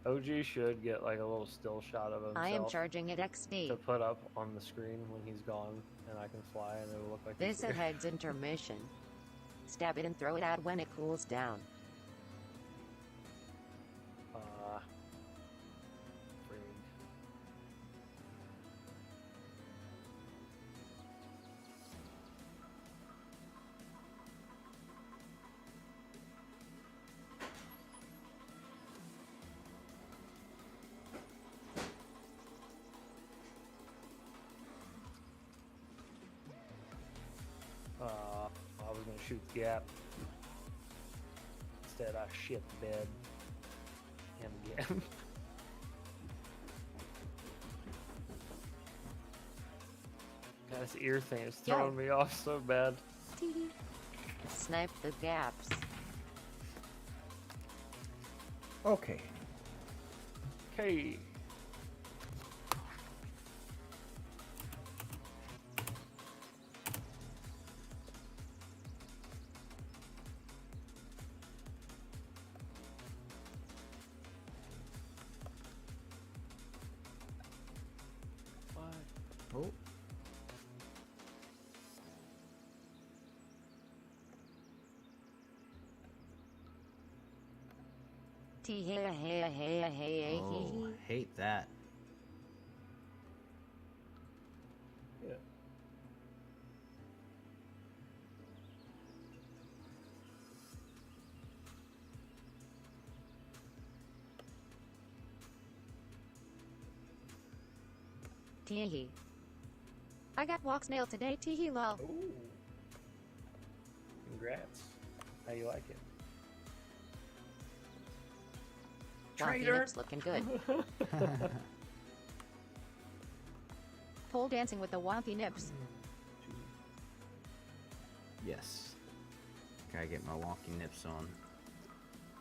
Speaker 7: OG should get like a little still shot of himself.
Speaker 8: I am charging at
Speaker 7: to
Speaker 8: XD.
Speaker 7: put up on the screen when he's gone, and I can fly, and it'll look like
Speaker 8: This
Speaker 7: he's here.
Speaker 8: head's intermission. Stab it and throw it out when it cools down.
Speaker 7: Frig. shoot the gap. Instead, I shit the bed. And again. God, this ear thing is throwing me off so bad.
Speaker 8: Snipe the gaps.
Speaker 3: Okay.
Speaker 7: Okay.
Speaker 3: Oh. Oh, I hate that.
Speaker 7: Yeah.
Speaker 1: Teehee. I got walk snail today, teehee lol.
Speaker 7: Ooh. Congrats. How you like it?
Speaker 8: Traitor. Looking good.
Speaker 1: Pole dancing with the wonky nips.
Speaker 3: Yes. Gotta get my wonky nips on.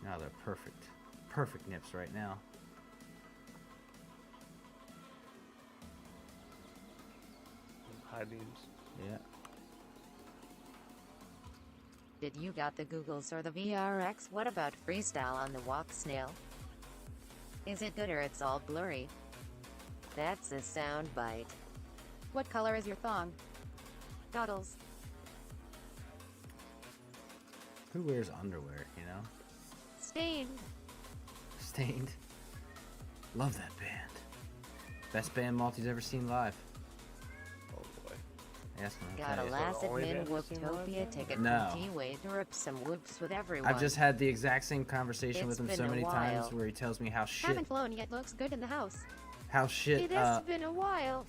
Speaker 3: Now they're perfect. Perfect nips right now.
Speaker 7: High beams.
Speaker 3: Yeah.
Speaker 8: Did you got the Googles or the VRX? What about freestyle on the walk snail? Is it good or it's all blurry? That's a sound bite.
Speaker 1: What color is your thong? Doddles.
Speaker 3: Who wears underwear, you know?
Speaker 1: Stained.
Speaker 3: Stained. Love that band. Best band Malty's ever seen live.
Speaker 7: Oh boy.
Speaker 3: Yes, man.
Speaker 8: Got a last
Speaker 7: only
Speaker 8: admin
Speaker 7: band you've seen live
Speaker 8: Whooptopia
Speaker 7: now?
Speaker 8: ticket
Speaker 3: No.
Speaker 8: from T-Way to rip some whoops with everyone.
Speaker 3: I've just had the exact same conversation with
Speaker 8: It's
Speaker 3: him so
Speaker 8: been a
Speaker 3: many times
Speaker 8: while.
Speaker 3: where he tells me how shit,
Speaker 1: Haven't flown yet, looks good in the house.
Speaker 3: shit,
Speaker 1: It has been a while.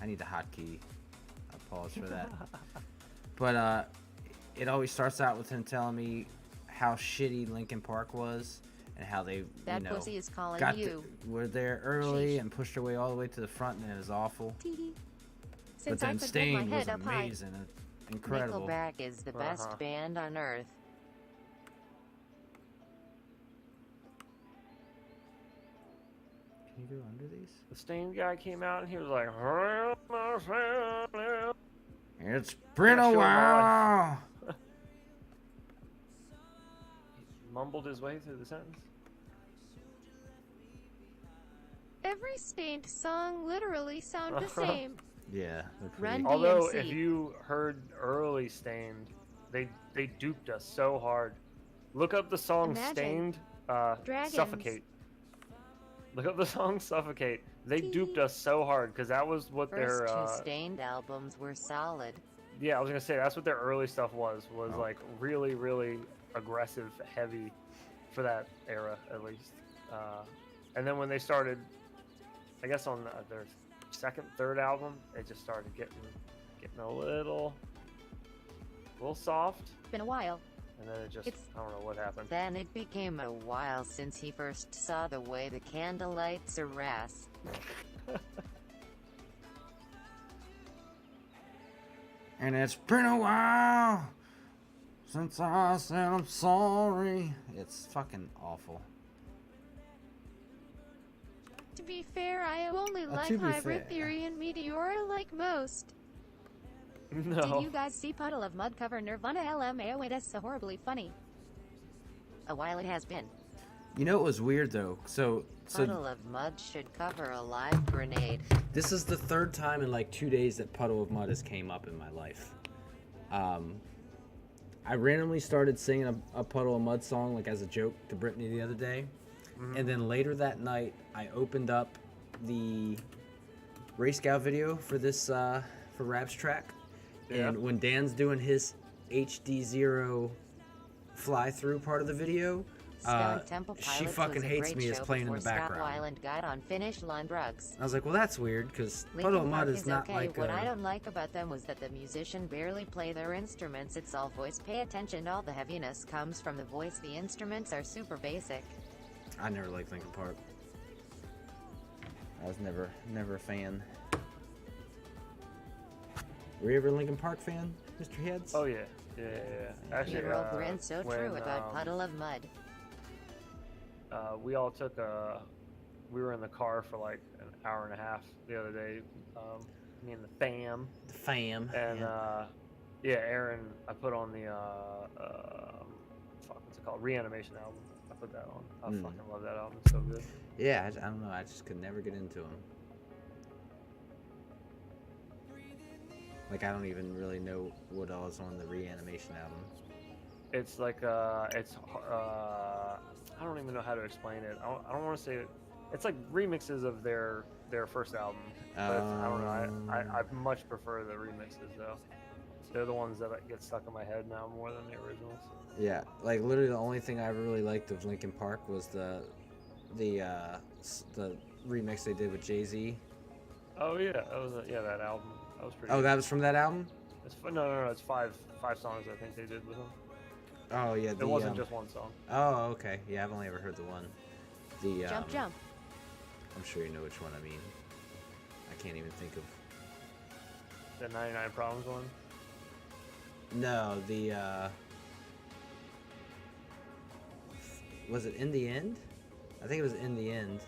Speaker 3: I need the hotkey. I apologize for that. But, it always starts out with him telling me how shitty Linkin Park was and how they,
Speaker 1: That
Speaker 3: you know,
Speaker 1: pussy is calling
Speaker 3: got
Speaker 1: you.
Speaker 3: were there early
Speaker 1: Sheesh.
Speaker 3: and pushed their way all the way to the front and it was awful.
Speaker 1: Teehee.
Speaker 3: But
Speaker 1: Since I
Speaker 3: then
Speaker 1: could hold my
Speaker 3: Stained was
Speaker 1: head up high.
Speaker 3: amazing and incredible.
Speaker 8: Nickelback is the best band on earth.
Speaker 3: Can you go under these?
Speaker 7: The Stained guy came out and he was like,
Speaker 3: It's been
Speaker 7: Yeah,
Speaker 3: a
Speaker 7: sure,
Speaker 3: while.
Speaker 7: mumbled his way through the sentence.
Speaker 1: Every Stained song literally sound the same.
Speaker 3: Yeah, they're pretty.
Speaker 1: Run
Speaker 7: Although,
Speaker 1: DMC.
Speaker 7: if you heard early Stained, they duped us so hard. Look up the song
Speaker 1: Imagine.
Speaker 7: Stained,
Speaker 1: Dragons.
Speaker 7: Suffocate. Look up the song Suffocate. They duped us so hard because that was what
Speaker 8: First
Speaker 7: their
Speaker 8: two Stained albums were solid.
Speaker 7: yeah, I was gonna say that's what their early stuff was
Speaker 3: Oh.
Speaker 7: like really, really aggressive, heavy for that era at least. And then when they started, I guess on their second, third album, they just started getting a little soft,
Speaker 1: Been a while.
Speaker 7: and then it just
Speaker 1: It's-
Speaker 7: I don't know what happened.
Speaker 8: Then it became a while since he first saw the way the candlelight's a ras.
Speaker 3: And it's been a while since I said I'm sorry. It's fucking awful.
Speaker 1: To be fair, I only
Speaker 3: to
Speaker 1: like
Speaker 3: be
Speaker 1: Hybrid
Speaker 3: fair.
Speaker 1: Theory and Meteora like most.
Speaker 7: No.
Speaker 1: Did you guys see Puddle of Mud cover Nirvana LMAO? That's so horribly funny.
Speaker 8: A while it has been.
Speaker 3: You know what was weird though? So
Speaker 8: Puddle of Mud should cover a live grenade.
Speaker 3: this is the third time in like 2 days that Puddle of Mud has came up in my life. I randomly started singing a Puddle of Mud song like as a joke to Brittany the other day. And then later that night, I opened up the RaceGOW video for this, for Rap's track.
Speaker 7: Yeah.
Speaker 3: And when Dan's doing his HD0 fly-through part of the video,
Speaker 8: Stone Temple
Speaker 3: she
Speaker 8: Pilots
Speaker 3: fucking
Speaker 8: was a
Speaker 3: hates
Speaker 8: great
Speaker 3: me as
Speaker 8: show
Speaker 3: playing in the
Speaker 8: before Scott
Speaker 3: background.
Speaker 8: Weiland got on finish line drugs.
Speaker 3: I was like, well, that's weird, because Puddle
Speaker 8: Linkin
Speaker 3: of Mud
Speaker 8: Park
Speaker 3: is not
Speaker 8: okay.
Speaker 3: like
Speaker 8: What I don't like about them was that the musician barely play their instruments. It's all voice. Pay attention. All the heaviness comes from the voice. The instruments are super basic.
Speaker 3: I never liked Linkin Park. I was never a fan. Were you ever a Linkin Park fan, Mr. Heads?
Speaker 7: Oh yeah. Actually,
Speaker 8: Funeral grin so
Speaker 7: when,
Speaker 8: true about Puddle of Mud.
Speaker 7: We all took we were in the car for like an hour and a half the other day, me and the fam.
Speaker 3: The fam.
Speaker 7: And
Speaker 3: yeah.
Speaker 7: Aaron, I put on the what's it called? Reanimation album. I put that on. I fucking love that album. It's so good.
Speaker 3: Yeah, I don't know. I just could never get into them. Like, I don't even really know what all is on the Reanimation album.
Speaker 7: It's like it's I don't even know how to explain it. I don't want to say it. It's like remixes of their first album. But I don't know. I much prefer the remixes though. They're the ones that get stuck in my head now more than the originals.
Speaker 3: Yeah, like literally the only thing I ever really liked of Linkin Park was the remix they did with Jay-Z.
Speaker 7: Oh yeah, that was that album. That was pretty.
Speaker 3: Oh,
Speaker 7: good.
Speaker 3: that was from that album?
Speaker 7: No. It's five songs I think they did with them.
Speaker 3: Oh yeah,
Speaker 7: it wasn't just one song.
Speaker 3: Oh okay, yeah, I've only ever heard the one. The
Speaker 8: Jump.
Speaker 3: I'm sure you know which one I mean. I can't even think of.
Speaker 7: The 99 Problems one.
Speaker 3: No, the was it In the End? I think it was In the End.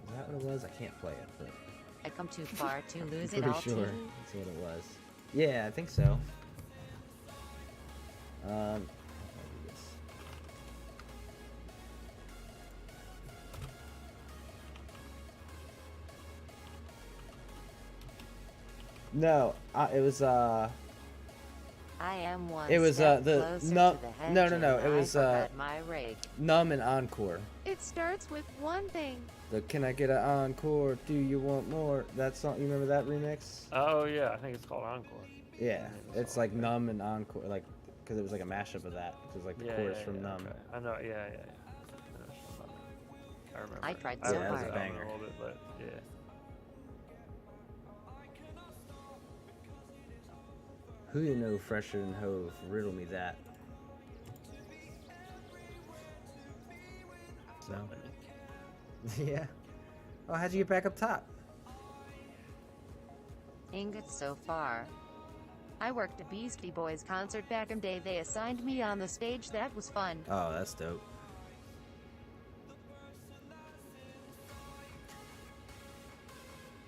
Speaker 3: Is that what it was? I can't play it, but
Speaker 8: I come too far to lose
Speaker 3: I'm
Speaker 8: it
Speaker 3: pretty
Speaker 8: all.
Speaker 3: sure
Speaker 8: Too.
Speaker 3: that's what it was. Yeah, I think so. I'll do this. No, it was
Speaker 8: I am one.
Speaker 3: It was
Speaker 8: step
Speaker 3: the
Speaker 8: closer
Speaker 3: no
Speaker 8: to the hedge
Speaker 3: no
Speaker 8: and
Speaker 3: it was
Speaker 8: I forgot my rake.
Speaker 3: Numb and Encore.
Speaker 1: It starts with one thing.
Speaker 3: The Can I Get an Encore? Do you want more? That song, you remember that remix?
Speaker 7: Oh yeah, I think it's called Encore.
Speaker 3: Yeah, it's like Numb and Encore, like because it was like a mashup of that. It was like the chorus from Numb.
Speaker 7: Okay. I know, yeah. I remember.
Speaker 8: I tried
Speaker 3: so
Speaker 8: so
Speaker 3: hard.
Speaker 8: hard.
Speaker 3: A banger.
Speaker 7: A little bit, but yeah.
Speaker 3: Who you know fresher than Hove? Riddle me that. So. Yeah. Oh, how'd you get back up top?
Speaker 8: Ingots so far. I worked a Beastie Boys concert back in the day. They assigned me on the stage. That was fun.
Speaker 3: Oh, that's dope.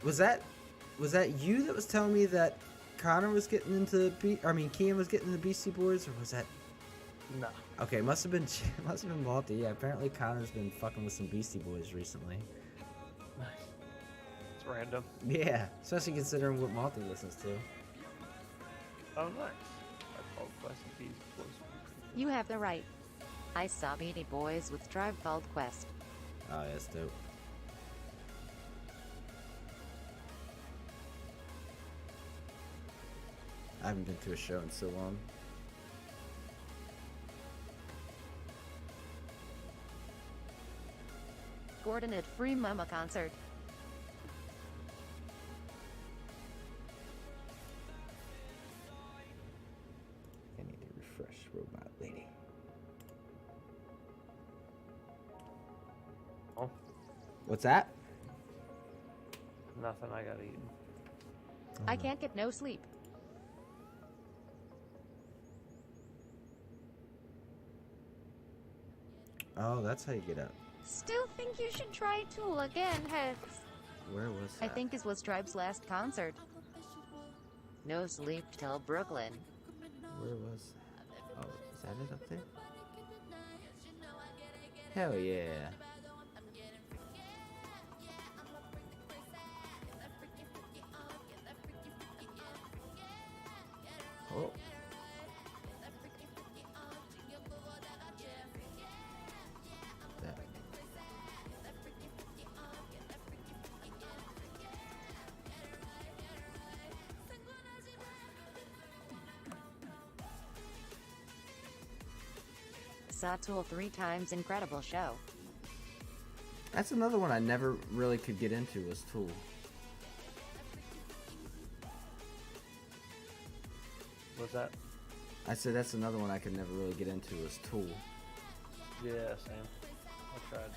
Speaker 3: Was that you that was telling me that Connor was getting into Kian was getting into Beastie Boys, or was that?
Speaker 7: No.
Speaker 3: Okay, must have been Malty. Yeah, apparently Connor's been fucking with some Beastie Boys recently.
Speaker 7: Nice. It's random.
Speaker 3: Yeah, especially considering what Malty listens to.
Speaker 7: Oh, nice. I called Quest and Beastie Boys.
Speaker 8: You have the right. I saw Beastie Boys with Tribe Called Quest.
Speaker 3: Oh, yeah, that's dope. I haven't been to a show in so long.
Speaker 8: Gordon at Free Mama concert.
Speaker 3: I need to refresh Robot Lady.
Speaker 7: Oh.
Speaker 3: What's that?
Speaker 7: Nothing. I gotta eat.
Speaker 8: I can't get no sleep.
Speaker 3: Oh, that's how you get up.
Speaker 1: Still think you should try Tool again, Heads.
Speaker 3: Where was that?
Speaker 8: I think this was Tribe's last concert. No sleep till Brooklyn.
Speaker 3: Where was that? Oh, is that it up there? Hell yeah. Oh. That.
Speaker 8: saw Tool 3 times. Incredible show.
Speaker 3: That's another one I never really could get into was Tool.
Speaker 7: What's that?
Speaker 3: I said that's another one I could never really get into was Tool.
Speaker 7: Yeah, same. I tried.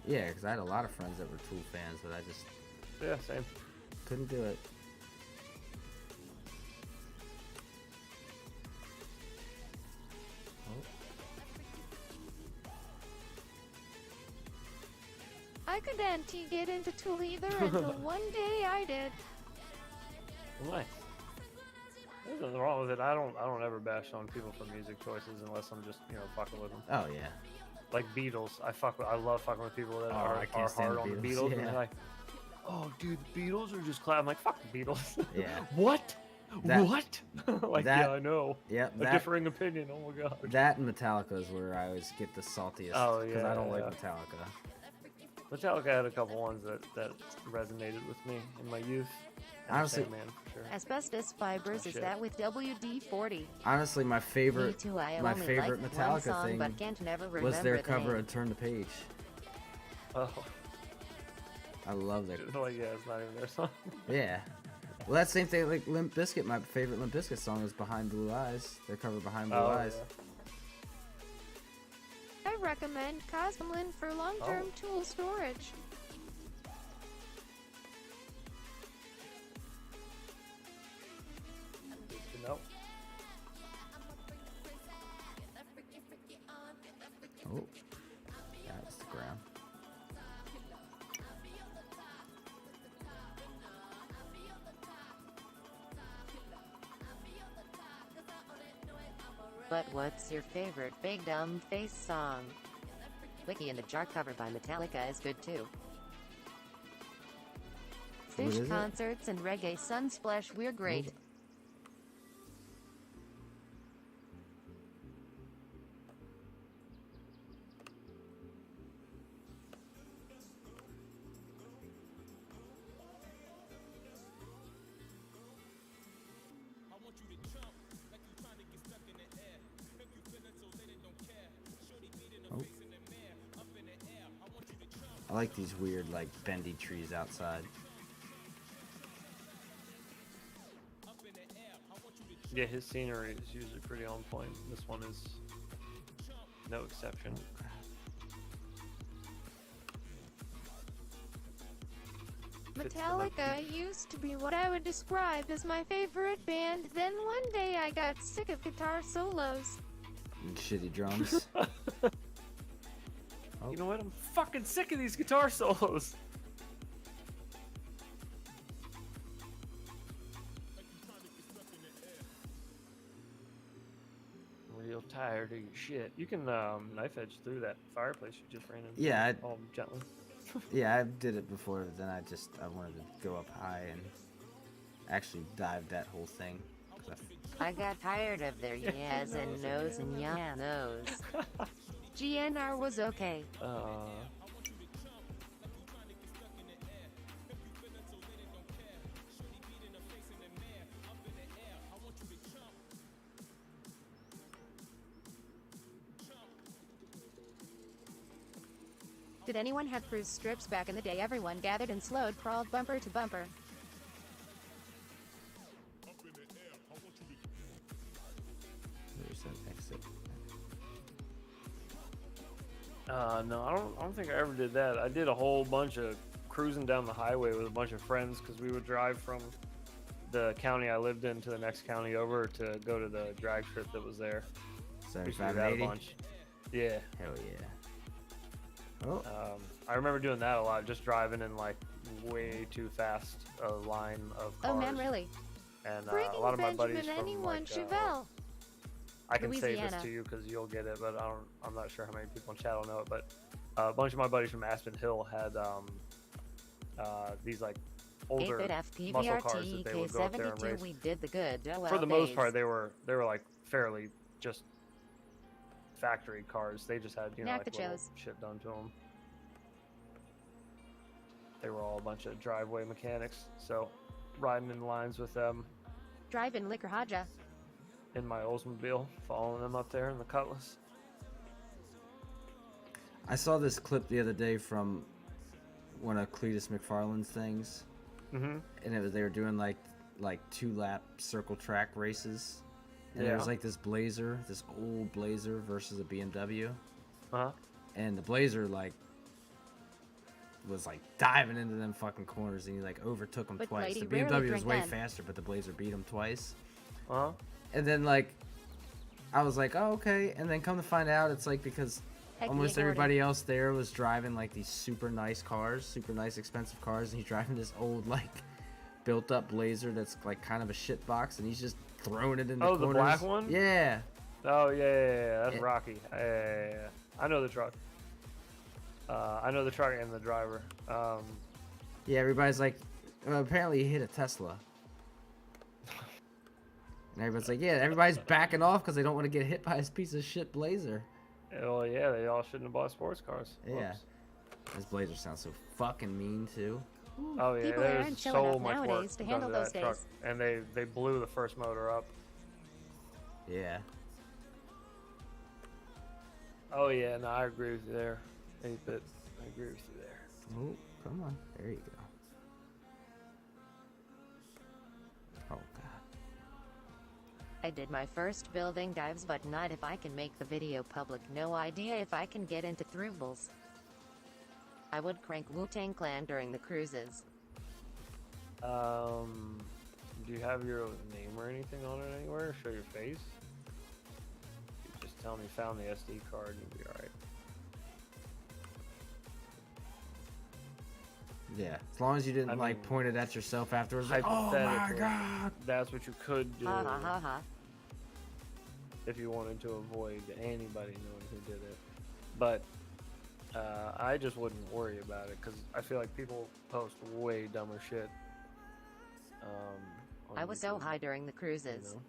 Speaker 3: Yeah, because I had a lot of friends that were Tool fans, but I just
Speaker 7: same.
Speaker 3: couldn't do it.
Speaker 1: I couldn't get into Tool either until one day I did.
Speaker 7: Nice. There's nothing wrong with it. I don't ever bash on people for music choices unless I'm just, fucking with them.
Speaker 3: Oh yeah.
Speaker 7: Like Beatles, I love fucking with people that
Speaker 3: I can't stand
Speaker 7: hard on the Beatles, and they're like, "Oh, dude, the Beatles are just clap." I'm like, "Fuck the Beatles."
Speaker 3: Yeah.
Speaker 7: What? What? Like, yeah, I know.
Speaker 3: Yeah.
Speaker 7: A differing opinion. Oh my god.
Speaker 3: That and Metallica is where I always get the saltiest.
Speaker 7: Oh,
Speaker 3: Because I don't like
Speaker 7: yeah.
Speaker 3: Metallica.
Speaker 7: Metallica had a couple ones that resonated with me in my youth.
Speaker 3: Honestly,
Speaker 7: Man, for sure.
Speaker 1: Asbestos Fibers is that with WD-40.
Speaker 3: Honestly, my favorite,
Speaker 8: Me too, I
Speaker 3: my
Speaker 8: only
Speaker 3: favorite
Speaker 8: liked
Speaker 3: Metallica
Speaker 8: one song,
Speaker 3: thing
Speaker 8: but can't never
Speaker 3: was
Speaker 8: remember
Speaker 3: their
Speaker 8: the
Speaker 3: cover
Speaker 8: name.
Speaker 3: of "Turn the Page."
Speaker 7: Oh,
Speaker 3: I love their.
Speaker 7: like yeah, it's not even their song.
Speaker 3: Yeah. Well, that same thing, like Limp Bizkit. My favorite Limp Bizkit song is "Behind Blue Eyes." Their cover "Behind Blue Eyes."
Speaker 1: I recommend Cosmoline for long-term tool storage.
Speaker 7: Good to know.
Speaker 3: Oh, that's the ground.
Speaker 8: But what's your favorite Big Dumb Face song? Wiki in the Jar cover by Metallica is good too.
Speaker 3: What
Speaker 8: Fish
Speaker 3: is it?
Speaker 8: concerts and reggae sunsplash, we're great.
Speaker 3: I like these weird, like, bendy trees outside.
Speaker 7: Yeah, his scenery is usually pretty on point. This one is no exception.
Speaker 1: Metallica used to be what I would describe as my favorite band, then one day I got sick of guitar solos.
Speaker 3: And shitty drums.
Speaker 7: You know what? I'm fucking sick of these guitar solos. Real tired of your shit. You can knife edge through that fireplace you just ran into.
Speaker 3: Yeah,
Speaker 7: gently.
Speaker 3: Yeah, I did it before, but then I wanted to go up high and actually dive that whole thing.
Speaker 8: I got tired of their yes and no's and yeah no's.
Speaker 1: GNR was okay. Did anyone have cruise strips back in the day? Everyone gathered and slowed, crawled bumper to bumper.
Speaker 3: There's an exit.
Speaker 7: No, I don't think I ever did that. I did a whole bunch of cruising down the highway with a bunch of friends because we would drive from the county I lived in to the next county over to go to the drag strip that was there. We used to do that a bunch. Yeah.
Speaker 3: Hell yeah. Oh.
Speaker 7: I remember doing that a lot, just driving in like way too fast a line of cars.
Speaker 1: Oh man, really?
Speaker 7: And
Speaker 1: Bringing
Speaker 7: a lot of my
Speaker 1: Benjamin
Speaker 7: buddies from
Speaker 1: anyone,
Speaker 7: like,
Speaker 1: Chevelle.
Speaker 7: I can say
Speaker 1: Louisiana.
Speaker 7: this to you because you'll get it, but I'm not sure how many people in chat will know it. But a bunch of my buddies from Aspen Hill had these like older
Speaker 8: 8-bit
Speaker 7: muscle cars that they would go up there and
Speaker 8: K72,
Speaker 7: race.
Speaker 8: we did the good.
Speaker 7: For the most part, they were like fairly just factory cars. They just had like little shit done to them. They were all a bunch of driveway mechanics, so riding in lines with them.
Speaker 1: Drive-in liquor Haja.
Speaker 7: in my Oldsmobile, following them up there in the Cutlass.
Speaker 3: I saw this clip the other day from one of Cletus McFarland's things, and they were doing like 2-lap circle track races, and there was like this old Blazer versus a BMW, and the Blazer like was like diving into them fucking corners, and he like overtook him twice. The BMW was way faster, but the Blazer beat him twice. And then like I was like, oh okay, and then come to find out it's like because almost everybody else there was driving like these super nice cars, super nice expensive cars, and he's driving this old like built up Blazer that's like kind of a shit box, and he's just throwing it in the corners.
Speaker 7: The black one?
Speaker 3: Yeah.
Speaker 7: Oh yeah. That's Rocky. Yeah. I know the truck. I know the truck and the driver.
Speaker 3: Yeah, everybody's like, well, apparently he hit a Tesla. And everybody's like, yeah, everybody's backing off because they don't want to get hit by his piece of shit Blazer.
Speaker 7: Well, yeah, they all shouldn't have bought sports cars.
Speaker 3: Yeah. This Blazer sounds so fucking mean, too.
Speaker 7: Oh, yeah,
Speaker 1: People
Speaker 7: there's
Speaker 1: aren't
Speaker 7: so
Speaker 1: showing up
Speaker 7: much work
Speaker 1: nowadays to handle
Speaker 7: done
Speaker 1: those
Speaker 7: that truck.
Speaker 1: days.
Speaker 7: And they blew the first motor up.
Speaker 3: Yeah.
Speaker 7: Oh, yeah, no, I agree with you there. 8-bit, I agree with you there.
Speaker 3: Oh, come on. There you go. Oh, God.
Speaker 8: I did my first building dives, but not if I can make the video public. No idea if I can get into throubles. I would crank Wu-Tang Clan during the cruises.
Speaker 7: Do you have your name or anything on it anywhere? Show your face? You just tell me found the SD card and you'll be alright.
Speaker 3: Yeah, as long as you didn't like point it at yourself afterwards. Like, oh my God!
Speaker 7: That's what you could do.
Speaker 8: Ha ha ha ha.
Speaker 7: If you wanted to avoid anybody knowing who did it. But I just wouldn't worry about it because I feel like people post way dumber shit.
Speaker 8: I was so high during the cruises.
Speaker 3: You know?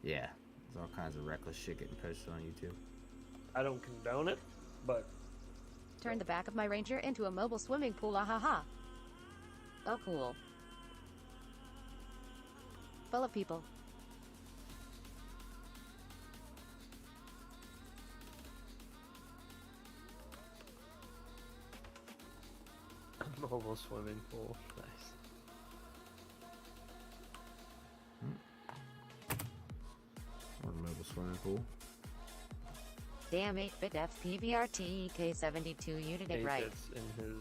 Speaker 3: Yeah, there's all kinds of reckless shit getting posted on YouTube.
Speaker 7: I don't condone it, but
Speaker 1: Turned the back of my Ranger into a mobile swimming pool, ah ha ha.
Speaker 8: Oh cool.
Speaker 1: Full of people.
Speaker 7: mobile swimming pool. Nice.
Speaker 3: Or a mobile swimming pool.
Speaker 8: Damn 8-bit FPVRT K72, you did it right.
Speaker 7: It's in his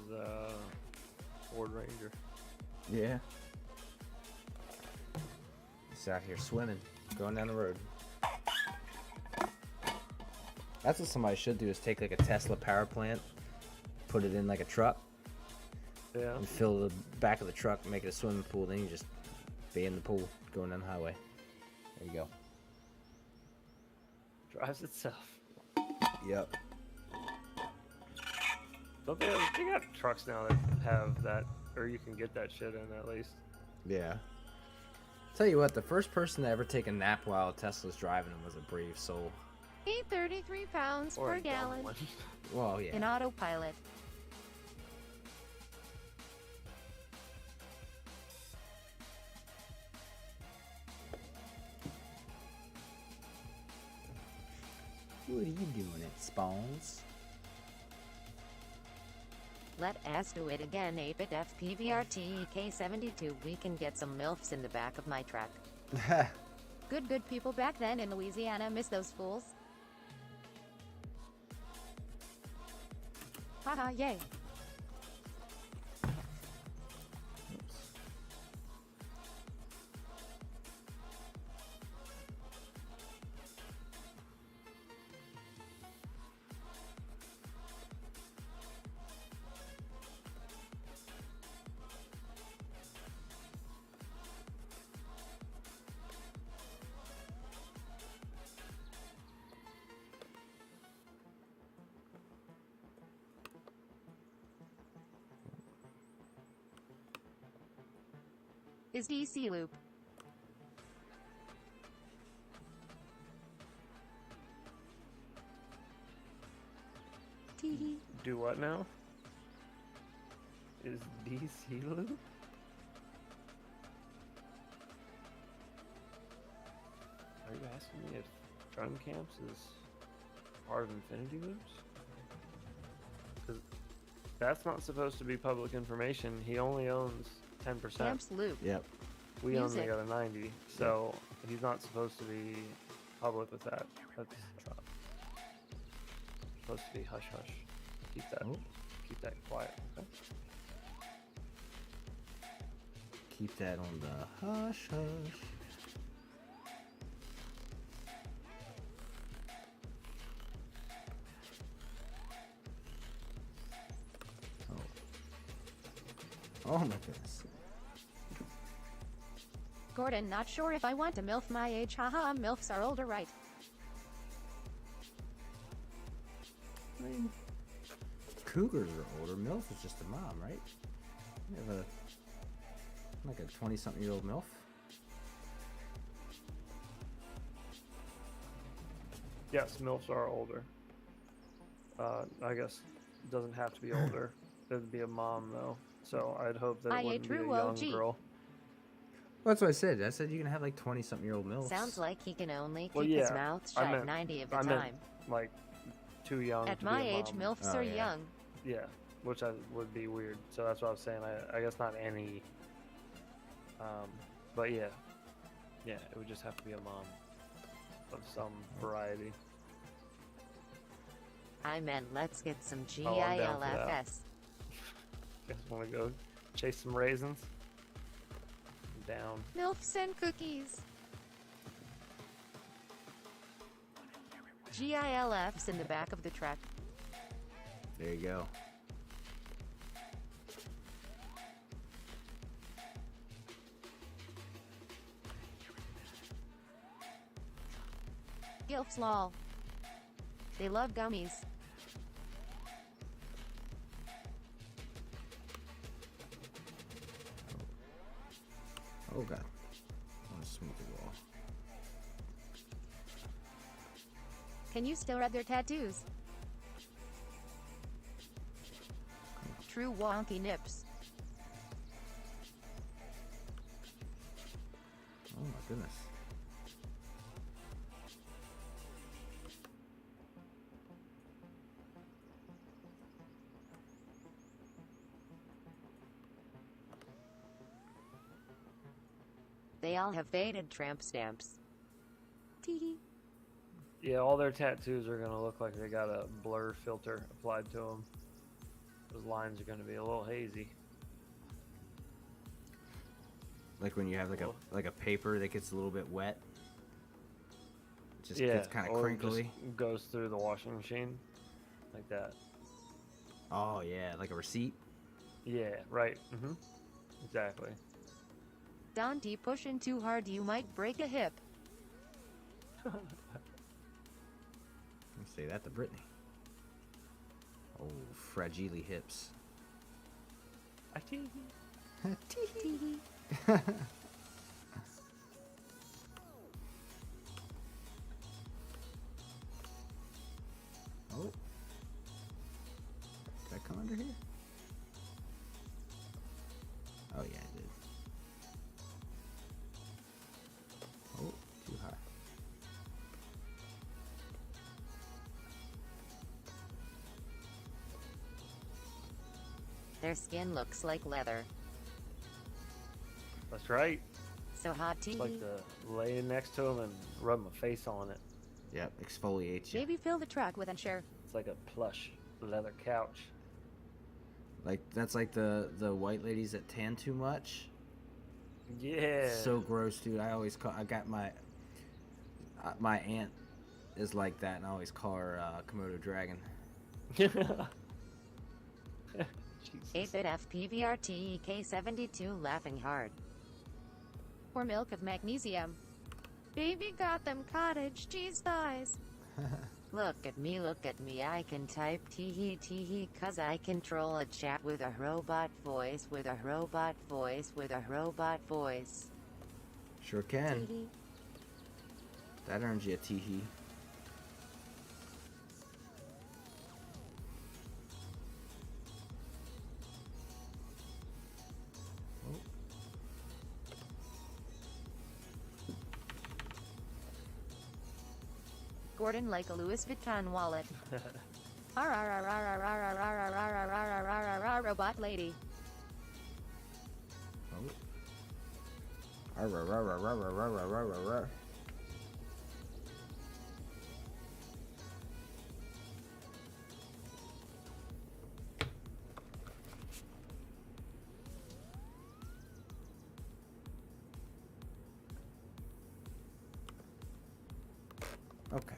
Speaker 7: Ford Ranger.
Speaker 3: Yeah. He's out here swimming, going down the road. That's what somebody should do, is take like a Tesla power plant, put it in like a truck, and fill the back of the truck, make it a swimming pool, then you just be in the pool going down the highway. There you go.
Speaker 7: Drives itself.
Speaker 3: Yep.
Speaker 7: Don't they got trucks now that have that, or you can get that shit in at least.
Speaker 3: Yeah. Tell you what, the first person to ever take a nap while Tesla's driving him was a brave soul.
Speaker 1: 833 pounds
Speaker 7: Or
Speaker 1: per
Speaker 7: a dumb
Speaker 1: gallon.
Speaker 7: one.
Speaker 3: Well, yeah.
Speaker 1: In autopilot.
Speaker 3: What are you doing at Spawns?
Speaker 8: Let us do it again, 8-bit FPVRT K72. We can get some MILFs in the back of my truck.
Speaker 1: Good people back then in Louisiana miss those fools. Haha, yay. Is DC loop. Tee.
Speaker 7: Do what now? Is DC loop? asking me if Drone Camps is part of Infinity Loops? Because that's not supposed to be public information. He only owns 10%.
Speaker 8: Camps Loop.
Speaker 3: Yep.
Speaker 7: We own
Speaker 8: Music.
Speaker 7: the other 90, so he's not supposed to be public with that. That's supposed to be hush hush. Keep that quiet. Okay.
Speaker 3: Keep that on the hush hush. Oh my goodness.
Speaker 1: Gordon, not sure if I want to MILF my age. Haha, MILFs are older, right?
Speaker 3: I mean, cougars are older. MILF is just a mom, right? You have like a 20-something-year-old MILF.
Speaker 7: Yes, MILFs are older. I guess it doesn't have to be older. It'd be a mom though. So I'd hope that it wouldn't be a
Speaker 1: true
Speaker 7: young
Speaker 1: OG.
Speaker 7: girl.
Speaker 3: Well, that's what I said. I said you can have like 20-something-year-old MILFs.
Speaker 8: Sounds like he can only
Speaker 7: Well,
Speaker 8: keep his
Speaker 7: yeah,
Speaker 8: mouth
Speaker 7: I
Speaker 8: shut
Speaker 7: meant-
Speaker 8: 90 of the
Speaker 7: I meant
Speaker 8: time.
Speaker 7: like too young.
Speaker 1: At
Speaker 7: to
Speaker 1: my
Speaker 7: be a
Speaker 1: age,
Speaker 7: mom.
Speaker 1: MILFs
Speaker 3: Oh,
Speaker 1: are
Speaker 3: yeah.
Speaker 1: young.
Speaker 7: Yeah, which would be weird. So that's what I was saying. I guess not any. But yeah, it would just have to be a mom of some variety.
Speaker 8: I meant let's get some
Speaker 7: Oh, I'm down for that.
Speaker 8: GILFS.
Speaker 7: You guys want to go chase some raisins? I'm down.
Speaker 1: MILFs and cookies.
Speaker 8: GILFs in the back of the truck.
Speaker 3: There you go.
Speaker 1: Gilfs lol.
Speaker 8: They love gummies.
Speaker 3: Oh god. I want to smooth the wall.
Speaker 1: Can you still read their tattoos? True wonky nips.
Speaker 3: Oh my goodness.
Speaker 8: They all have faded tramp stamps.
Speaker 1: Teehee.
Speaker 7: Yeah, all their tattoos are gonna look like they got a blur filter applied to them. Those lines are gonna be a little hazy.
Speaker 3: Like when you have like a paper that gets a little bit wet. It just
Speaker 7: Yeah,
Speaker 3: gets kind of
Speaker 7: or
Speaker 3: crinkly.
Speaker 7: just goes through the washing machine, like that.
Speaker 3: Oh yeah, like a receipt.
Speaker 7: Yeah, right. Exactly.
Speaker 1: Dante, pushing too hard, you might break a hip.
Speaker 3: Let me say that to Brittany. Oh, fragile hips.
Speaker 1: Teehee.
Speaker 3: Oh. Did I come under here? Oh yeah, I did. Oh, too high.
Speaker 8: Their skin looks like leather.
Speaker 7: That's right.
Speaker 8: So hot
Speaker 7: It's
Speaker 8: tea.
Speaker 7: like to lay next to him and rub my face on it.
Speaker 3: Yep, exfoliates you.
Speaker 1: Maybe fill the truck with Ensure.
Speaker 7: It's like a plush leather couch.
Speaker 3: Like that's like the white ladies that tan too much.
Speaker 7: Yeah.
Speaker 3: So gross, dude. I always call. I got my aunt is like that, and I always call her Komodo dragon.
Speaker 7: Jesus.
Speaker 8: 8-bit FPVRT K72 laughing hard.
Speaker 1: Or milk of magnesium. Baby got them cottage cheese thighs.
Speaker 8: Look at me, I can type teehee teehee cause I control a chat with a robot voice, with a robot voice, with a robot voice.
Speaker 3: Sure can.
Speaker 1: Teehee.
Speaker 3: That earns you a teehee.
Speaker 8: Gordon like a Louis Vuitton wallet. Robot lady.
Speaker 3: Okay.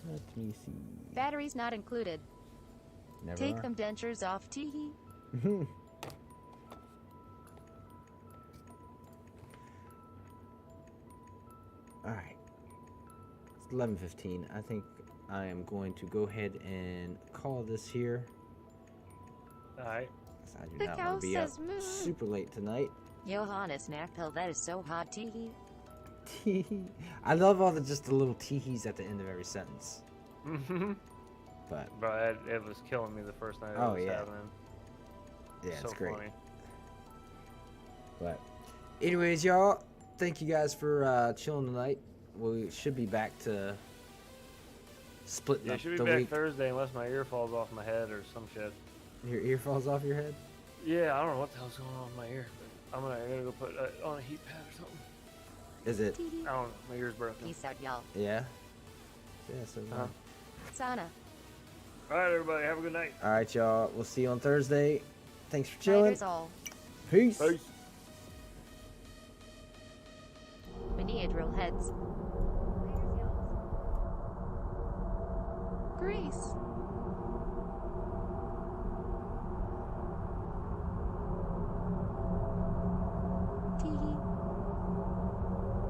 Speaker 3: Let me see.
Speaker 8: Batteries not included.
Speaker 3: Never
Speaker 8: Take
Speaker 3: are.
Speaker 8: them dentures off, teehee.
Speaker 3: Alright. It's 11:15. I think I am going to go ahead and call this here.
Speaker 7: Alright.
Speaker 3: I do
Speaker 1: The
Speaker 3: not
Speaker 1: cow
Speaker 3: want to be up
Speaker 1: says moo.
Speaker 3: super late tonight.
Speaker 8: Johanna snack pill, that is so hot, teehee.
Speaker 3: Teehee. I love all the just the little teehees at the end of every sentence. But
Speaker 7: it was killing me the first night.
Speaker 3: Oh,
Speaker 7: it was
Speaker 3: yeah.
Speaker 7: happening.
Speaker 3: yeah,
Speaker 7: So
Speaker 3: it's great.
Speaker 7: funny.
Speaker 3: But anyways, y'all, thank you guys for chilling tonight. We should be back to splitting
Speaker 7: Yeah,
Speaker 3: up
Speaker 7: should be
Speaker 3: the
Speaker 7: back
Speaker 3: week.
Speaker 7: Thursday unless my ear falls off my head or some shit.
Speaker 3: Your ear falls off your head?
Speaker 7: Yeah, I don't know what the hell's going on with my ear. But I gotta go put on a heat pad or something.
Speaker 3: Is it?
Speaker 7: I don't know. My ear's broken.
Speaker 8: Peace out, y'all.
Speaker 3: Yeah. Yeah. So.
Speaker 8: Sana.
Speaker 7: All right, everybody. Have a good night.
Speaker 3: All right, y'all. We'll see you on Thursday. Thanks for chilling.
Speaker 8: Fighters all.
Speaker 3: Peace.
Speaker 7: Peace.
Speaker 8: We need drill heads.
Speaker 1: Grease.